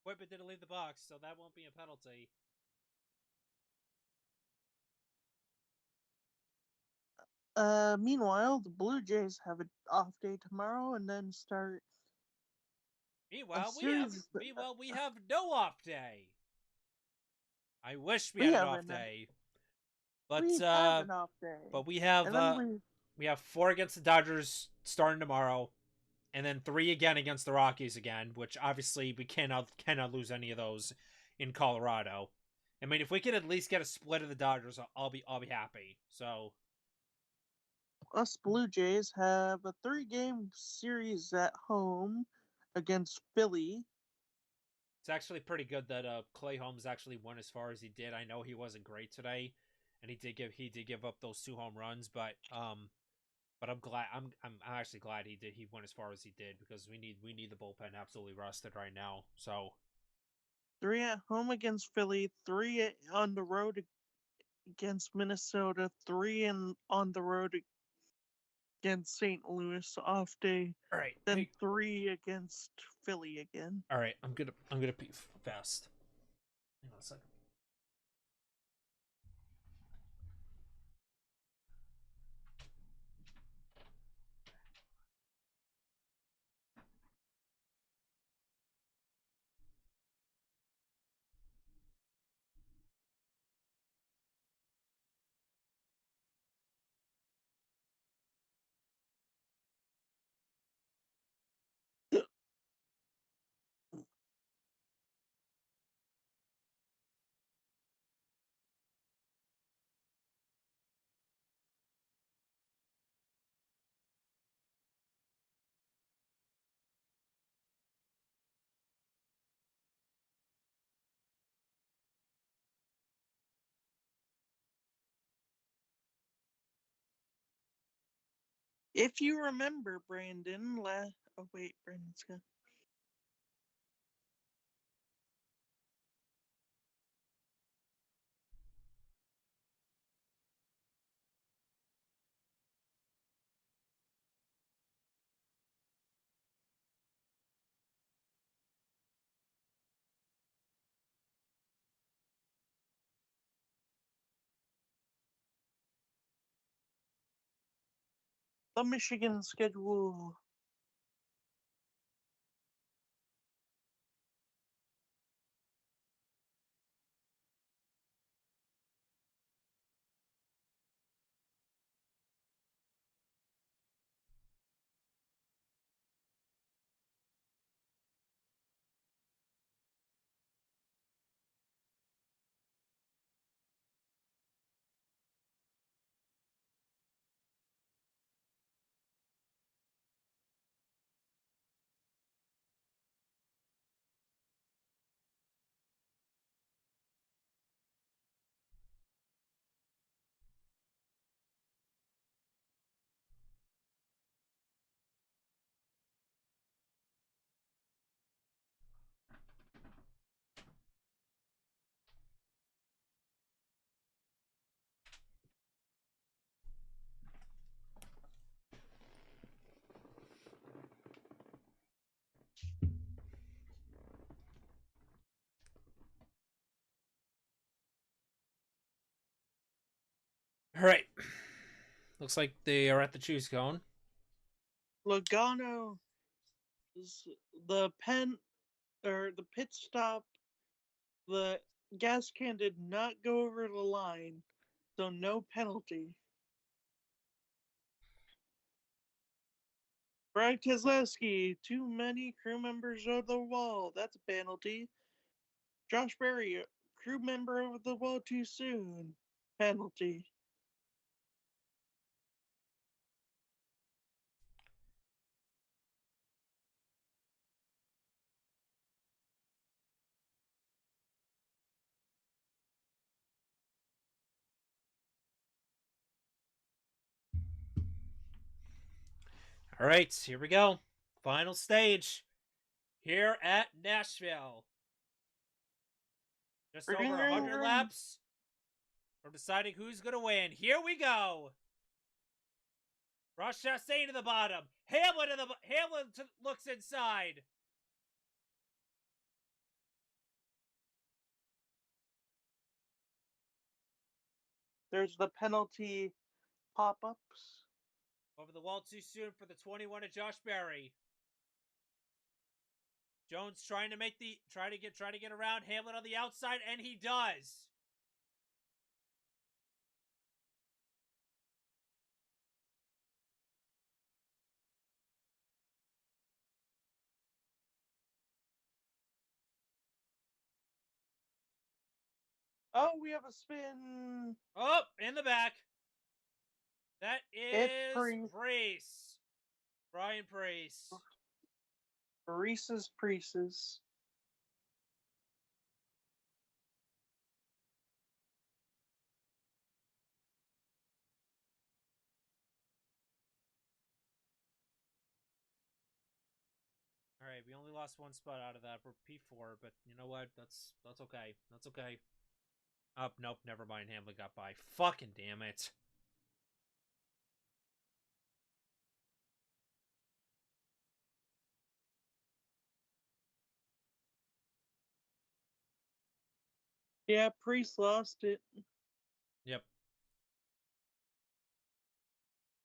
Equipment didn't leave the box, so that won't be a penalty. Meanwhile, the Blue Jays have an off day tomorrow and then start Meanwhile, we have no off day. I wish we we had an have off an day. But we have an off day. but we And then have we have 4 against the Dodgers starting tomorrow, and then 3 again against the Rockies again, which obviously we cannot lose any of those in Colorado. I mean, if we can at least get a split of the Dodgers, I'll be happy. So us Blue Jays have a 3-game series at home against Philly. it's actually pretty good that Clay Holmes actually went as far as he did. I know he wasn't great today, and he did give up those 2 home runs, but I'm glad I'm actually glad he went as far as he did, because we need the bullpen absolutely rusted right now. So 3 at home against Philly, 3 on the road against Minnesota, 3 on the road against St. Louis off day, all right, then 3 against Philly again. all right, I'm gonna pee fast. Hang on a second. If you remember, Brandon, oh wait, Brandon's gone. The Michigan schedule. All right. Looks like they are at the choose cone. Logano is the pit stop. The gas can did not go over the line, so no penalty. Brad Keselowski, too many crew members of the wall. That's a penalty. Josh Berry, crew member of the wall too soon. Penalty. All right, here we go. Final stage here at Nashville. Just over 100 laps from deciding who's going to win. Here we go. Ross Chastain to the bottom. Hamilton looks inside. There's the penalty pop-ups. Over the wall too soon for the 21 of Josh Berry. Jones trying to get around Hamlin on the outside, and he does. Oh, we have a spin. Oh, in the back. That is Preece. Brian Preece. Reese's Pieces. All right, we only lost one spot out of that. We're P4, but you know what? That's okay. That's okay. Oh, nope, never mind. Hamlin got by. Fucking damn it. Yeah, Priest lost it. Yep.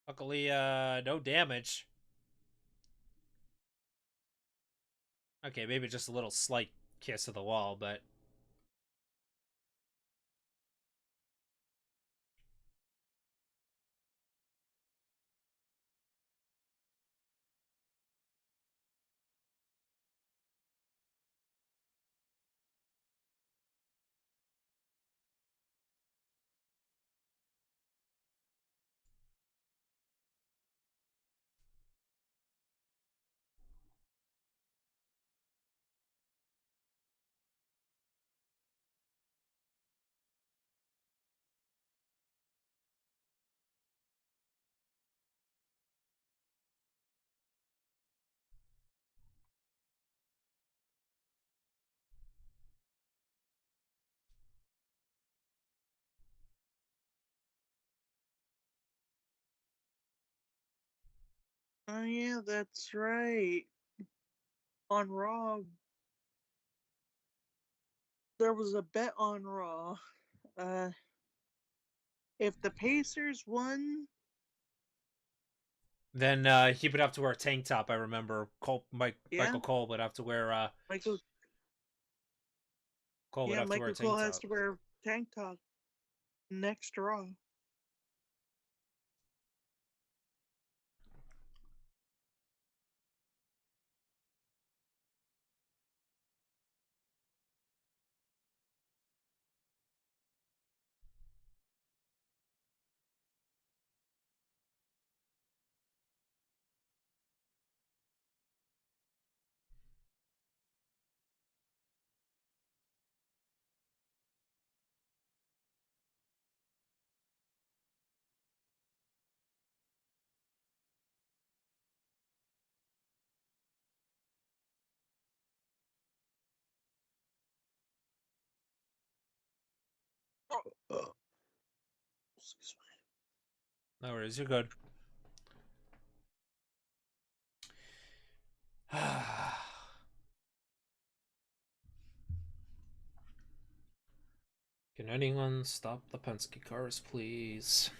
Luckily, no damage. Okay, maybe just a little slight kiss of the wall, but... Oh yeah, that's right. On Raw, there was a bet on Raw. Uh, if the Pacers won, Then he would have to wear a tank top. I remember yeah, Michael Cole would have to wear Michael, Cole would yeah, have to wear a Michael Cole tank has top. to wear a tank top next Raw. Oh, excuse No worries, you're good. Can anyone stop the Penske cars, please?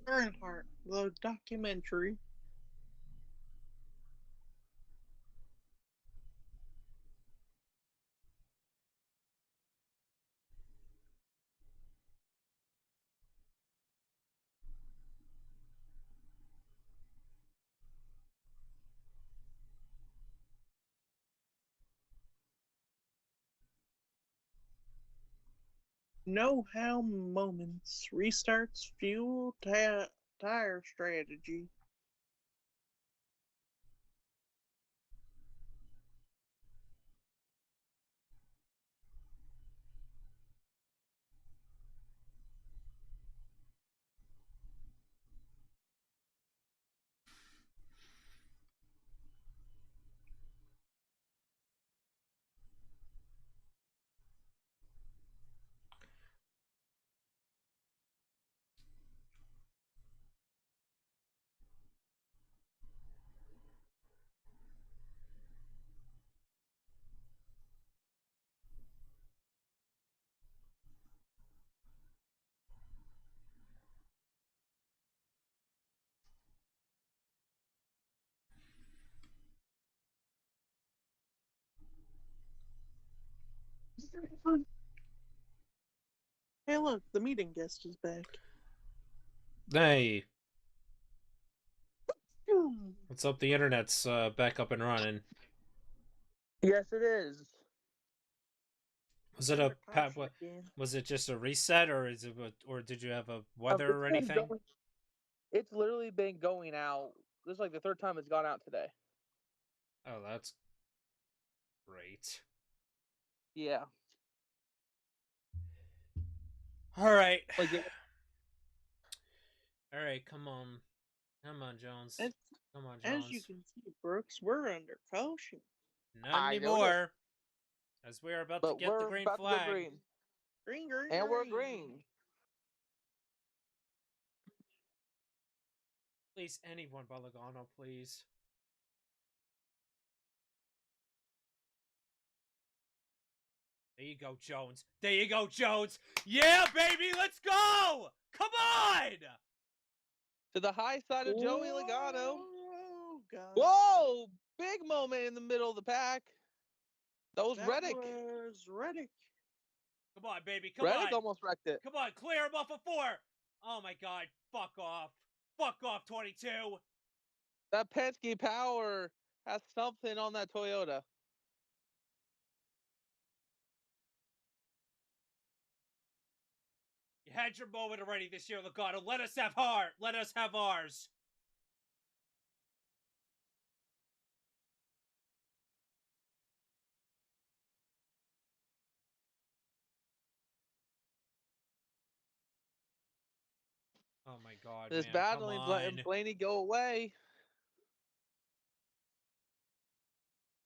Earnhardt, the documentary. Know-how moments. Restarts fuel tire strategy. Hey, look, the meeting guest is back. Hey, Hmm. what's up? The internet's back up and running. Yes, it is. Was it Better caution again. was it just a reset, or or did you have a weather It's or been anything? going. It's literally been going out. This is like the third time it's gone out today. Oh, that's great. Yeah. All right. Like All right, come on. Come on, Jones. As, Come on, as you Jones. can see, Brooks, we're under caution. Not I noticed, anymore. As we are about to but get the we're green about to go flag. green, Green, green, and we're green. green. Please, anyone, Balagano, please. There you go, Jones. There you go, Jones. Yeah, baby, let's go! Come on! To the high side of Joey Logano. Oh, God. Whoa! Big moment in the middle of the pack. That was That Reddick. was Reddick. Come on, baby, come Reddick on. almost wrecked it. Come on, clear him off of 4. Oh, my God. Fuck off. Fuck off, 22. That Penske power has something on that Toyota. You had your moment already this year, Logano. Let us have heart. Let us have ours. Oh my God, This man! Come battling's letting on. Blaney go away.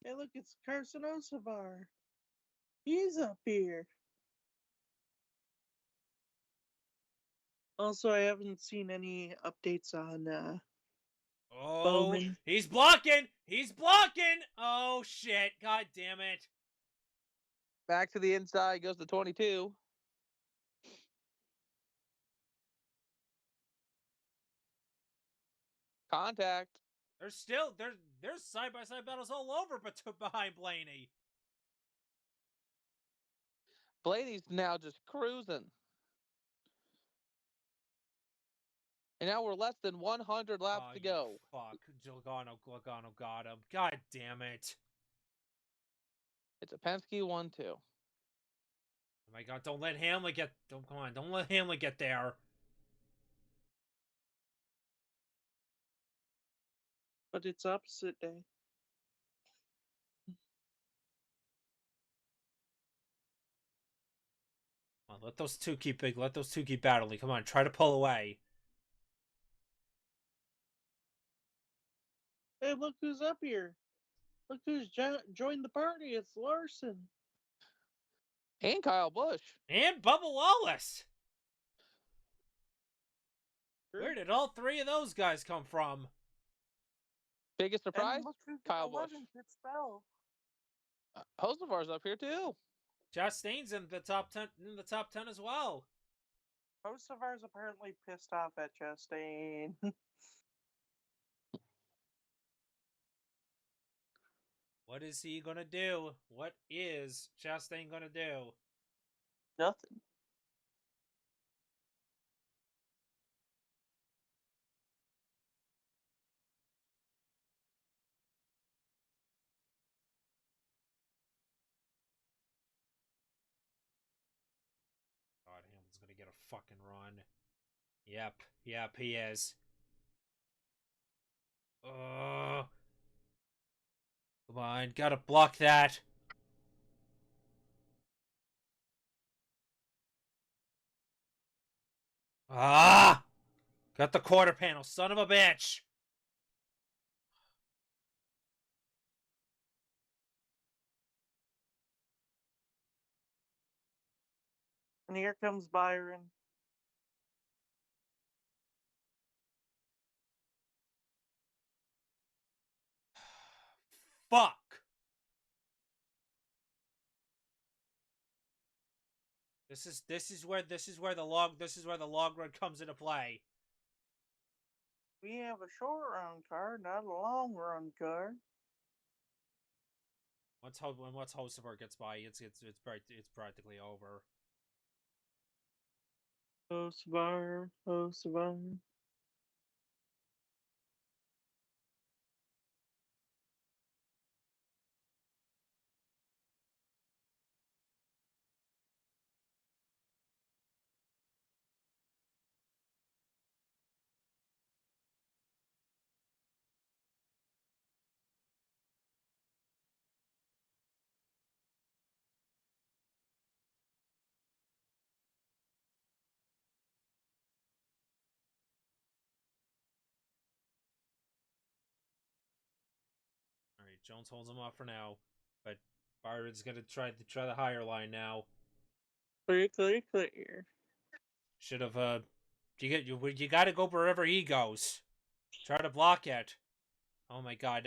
Hey, look, it's Carson Osavar. He's up here. Also, I haven't seen any updates on Oh, Bowman. he's blocking. He's blocking. Oh shit! God damn it! Back to the inside goes the 22. Contact. There's side by side battles all over, but behind Blaney. Blaney's now just cruising. And now we're less than 100 laps to go. Fuck. Logano got him. God damn it. It's a Penske 1-2. Oh my God, don't let Hamlin get... don't let Hamlin get there. But it's opposite day. Come on, let those two keep battling. Come on, try to pull away. Hey, look who's up here. Look who's joined the party. It's Larson. And Kyle Busch. And Bubba Wallace. Sure. Where did all three of those guys come from? Biggest surprise? And look who's Kyle Busch. 11th. It's Bell. Hosevar's up here too. Chastain's in the top 10 as well. Osavar's apparently pissed off at Chastain. What is he gonna do? What is Chastain gonna do? Nothing. God, Hamlin's gonna get a fucking run. Yep, he is. Come on, gotta block that. Ah! Got the quarter panel, son of a bitch! And here comes Byron. Fuck! This is where the log run comes into play. We have a short run car, not a long run car. Once Hosevar gets by, it's practically over. Osavar. All right, Jones holds him off for now, but Byron's gonna try the higher line now. Clear. Should have you got to go wherever he goes. Try to block it. Oh my God,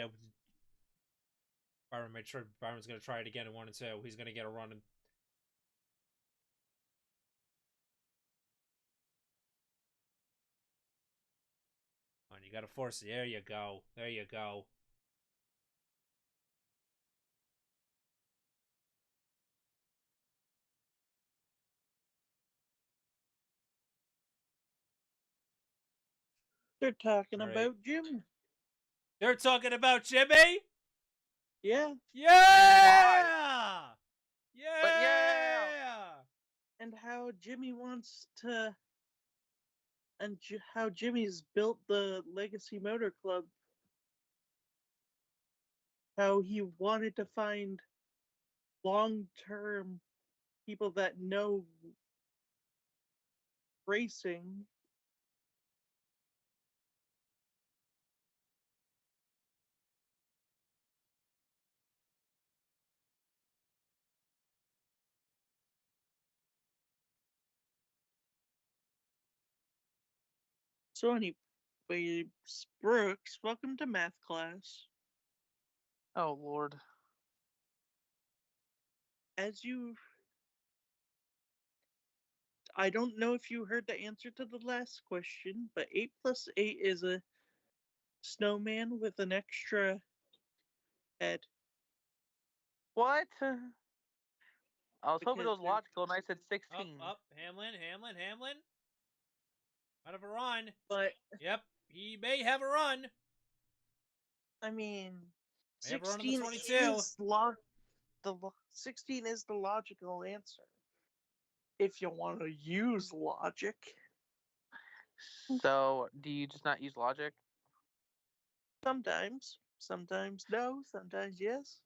Byron made sure Byron's gonna try it again in 1 and 2. He's gonna get a run. Come on, you gotta force it. There you go. There you go. They're talking All right. about Jimmy. They're talking about Jimmy. Yeah. Yeah. Yeah. But yeah! and how Jimmy wants to, and how Jimmy's built the Legacy Motor Club. How he wanted to find long-term people that know racing. So anyway, Brooks, welcome to math class. Oh Lord. As you, I don't know if you heard the answer to the last question, but 8 plus 8 is a snowman with an extra head. What? I was hoping it Because was logical, and I said 16. Up. Hamlin. Out of a run. But Yep, he may have a run. I mean, May have a run on the 16 22. is 16 is the logical answer. If you want to use logic. So, do you just not use logic? Sometimes no, sometimes yes.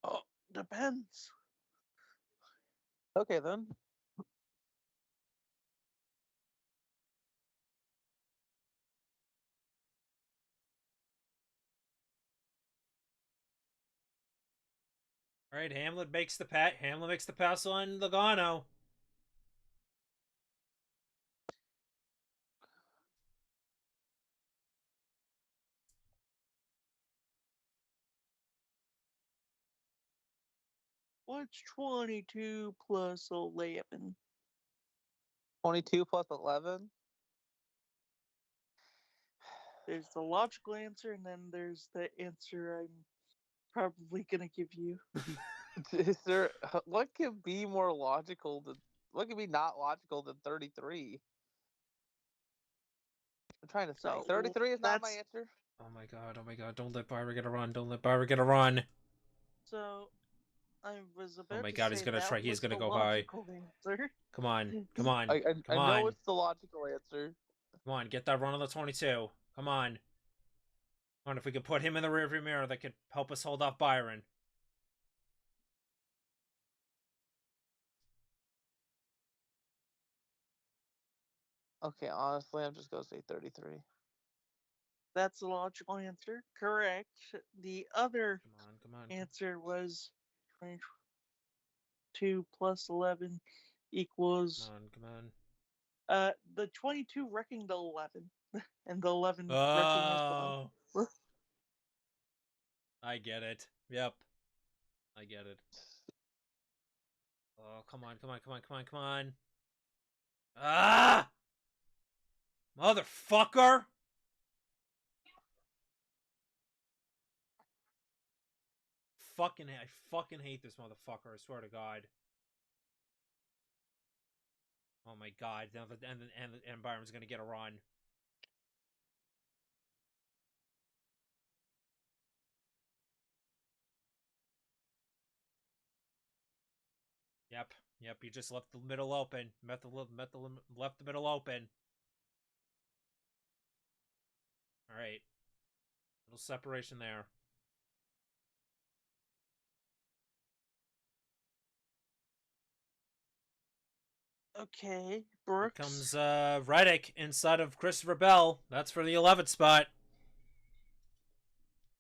Oh, depends. Okay, then. All right, Hamlin makes the pass on Logano. What's 22 plus 11? 22 plus 11? There's the logical answer, and then there's the answer I'm probably gonna give you. Is there what could be more logical than what could be not logical than 33? I'm trying to think. So 33 is not my that's answer. Oh my god. Don't let Byron get a run. Don't let Byron get a run. so I was Oh about my to god, he's say gonna that try. He's was gonna the go high. logical answer. Come on. I know it's the logical answer. Come on, get that run on the 22. Come on. Come on, if we could put him in the rearview mirror, that could help us hold off Byron. Okay, honestly, I'm just gonna say 33. That's the logical answer. Correct. The other Come on. answer was 22 plus 11 equals Come on. the 22 wrecking the 11 and the 11 wrecking his bone. Oh, I get it. Yep, I get it. Oh, come on. Ah! Motherfucker! I fucking hate this motherfucker, I swear to God. Oh my god, now and Byron's gonna get a run. Yep, you just left the middle open. Left the middle open. Alright. Little separation there. Okay, Here Brooks. comes Reddick inside of Christopher Bell. That's for the 11th spot.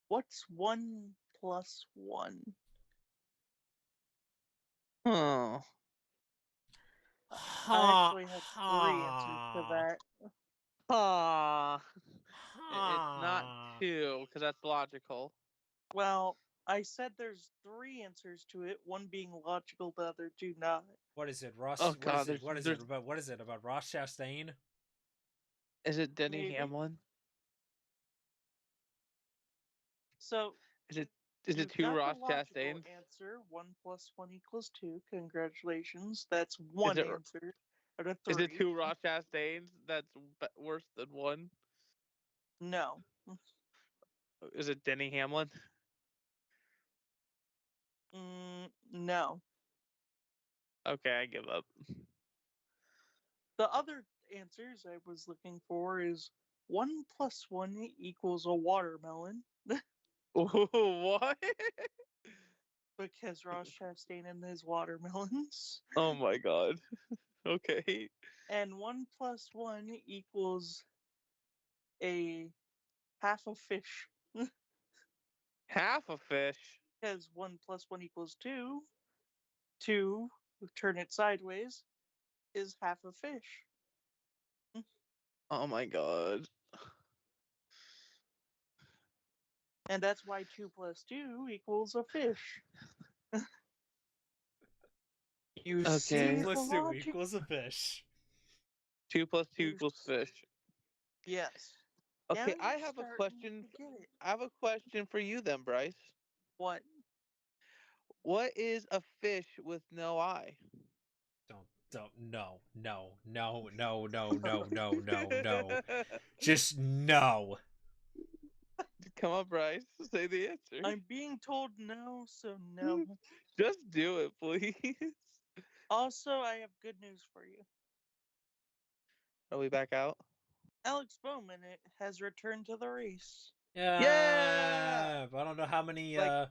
What's 1 plus 1? Hmm. I actually have 3 answers to that. It's not 2 because that's logical. Well, I said there's 3 answers to it, one being logical, the other 2 not. What is it, Ross? Oh god, What is it about Ross Chastain? Is it Denny Maybe. Hamlin? So Is it you've 2 got the Ross logical Chastain? answer. 1 plus 1 equals 2. Congratulations. That's one it- answer out of Is it 3. 2 Ross Chastains that's worse than 1? No. Is it Denny Hamlin? No. Okay, I give up. The other answers I was looking for is 1 plus 1 equals a watermelon What? because Ross Chastain and his watermelons. Oh my god. Okay. And 1 plus 1 equals a half a fish Half a fish. because 1 plus 1 equals 2. 2, turn it sideways, is half a fish. Oh my god. And that's why 2 plus 2 equals a fish. You Okay. see the Plus 2 logic? equals a fish. 2 plus 2 You equals fish. Yes. Now Okay, I you're have a starting question. to get it. I have a question for you then, Bryce. What? What is a fish with no eye? No, no, no, no, no, no, no, no, no. Just no. Come on, Bryce. Say the answer. I'm being told no, so no. Just do it, please. Also, I have good news for you. Are we back out? Alex Bowman has returned to the race. Yeah! Yeah, but I don't know how many Like-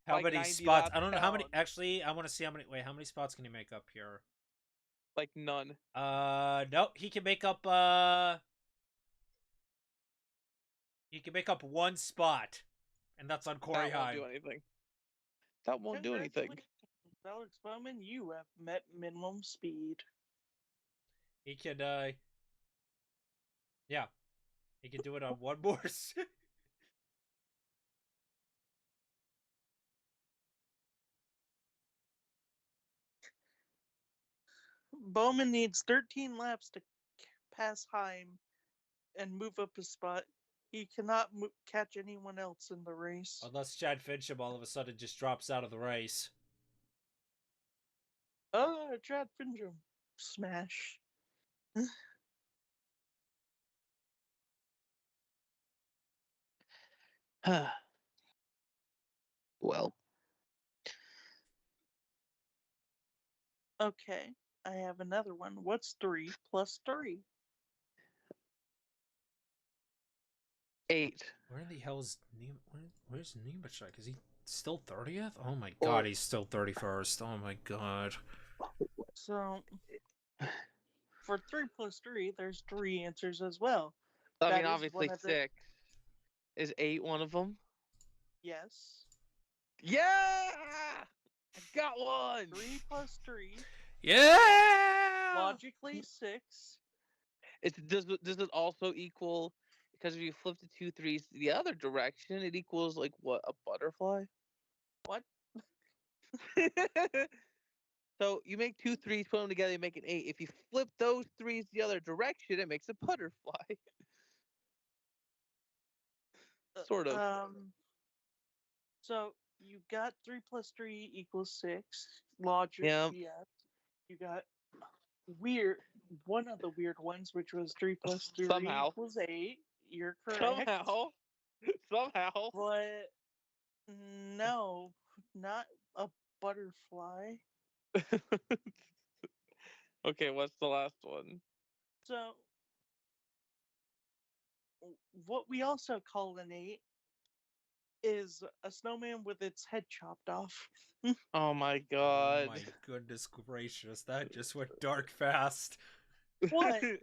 how like many 90 spots. laps I don't know how many. down. Actually, I want to see how many. Wait, how many spots can he make up here? Like none. No, he can make up. He can make up one spot, and that's on Corey That won't Heim. do anything. That won't do anything. Congratulations, Alex Bowman, you have met minimum speed. He can. Yeah, he can do it on one more. Bowman needs 13 laps to pass Heim and move up a spot. He cannot catch anyone else in the race. Unless Chad Fincham all of a sudden just drops out of the race. Oh, Chad Fincham. Smash. Well, Okay, I have another one. What's 3 plus 3? 8. Where in the hell is where's Nemechek? Is he still 30th? Oh my Or- god, he's still 31st. Oh my god. So, for 3 plus 3, there's 3 answers as well. I That mean, is obviously one of the- 6. Is 8 one of them? Yes. Yeah! I got one! 3 plus 3, Yeah! logically 6. Does it also equal, because if you flip the 2 threes the other direction, it equals like what, a butterfly? What? So you make 2 threes, put them together, you make an 8. If you flip those threes the other direction, it makes a butterfly. Sort of. So, you got 3 plus 3 equals 6. Logic, Yeah. yes. You got weird, one of the weird ones, which was 3 plus 3 Somehow. equals 8. You're correct. Somehow. Somehow. But no, not a butterfly. Okay, what's the last one? So, what we also call an 8 is a snowman with its head chopped off. Oh my Oh god. my goodness gracious, that just went dark fast. What? A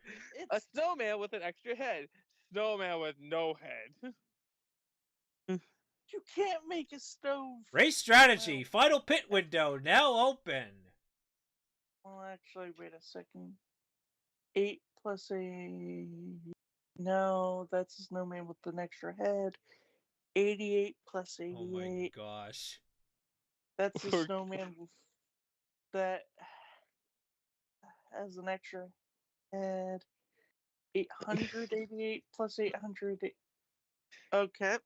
It's snowman with an extra head. Snowman with no head. you can't make a stove. Race strategy, final pit window now open. Well, actually, wait a second. 8 plus a. No, that's a snowman with an extra head. 88 plus Oh my 88. gosh. That's a We're- snowman that has an extra head. 888 plus 800. Okay.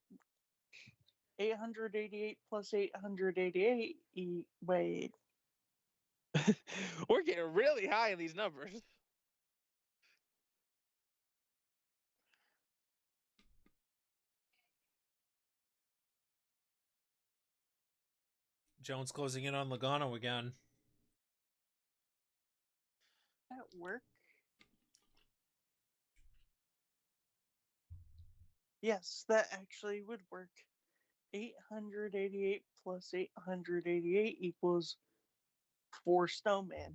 888 plus 888. Wait. We're getting really high in these numbers. Jones closing in on Logano again. that work? Yes, that actually would work. 888 plus 888 equals 4 snowmen.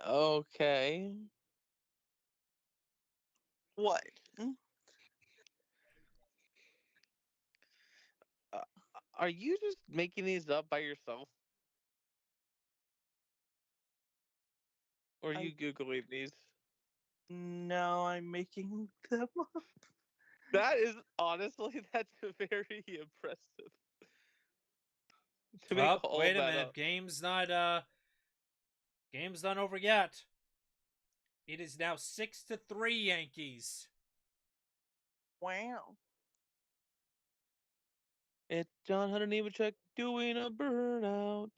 Okay. What? Uh, are you just making these up by yourself? Or are you Googling these? No, I'm making them up. That is honestly, that's very impressive. To make Oh, all wait a that minute. up. Game's not over yet. It is now 6-3 Yankees. Wow. It's John Hunter Nemechek doing a burnout.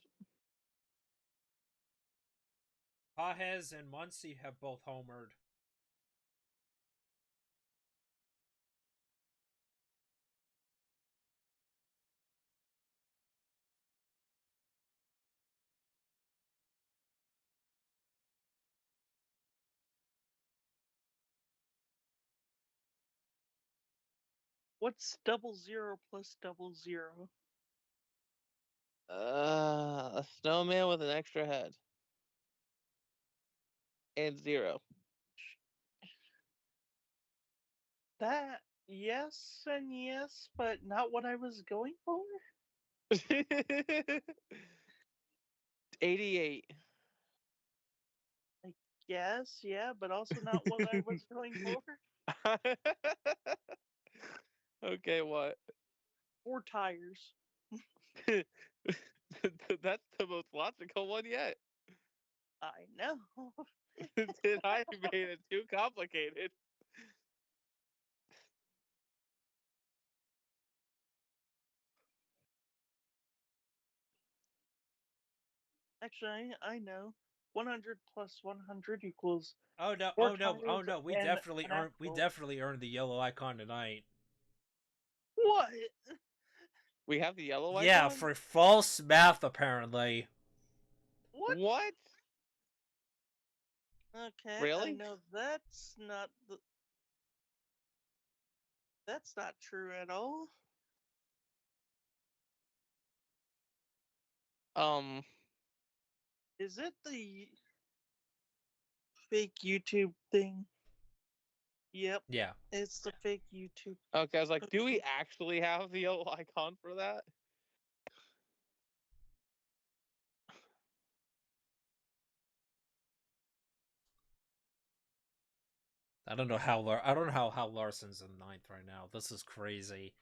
Pajes and Muncy have both homered. What's 00 plus 00? A snowman with an extra head. And 0. That, yes and yes, but not what I was going for. 88. Yes, yeah, but also not what I was going for. Okay, what? 4 tires. That's the most logical one yet. I know. Did I made it too complicated? Actually, I know. 100 plus 100 equals Oh no! 4 Oh no! Oh tires no! We and definitely an earned. We axle. definitely earned the yellow icon tonight. What? We have the yellow Yeah, icon? for false math apparently. What? What? Okay, I Really? know that's not the. That's not true at all. Um, Is it the fake YouTube thing? Yep, Yeah. it's the fake YouTube. okay, I was like, do we Okay. actually have the yellow icon for that? I don't know how Larson's in ninth right now. This is crazy.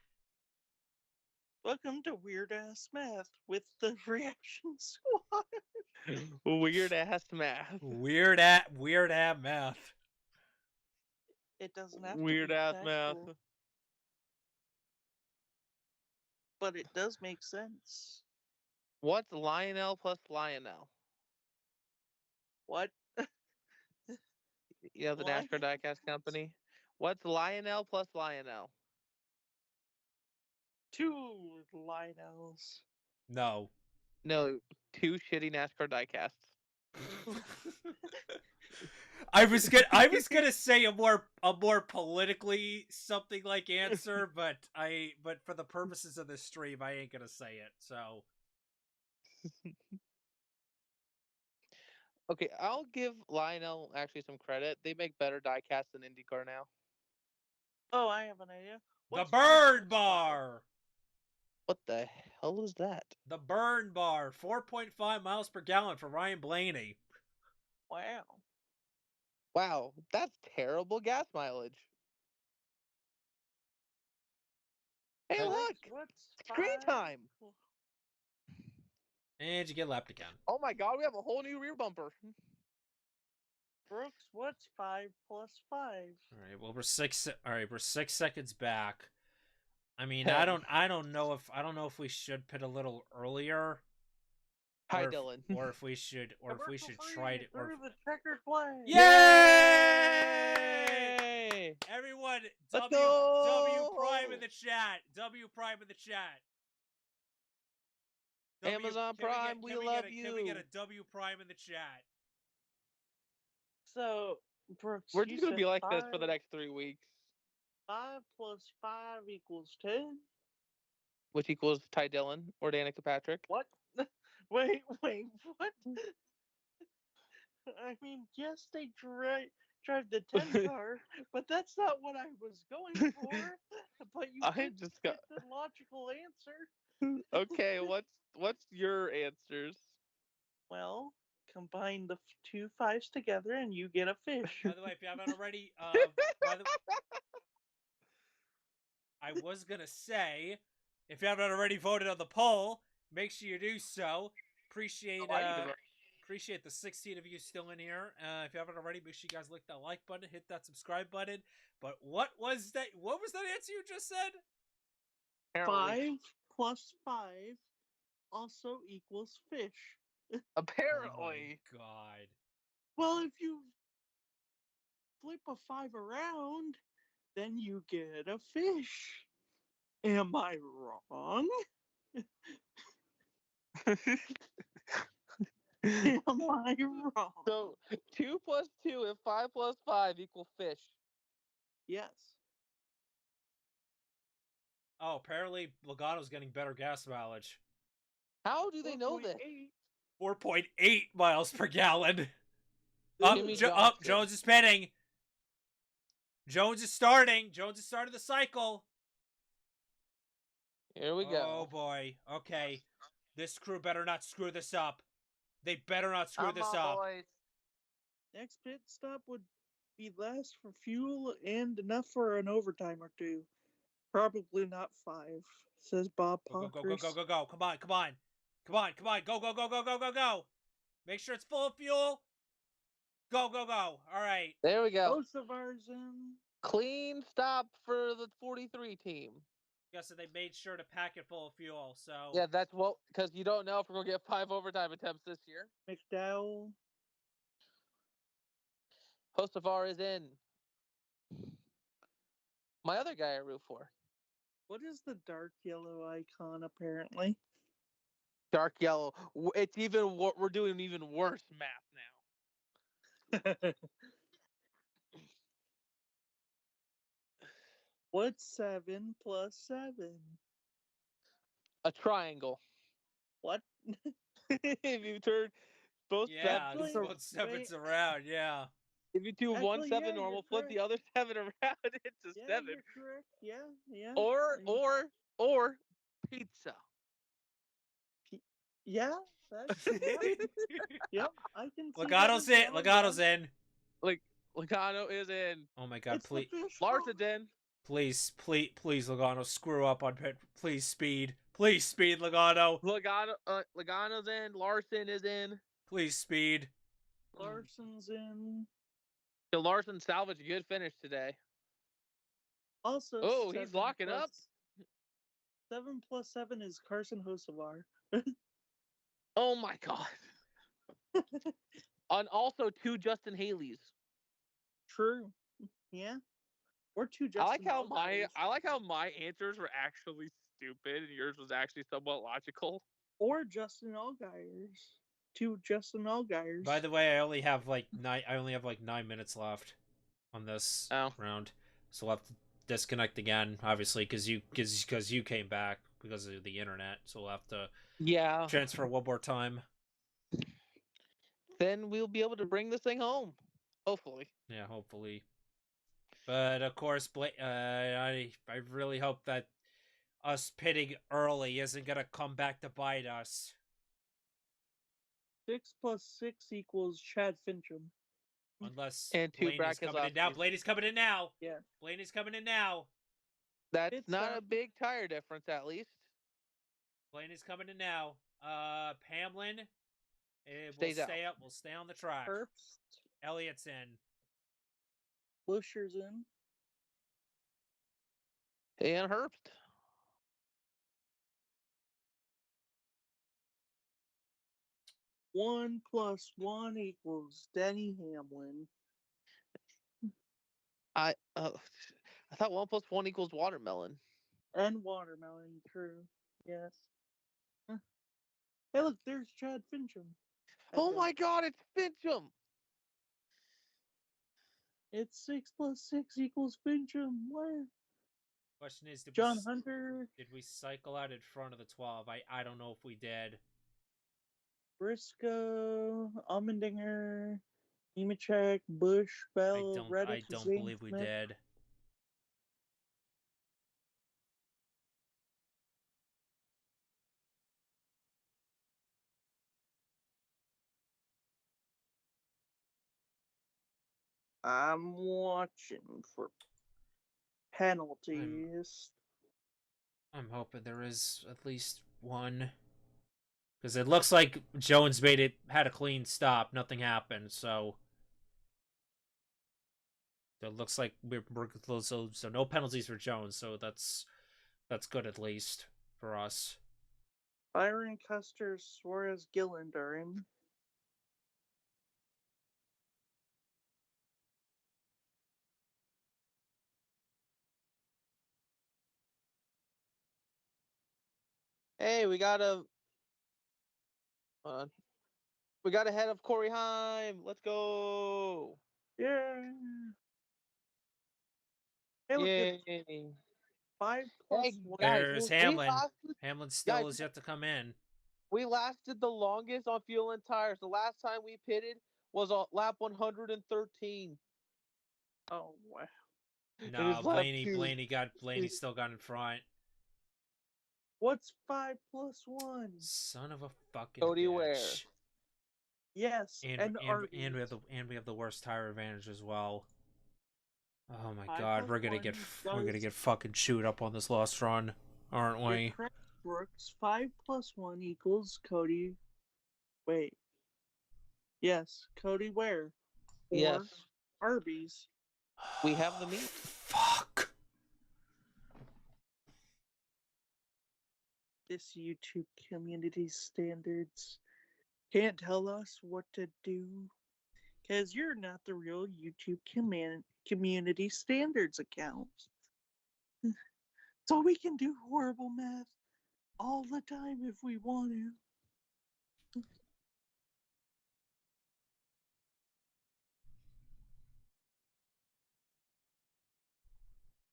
Welcome to Weird Ass Math with the Reaction Squad. Weird ass math. Weird at math. It doesn't have to Weird be ass math. factual, but it does make sense. What's Lionel plus Lionel? What? You know the Lion? NASCAR diecast company? What's Lionel plus Lionel? 2 Lionels. No. No, 2 shitty NASCAR diecasts. I was gonna say a more politically something like answer, but for the purposes of this stream, I ain't gonna say it. So Okay, I'll give Lionel actually some credit. They make better diecasts than IndyCar now. Oh, I have an idea. the What's 5 burn plus 5? bar. What the hell is that? The burn bar, 4.5 miles per gallon for Ryan Blaney. Wow. Wow, that's terrible gas mileage. Hey, That- look! What's Screen 5? time! And you get lapped again. Oh my god, we have a whole new rear bumper. Brooks, what's 5 plus 5? All right. Well, we're 6 seconds back. I mean, I don't know if we should pit a little earlier. Hi, or if, Dylan. Or if we should try to. Through the checkered flag. Yay! Everyone, Let's W go! Prime in the chat. W Prime in the chat. Amazon Prime, we love you. Can we get a W Prime in the chat? So, Brooks, We're you just gonna said be like this for the next 3 weeks, 5 plus 5 equals 10. which equals Ty Dillon or Danica Patrick. What? Wait, what? I mean, yes, they drive the 10 car, but that's not what I was going for. But you I did just get got the logical answer. okay. What's your answers? Well, combine the two fives together and you get a fish. By the way, if you haven't already, I was gonna say, if you haven't already voted on the poll, make sure you do so. Appreciate appreciate the 16 of you still in here. If you haven't already, make sure you guys lick that like button, hit that subscribe button. But what was that? What was that answer you just said? Apparently. 5 plus 5 also equals fish. Apparently. Oh my god. Well, if you flip a 5 around, then you get a fish. Am I wrong? Am I wrong? So 2 plus 2 and 5 plus 5 equal fish. Yes. Oh, apparently Logano's getting better gas mileage. How do they know this? 4.8. 4.8 miles per gallon. Jimmy Johnson. Jones is spinning. Jones is starting. Jones is starting the cycle. Here we Oh go. boy. Okay. This crew better not screw this up. They better not screw this up. Boys. Next pit stop would be less for fuel and enough for an overtime or two. Probably not 5, says Bob Go, Pockers. go, go, go, go, go, go. Come on, come on. Come on, come on. Go, go, go, go, go, go, go. Make sure it's full of fuel. Go, go, go. All right. There we go. Most of ours in. Clean stop for the 43 team. Yeah, so they made sure to pack it full of fuel, so... Yeah, that's what, because you don't know if we're going to get 5 overtime attempts this year. McDowell. Hocevar is in. My other guy I root for. What is the dark yellow icon, apparently? Dark yellow. It's even, we're doing even worse math now. What's 7 plus 7? A triangle. What? If you turn both Yeah, Actually, this both sevens around, yeah. If you do one Actually, 7 yeah, normal, you're flip the other 7 around, it's a Yeah, 7. you're correct. Yeah, yeah. Or pizza. Yeah, that's yep. I can see Logano's that as in. well, Logano's yeah. in. Like Logano is in. Oh my god, It's please. the fish Larson's in. Please, Logano, screw up on pit. Please, speed. Please, speed, Logano. Logano's in. Larson is in. Please, speed. Larson's in. The Larson salvaged a good finish today. Also, Oh, he's locking up. 7 plus 7 is Carson Hocevar. Oh my god. And also 2 Justin Haley's. True. Yeah. Or 2 Justin. I like how my answers were actually stupid and yours was actually somewhat logical. Or Justin Allgaiers. 2 Justin Allgaiers. By the way, I only have like 9 minutes left on this round, so we'll have to disconnect again, obviously, because you came back because of the internet. So we'll have to transfer one more time. Then we'll be able to bring this thing home, hopefully. Yeah, hopefully. But of course, I really hope that us pitting early isn't gonna come back to bite us. 6 plus 6 equals Chad Fincham. Unless and 2 Blaney's coming in now. Blaney's coming in now. Yeah. Blaney's coming in now. That's not a big tire difference, at least. Blaney's coming in now. Pamlin Stays will out. stay up. We'll stay on the track. Herbst. Elliott's in. Busher's in. And Herbst. One plus 1 equals Denny Hamlin. I thought 1 plus 1 equals watermelon. And watermelon, true. Yes. Huh. Hey, look, there's Chad Fincham. Oh my god, it's Fincham! It's 6 plus 6 equals Fincham. Where? Question is, John Hunter, did we cycle out in front of the 12? I don't know if we did. Briscoe, Almendinger, Nemechek, Bush, Bell, I Reddick, don't Zane believe we Smith. did. I'm watching for penalties. I'm hoping there is at least one. Because it looks like Jones had a clean stop. Nothing happened, so it looks like we're so no penalties for Jones. So that's good at least for us. Byron Custer, Suarez, Gilland are in. Hey, we got a. We got ahead of Corey Heim. Let's go! Yeah. Hey, look at Yay! 5 Hey plus 1. guys, There's we Hamlin. lasted. Hamlin still Guys, is yet to come in. we lasted the longest on fuel and tires. The last time we pitted was on lap 113. Oh, wow. It is No, lap Blaney 2. still got in front. What's 5 plus 1? Son of a fucking Cody bitch. Ware. Yes, and we have the worst tire advantage as well. Oh my 5 god, plus we're gonna 1 get fucking chewed up on this lost run, aren't You're we? correct, Brooks. 5 plus 1 equals Cody. Wait. Yes, Cody Ware. Or Yes, Arby's. we have the meat. Fuck. This YouTube community standards can't tell us what to do. Because you're not the real YouTube community standards account. So we can do horrible math all the time if we want to.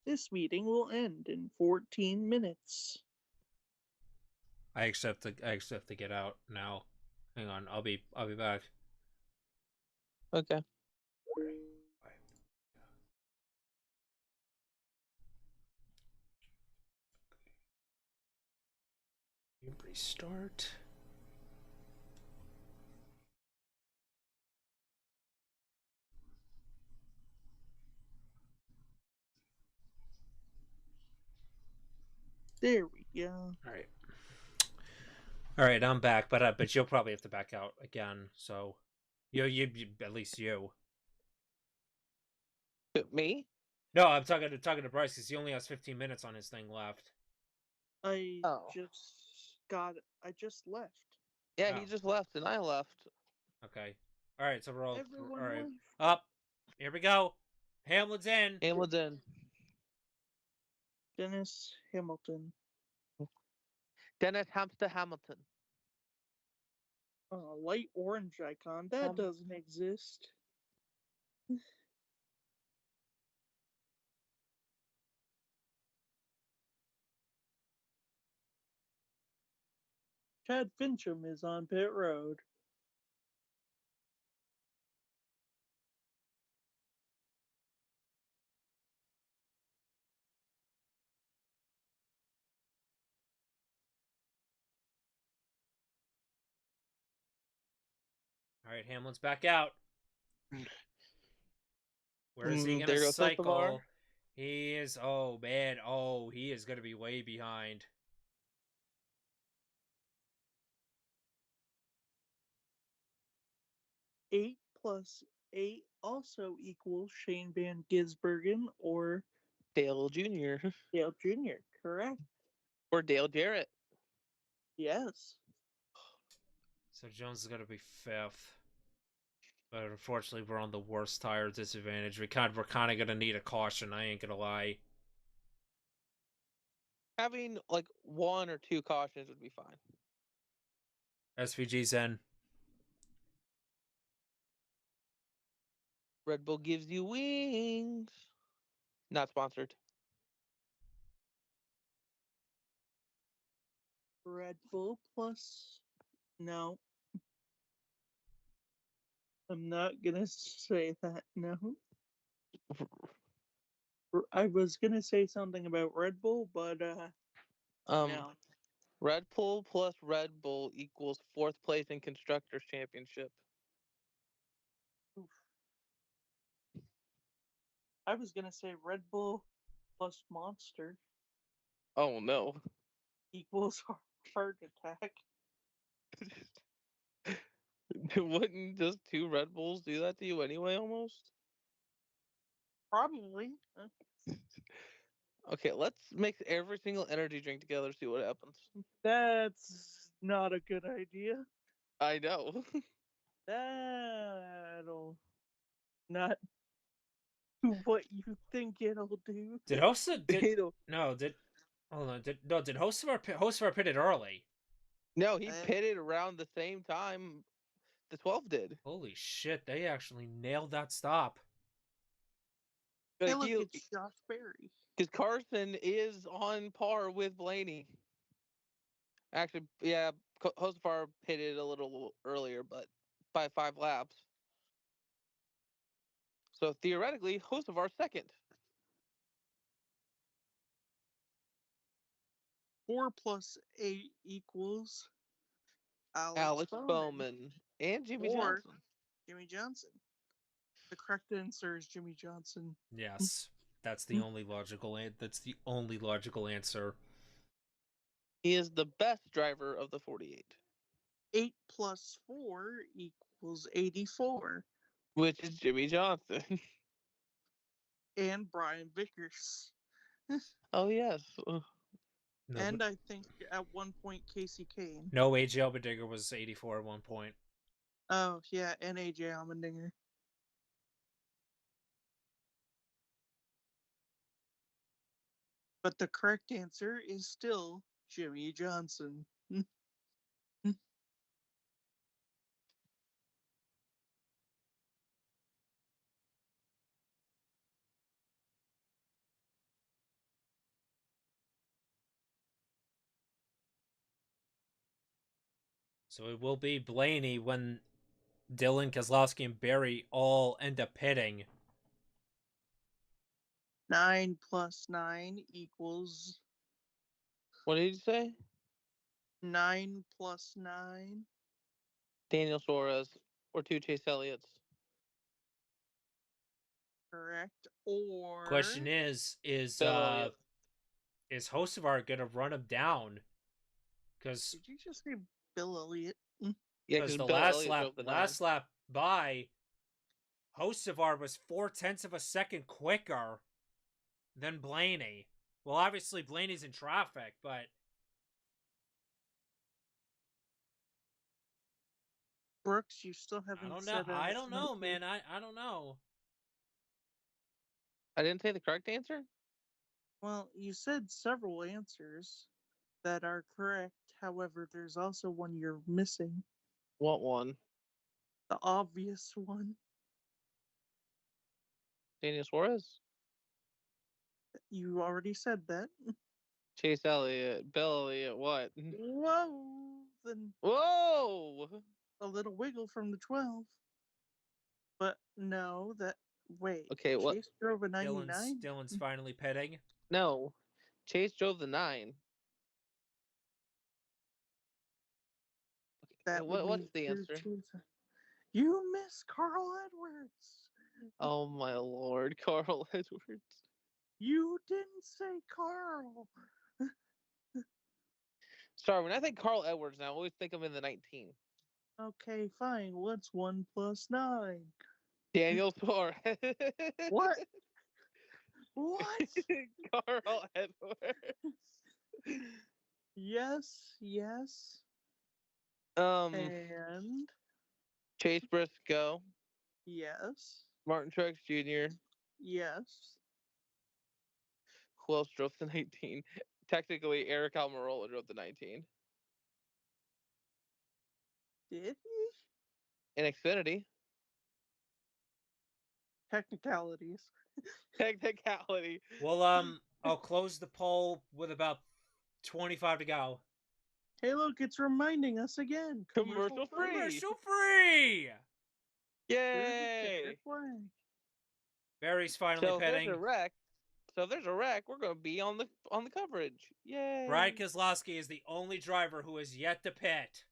This meeting will end in 14 minutes. I accept to get out now. Hang on, I'll be back. Okay. Restart. There we go. All right, I'm back, but you'll probably have to back out again. So, you at least you. Me? No, I'm talking to Bryce because he only has 15 minutes on his thing left. I Oh. just left. Yeah, Oh. he just left and I left. Okay. All right, so we're all Everyone left. up. Here we go. Hamlin's in. Hamlin's in. Dennis Hamilton. Dennis Hamster Hamilton. Light orange icon. That doesn't exist. Chad Fincham is on pit road. All right, Hamlin's back out. Where is he There gonna goes cycle? Sotomayor. He is. Oh man. Oh, he is gonna be way behind. 8 plus 8 also equals Shane Van Gisbergen or Dale Jr. Dale Jr. Correct. or Dale Jarrett. Yes. So Jones is gonna be fifth. But unfortunately, we're on the worst tire disadvantage. We're kind of gonna need a caution. I ain't gonna lie. Having like 1 or 2 cautions would be fine. SVG's in. Red Bull gives you wings. Not sponsored. Red Bull plus. No, I'm not gonna say that. No. I was gonna say something about Red Bull, but no. Red Bull plus Red Bull equals fourth place in constructors championship. Oof. I was gonna say Red Bull plus Monster Oh no. equals heart attack. Wouldn't just 2 Red Bulls do that to you anyway almost? Probably. Okay, let's mix every single energy drink together, see what happens. That's not a good idea. I know. That'll not do what you think it'll do. Did Hossa did It'll- no did hold on did Hocevar pitted early? no, he Uh, pitted around the same time the 12 did. Holy shit! They actually nailed that stop. Hey, Like look, he, it's Josh Berry. because Carson is on par with Blaney. Actually, yeah, Hosafar pitted a little earlier, but by 5 laps. So theoretically, Hosafar's second. 4 plus 8 equals Alex Bowman. Bowman and Jimmy Or Johnson. Jimmy Johnson. The correct answer is Jimmy Johnson. Yes, that's the only logical. That's the only logical answer. He is the best driver of the 48, 8 plus 4 equals 84. which is Jimmy Johnson. And Brian Vickers. Oh yes. No, And I think at one point Casey Kane. no, AJ Allmendinger was 84 at one point. Oh, yeah, and AJ Allmendinger. But the correct answer is still Jimmy Johnson. So it will be Blaney when Dylan, Kozlowski, and Barry all end up pitting. 9 plus 9 equals What did you say? 9 plus 9. Daniel Suarez or 2 Chase Elliott's. Correct. Or Question is Bill Elliott. is Hocevar gonna run him down? Because did you just say Bill Elliott? Yeah, because the Bill last Elliott lap drove the 9. last lap by Hocevar was 0.4 of a second quicker than Blaney. Well, obviously Blaney's in traffic, but Brooks, you still haven't I don't know. said I don't know, answer. man. I don't know. I didn't say the correct answer? Well, you said several answers that are correct. However, there's also one you're missing. What one? The obvious one. Daniel Suarez? You already said that. Chase Elliott. Bill Elliott. What? Whoa! Then Whoa! a little wiggle from the 12. But no, that. Wait. Okay, what? Chase drove a 99? Dylan's finally pitting. No. Chase drove the 9. That What, would what's mean the answer? You miss Carl Edwards. Oh my lord, Carl Edwards. You didn't say Carl. Sorry, when I think Carl Edwards now, I always think of him in the 19. Okay, fine. What's 1 plus 9? Daniel Suarez. What? What? Carl Edwards. Yes. Um, And Chase Briscoe, yes. Martin Truex Jr. Yes. Who else drove the 19? Technically, Eric Almirola drove the 19 Did he? in Xfinity. Technicalities. Technicality. Well, I'll close the poll with about 25 to go. Hey, look, it's reminding us again. Commercial free. Commercial free! Yay! Barry's finally So if there's petting. a wreck, we're gonna be on the coverage. Yay! Brad Keselowski is the only driver who has yet to pit.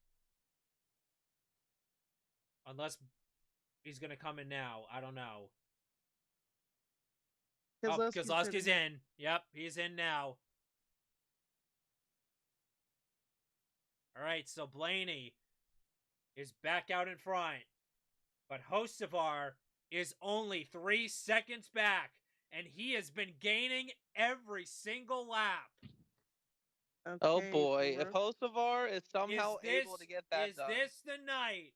Unless he's gonna come in now. I don't know. Oh, Keselowski's in. Yep, he's in now. Alright, so Blaney is back out in front. But Hocevar is only 3 seconds back. And he has been gaining every single lap. Okay, Oh boy, if Hocevar is somehow able to get that done. Is this the night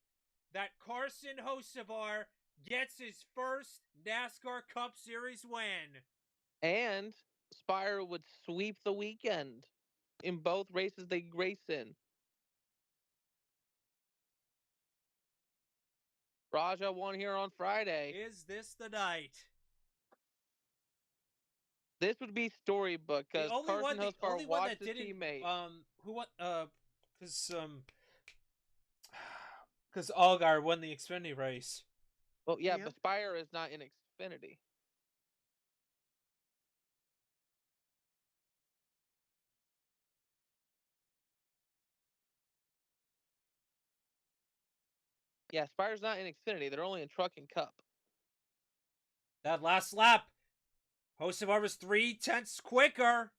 that Carson Hocevar gets his first NASCAR Cup Series win? And Spire would sweep the weekend in both races they race in. Raja won here on Friday. Is this the night? This would be storybook because Carson Hocevar watched his teammate. Who won? Because Allgaier won the Xfinity race. Well, yeah, but Spire is not in Xfinity. Yeah, Spire's not in Xfinity. They're only in Truck and Cup. That last lap, Hocevar was 0.3 quicker.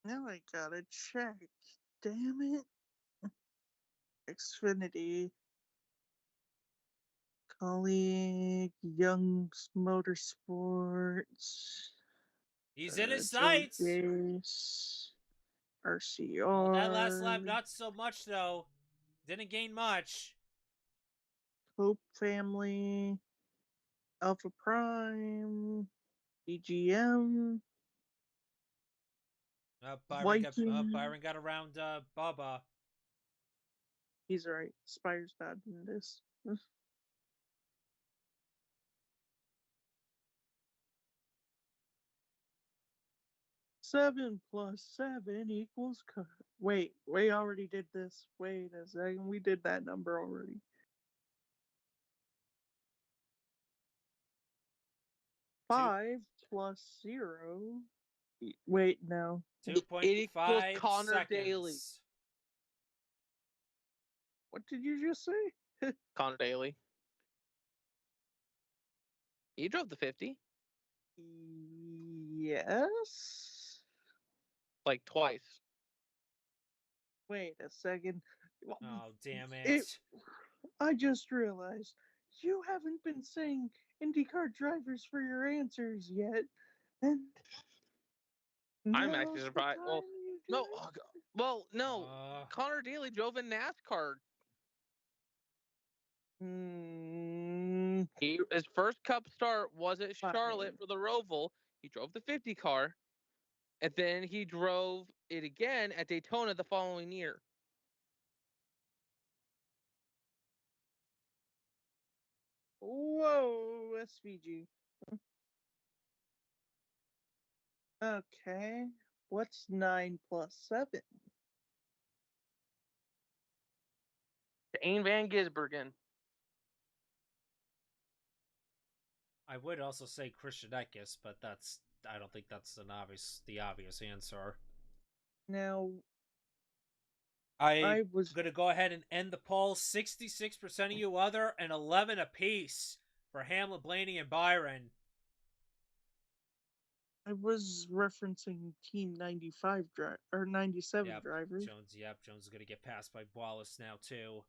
Now I gotta check. Damn it. Xfinity. Colleague, Young's Motorsports. He's in his sights. RCR. Well, that last lap, not so much though. Didn't gain much. Hope Family. Alpha Prime. BGM. Byron got around Bubba. He's right. Spire's not in this. 7 plus 7 equals... Wait, we already did this. Wait a second. We did that number already. 5 plus 0. Wait, no. 2.5 Connor seconds. Daly. What did you just say? Connor Daly. He drove the 50. Yes. Like twice. Wait a second. Oh, damn it. I just realized you haven't been saying IndyCar drivers for your answers yet. And I'm actually surprised. No. Connor Daly drove in NASCAR. His first Cup start was at Charlotte for the Roval. He drove the 50 car, and then he drove it again at Daytona the following year. Whoa, SVG. Okay. What's 9 plus 7? Dane Van Gisbergen. I would also say Christian Eckes, but I don't think that's the obvious answer. Now, I'm going to go ahead and end the poll. 66% of you other and 11 apiece for Hamlet, Blaney, and Byron. I was referencing Team 95 or 97 drivers. Jones is going to get passed by Wallace now too.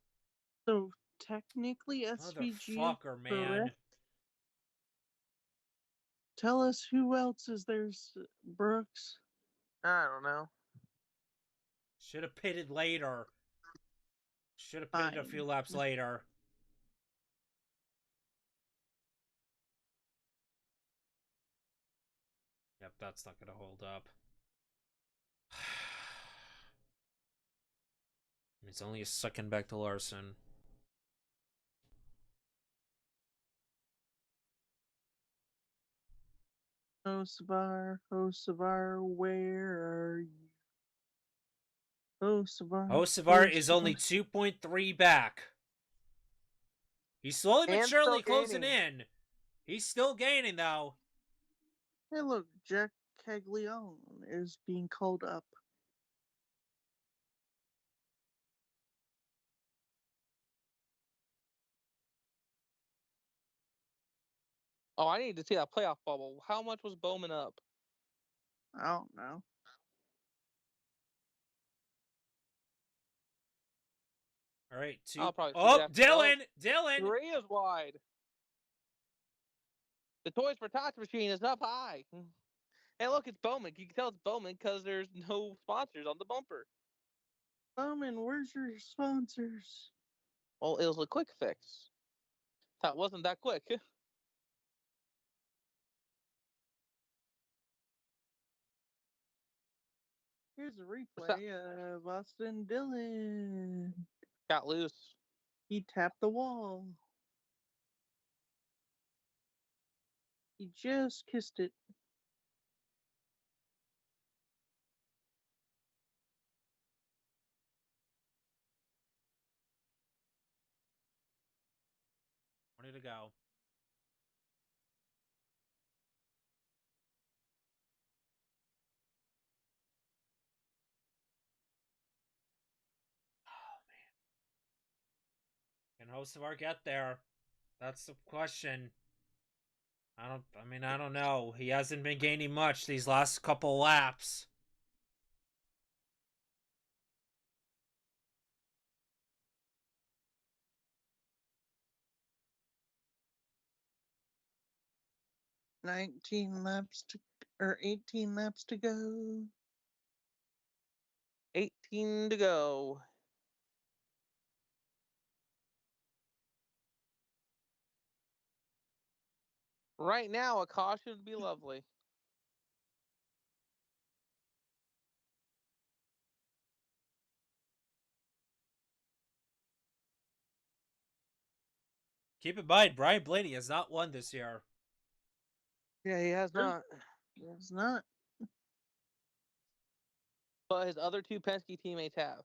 So technically SVG Motherfucker, man. Correct. Tell us who else is there, Brooks? I don't know. Should have pitted later. Should have pitted a few laps later. Yep, that's not going to hold up. It's only a second back to Larson. Hocevar, where are you? Hocevar is only 2.3 back. He's slowly but And surely still closing gaining. in. He's still gaining, though. Hey, look, Jack Caglione is being called up. Oh, I need to see that playoff bubble. How much was Bowman up? I don't know. All right, I'll probably see Oh, that. Dylan! Oh, Dylan! 3 is wide. The Toys for Tots machine is up high. And look, it's Bowman. You can tell it's Bowman because there's no sponsors on the bumper. Bowman, where's your sponsors? Well, it was a quick fix. That wasn't that quick. Here's a replay of Austin Dillon. Got loose. He tapped the wall. He just kissed it. Ready to go. Can Hocevar get there? That's the question. I don't know. He hasn't been gaining much these last couple laps. Or 18 laps to go. 18 to go. Right now, a caution would be lovely. Keep in mind, Brian Blaney has not won this year. Yeah, he has not. It's not. But his other 2 Penske teammates have.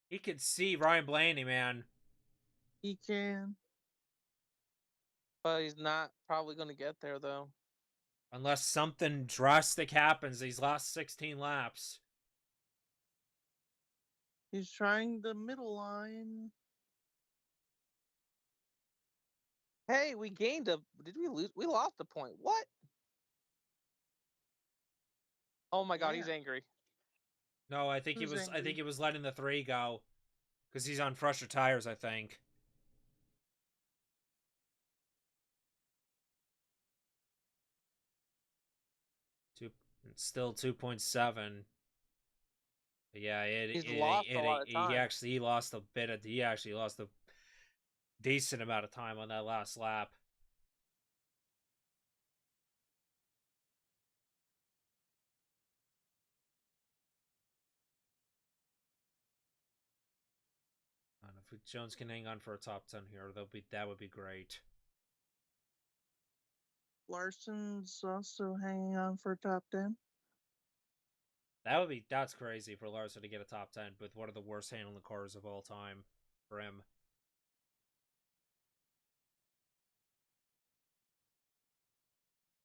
He can see Ryan Blaney, man. He can. But he's not probably going to get there, though. Unless something drastic happens these last 16 laps. He's trying the middle line. Hey, we gained a. Did we lose? We lost a point. What? Oh my God, he's angry. No, I think he was. I think he was letting the 3 go because he's on fresher tires. I think. Still 2.7. Yeah, He's lost a lot of time. he lost a bit of. He actually lost a decent amount of time on that last lap. And if Jones can hang on for a top 10 here, that would be great. Larson's also hanging on for top 10. That's crazy for Larson to get a top 10 with one of the worst handling cars of all time for him.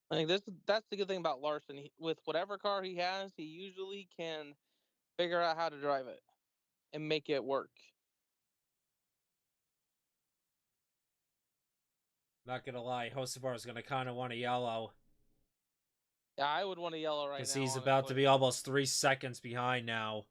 I think that's the good thing about Larson. With whatever car he has, he usually can figure out how to drive it and make it work. Not gonna lie, Hocevar is gonna kind of want a yellow. Yeah, I would want a yellow right now. Because he's about to be almost 3 seconds behind now.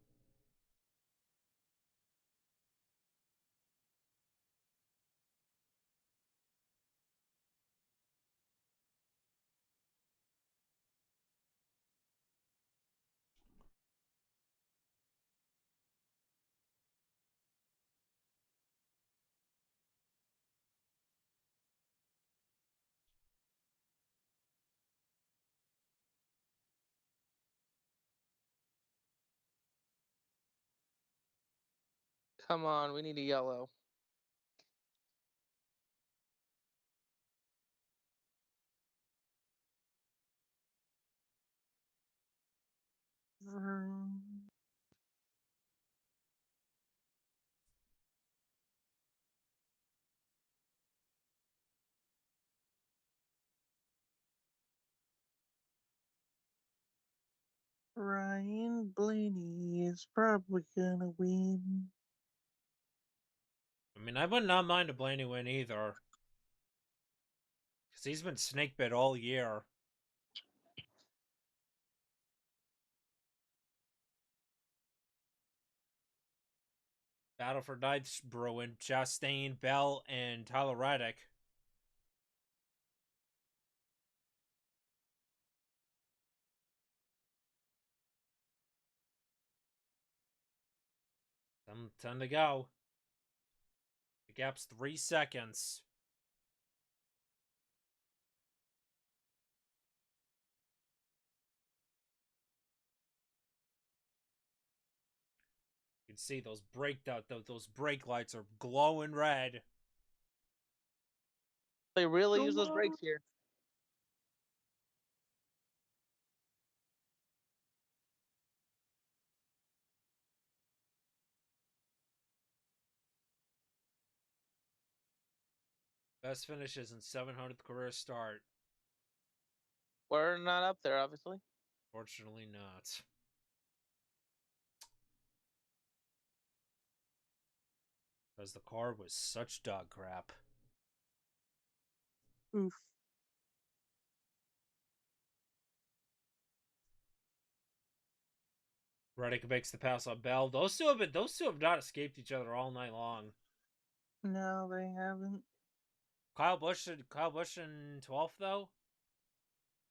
Come on, we need a yellow. Ryan Blaney is probably gonna win. I mean, I would not mind a Blaney win either. Because he's been snake bit all year. Battle for Ninth Bruin, Chastain, Bell, and Tyler Reddick. Time to go. The gap's 3 seconds. You can see those brake lights are glowing red. They really Come use those on. brakes here. Best finishes in 700th career start. We're not up there, obviously. Fortunately not. Because the car was such dog crap. Oof. Reddick makes the pass on Bell. Those two have not escaped each other all night long. No, they haven't. Kyle Busch in 12th though.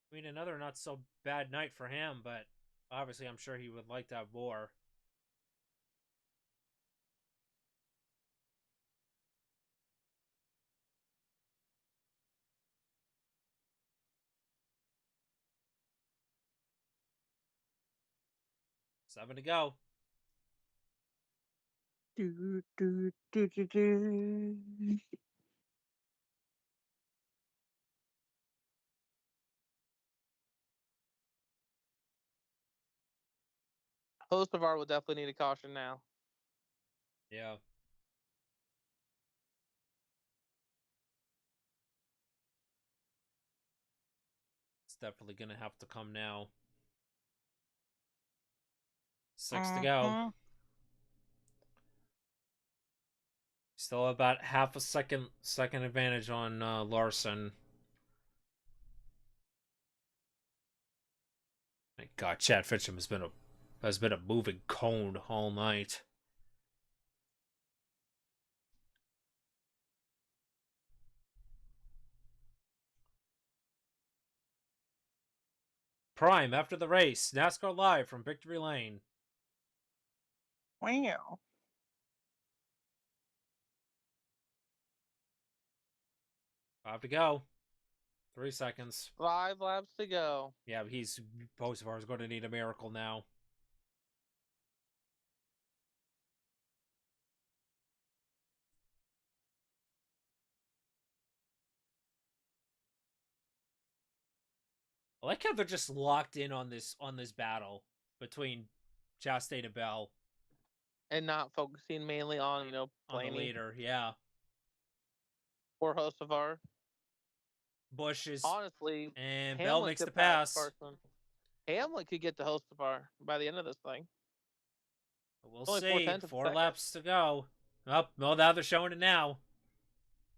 I mean, another not so bad night for him, but obviously I'm sure he would like to have more. Seven to go. Do, do, do, do, do. Hostevar will definitely need a caution now. Yeah. It's definitely going to have to come now. 6 to go. Still about half a second advantage on Larson. My God, Chad Fitcham has been a moving cone all night. Prime after the race. NASCAR Live from Victory Lane. Wow. 5 to go. 3 seconds. 5 laps to go. Yeah, Hocevar is going to need a miracle now. I like how they're just locked in on this battle between Chastain and Bell And not focusing mainly on, on the Blaney leader. Yeah, or Hostevar. Busch is Honestly, and Bell Hamlin makes the could pass pass. Carson. Hamlin could get to Hostevar by the end of this thing. We'll Only see. 4/10 of a 4 second. laps to go. Oh, well, now they're showing it now.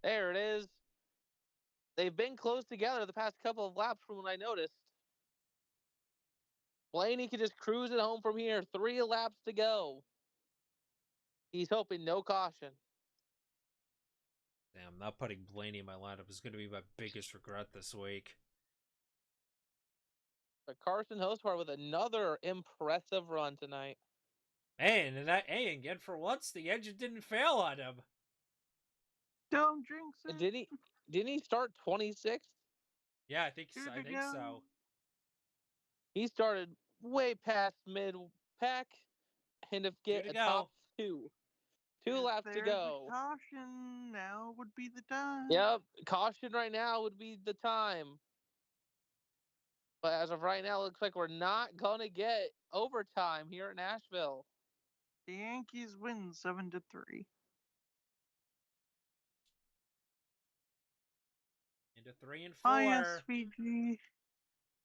There it is. They've been close together the past couple of laps from when I noticed. Blaney could just cruise it home from here. 3 laps to go. He's hoping no caution. Damn, not putting Blaney in my lineup is going to be my biggest regret this week. But Carson Hostevar with another impressive run tonight. And again, for once, the engine didn't fail on him. Don't drink it. Didn't he start 26th? Yeah, I think so. He started way past mid pack and to get a top 2. 2 If laps to there's go. a caution, now would be the time. Yep, caution right now would be the time. But as of right now, it looks like we're not going to get overtime here at Nashville. The Yankees win 7-3. Into 3 and 4. Oh yes, Fiji.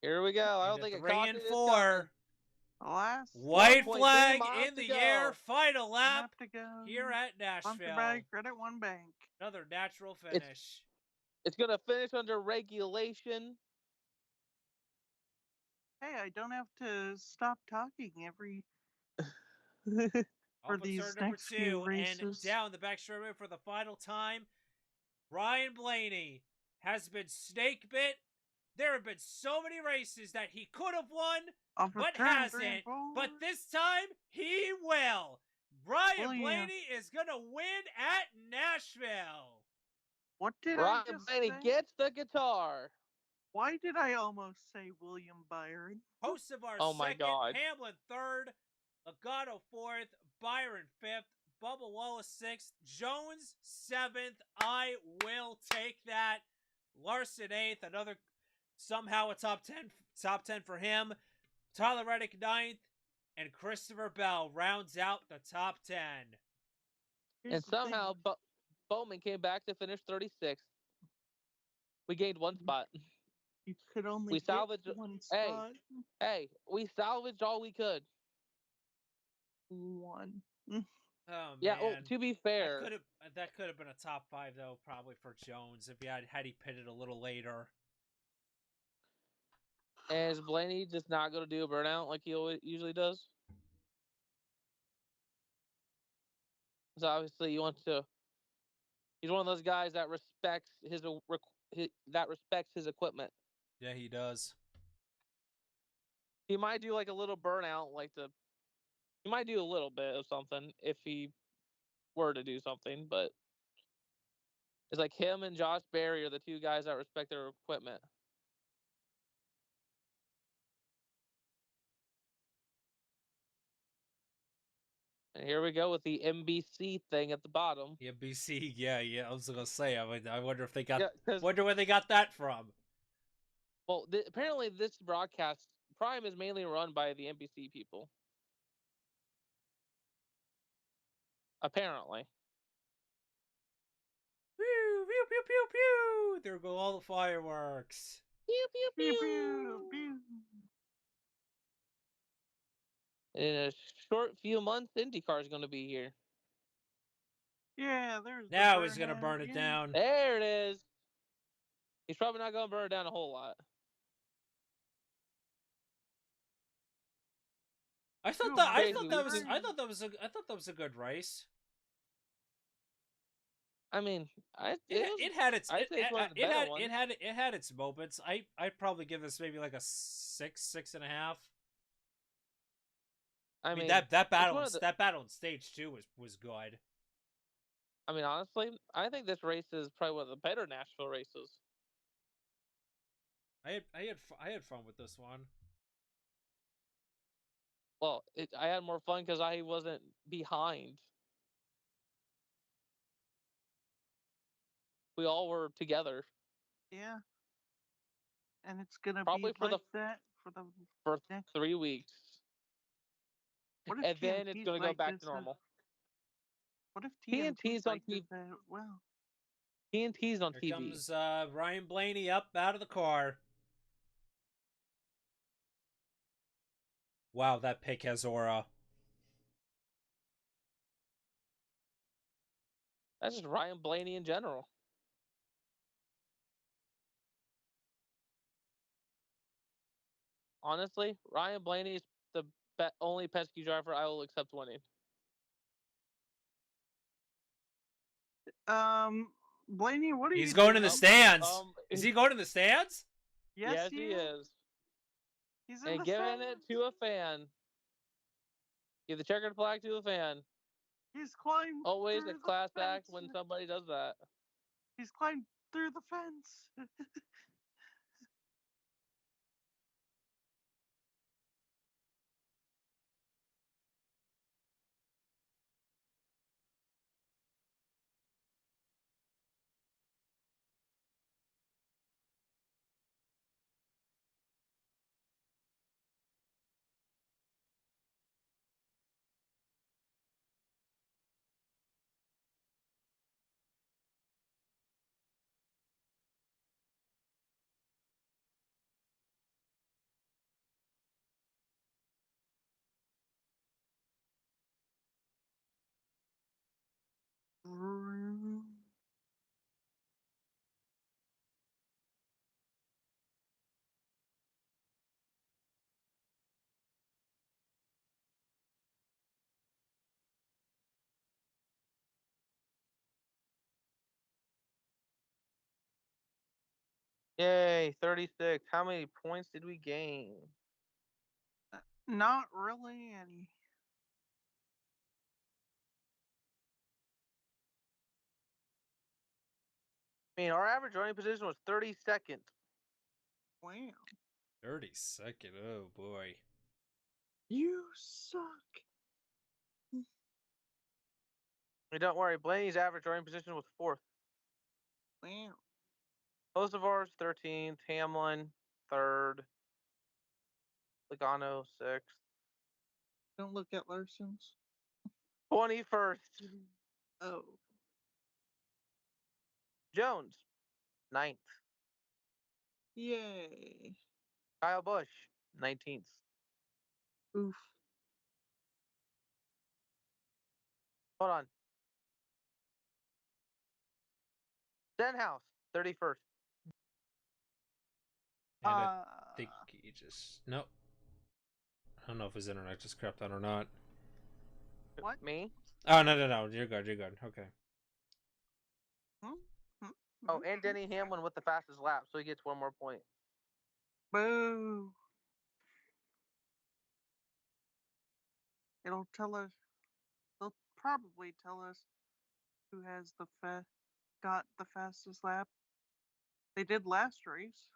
Here we go. I don't Into think a 3 caution and is 4. coming. Last White 1.3 flag miles in to the go. air. Final lap lap to go. here at Sponsored Nashville. by Credit One Bank. Another natural finish. It's going to finish under regulation. Hey, I don't have to stop talking every for Off of these turn number next few 2 and races. down the back straightaway for the final time. Ryan Blaney has been snake bit. There have been so many races that he could have won, Off of but turn 3 and hasn't. 4. But this time, he will. Ryan William. Blaney is going to win at Nashville. What did I Ryan just Blaney say? gets the guitar. Why did I almost say William Byron? Hocevar Oh my second, God. Hamlin third, Legato fourth, Byron fifth, Bubba Wallace sixth, Jones seventh. I will take that. Larson eighth, another somehow a top 10 for him. Tyler Reddick ninth, and Christopher Bell rounds out the top 10. Here's And the thing. somehow Bowman came back to finish 36th. We gained 1 spot. You could only We get salvaged. one Hey, spot. hey, we salvaged all we could. One. Oh man. Yeah. Well, to be fair, That could have been a top 5 though, probably for Jones if he had he pitted a little later. is Blaney just not going to do a burnout like he usually does? So obviously you want to. He's one of those guys that respects his equipment. Yeah, he does. He might do like a little burnout, he might do a little bit of something if he were to do something, but it's like him and Josh Berry are the 2 guys that respect their equipment. And here we go with the NBC thing at the bottom. Yeah, BC. Yeah. I was gonna say. I wonder if they got. Yeah, wonder where they got that from. Well, apparently this broadcast Prime is mainly run by the NBC people. Apparently. Pew pew pew pew pew. There go all the fireworks. Pew pew Pew, pew. pew, pew. In a short few months, IndyCar is going to be here. Yeah, there's Now the he's gonna burnout, burn it yeah. down. There it is. He's probably not going to burn it down a whole lot. I thought Too that crazy. I thought that was a good race. I mean, It had its I'd say it's one of the better ones. it had its moments. I'd probably give this maybe like a 6.5. I mean that battle one of the- that battle in stage 2 was good. I mean, honestly, I think this race is probably one of the better Nashville races. I had fun with this one. Well, I had more fun because I wasn't behind. We all were together Yeah. And it's gonna Probably be for like that for the for next. 3 weeks. What if And then it's TNT's going to go like back this to normal. What if TNT's TNT's on like this TV. well? TNT's on Here TV. comes Ryan Blaney up out of the car. Wow, that pick has aura. That's just Ryan Blaney in general. Honestly, Ryan Blaney is the only pesky driver I will accept winning. Blaney, what are you He's going in doing? the stands. Is he going in the stands? Yes, he is. He's in And the giving stands. it to a fan. Give the checkered flag to a fan. He's climbed. Always through a the class act fence. when somebody does that. He's climbed through the fence. Yay, 36. How many points did we gain? Not really any. I mean, our average running position was 32nd. Wow. 32nd. Oh boy. You suck. Hey, don't worry, Blaney's average running position was 4th. Wow. Kosovar's 13th, Hamlin 3rd, Logano 6th, Don't look at Larson's. 21st. Oh. Jones 9th, Yay. Kyle Busch 19th. Oof. Hold on. Stenhouse 31st. And I think he just... Nope. I don't know if his internet just crept on or not. What? Me? Oh, no. You're good. Okay. Oh, and Denny Hamlin with the fastest lap, so he gets 1 more point. Boo. It'll tell us. They'll probably tell us who has got the fastest lap. They did last race.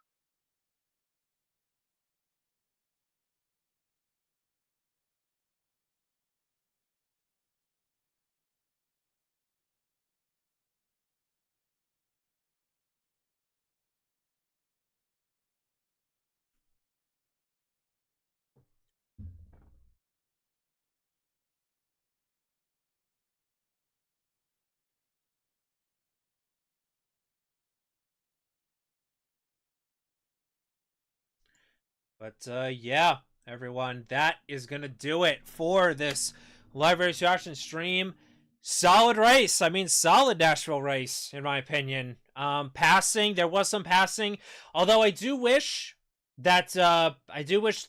But yeah, everyone, that is gonna do it for this live race reaction stream. Solid race. I mean, solid Nashville race, in my opinion. Passing, there was some passing. Although I do wish that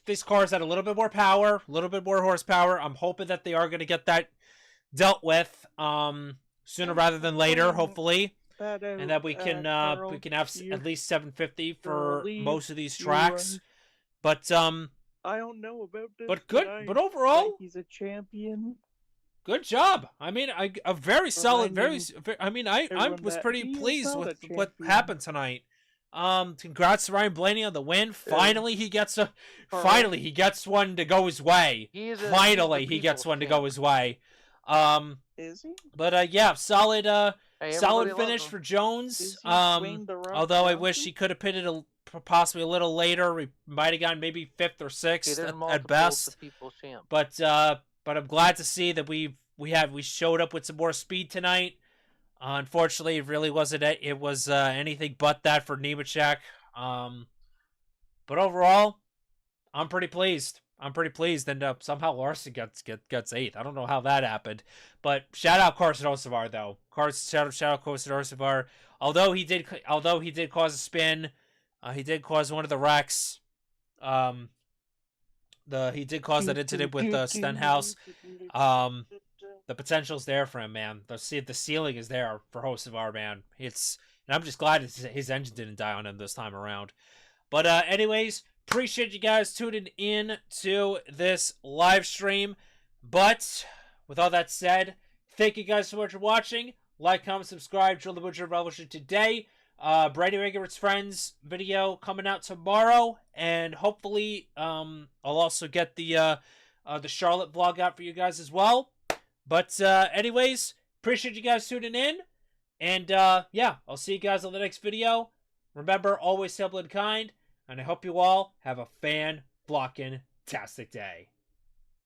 these cars had a little bit more power, a little bit more horsepower. I'm hoping that they are gonna get that dealt with sooner rather than later, hopefully. And that we can have at least 750 for most of these tracks. But I don't know about this. but good. But overall, he's a champion. good job. I mean, a very solid, I mean, I was that pretty he is pleased not with a what champion. happened tonight. Congrats to Ryan Blaney on the win. Finally, he gets one to go his way. Finally, he gets one to go his way. Is he? But yeah, solid Hey, solid everybody finish loves for him. Jones. Is he Dwayne The Rock Although I wish Johnson? he could have pitted possibly a little later. We might have gotten maybe 5th or 6th Okay, there's at multiple best. people's champ. But I'm glad to see that we showed up with some more speed tonight. Unfortunately, it really wasn't. It was anything but that for Nemechek. But overall, I'm pretty pleased. And somehow Larson gets 8th. I don't know how that happened. But shout out Carson Osavar though. Shout out Carson Osavar. Although he did cause a spin, he did cause one of the wrecks. He did cause that incident with Stenhouse. The potential's there for him, man. The ceiling is there for Hocevar, man. And I'm just glad his engine didn't die on him this time around. But anyways, appreciate you guys tuning in to this live stream. But with all that said, thank you guys so much for watching. Like, comment, subscribe. Drill the Butcher Revolution today. Brady Regular's Friends video coming out tomorrow, and hopefully I'll also get the Charlotte vlog out for you guys as well. But anyways, appreciate you guys tuning in, and yeah, I'll see you guys on the next video. Remember, always simple and kind, and I hope you all have a fan-blocking-tastic day.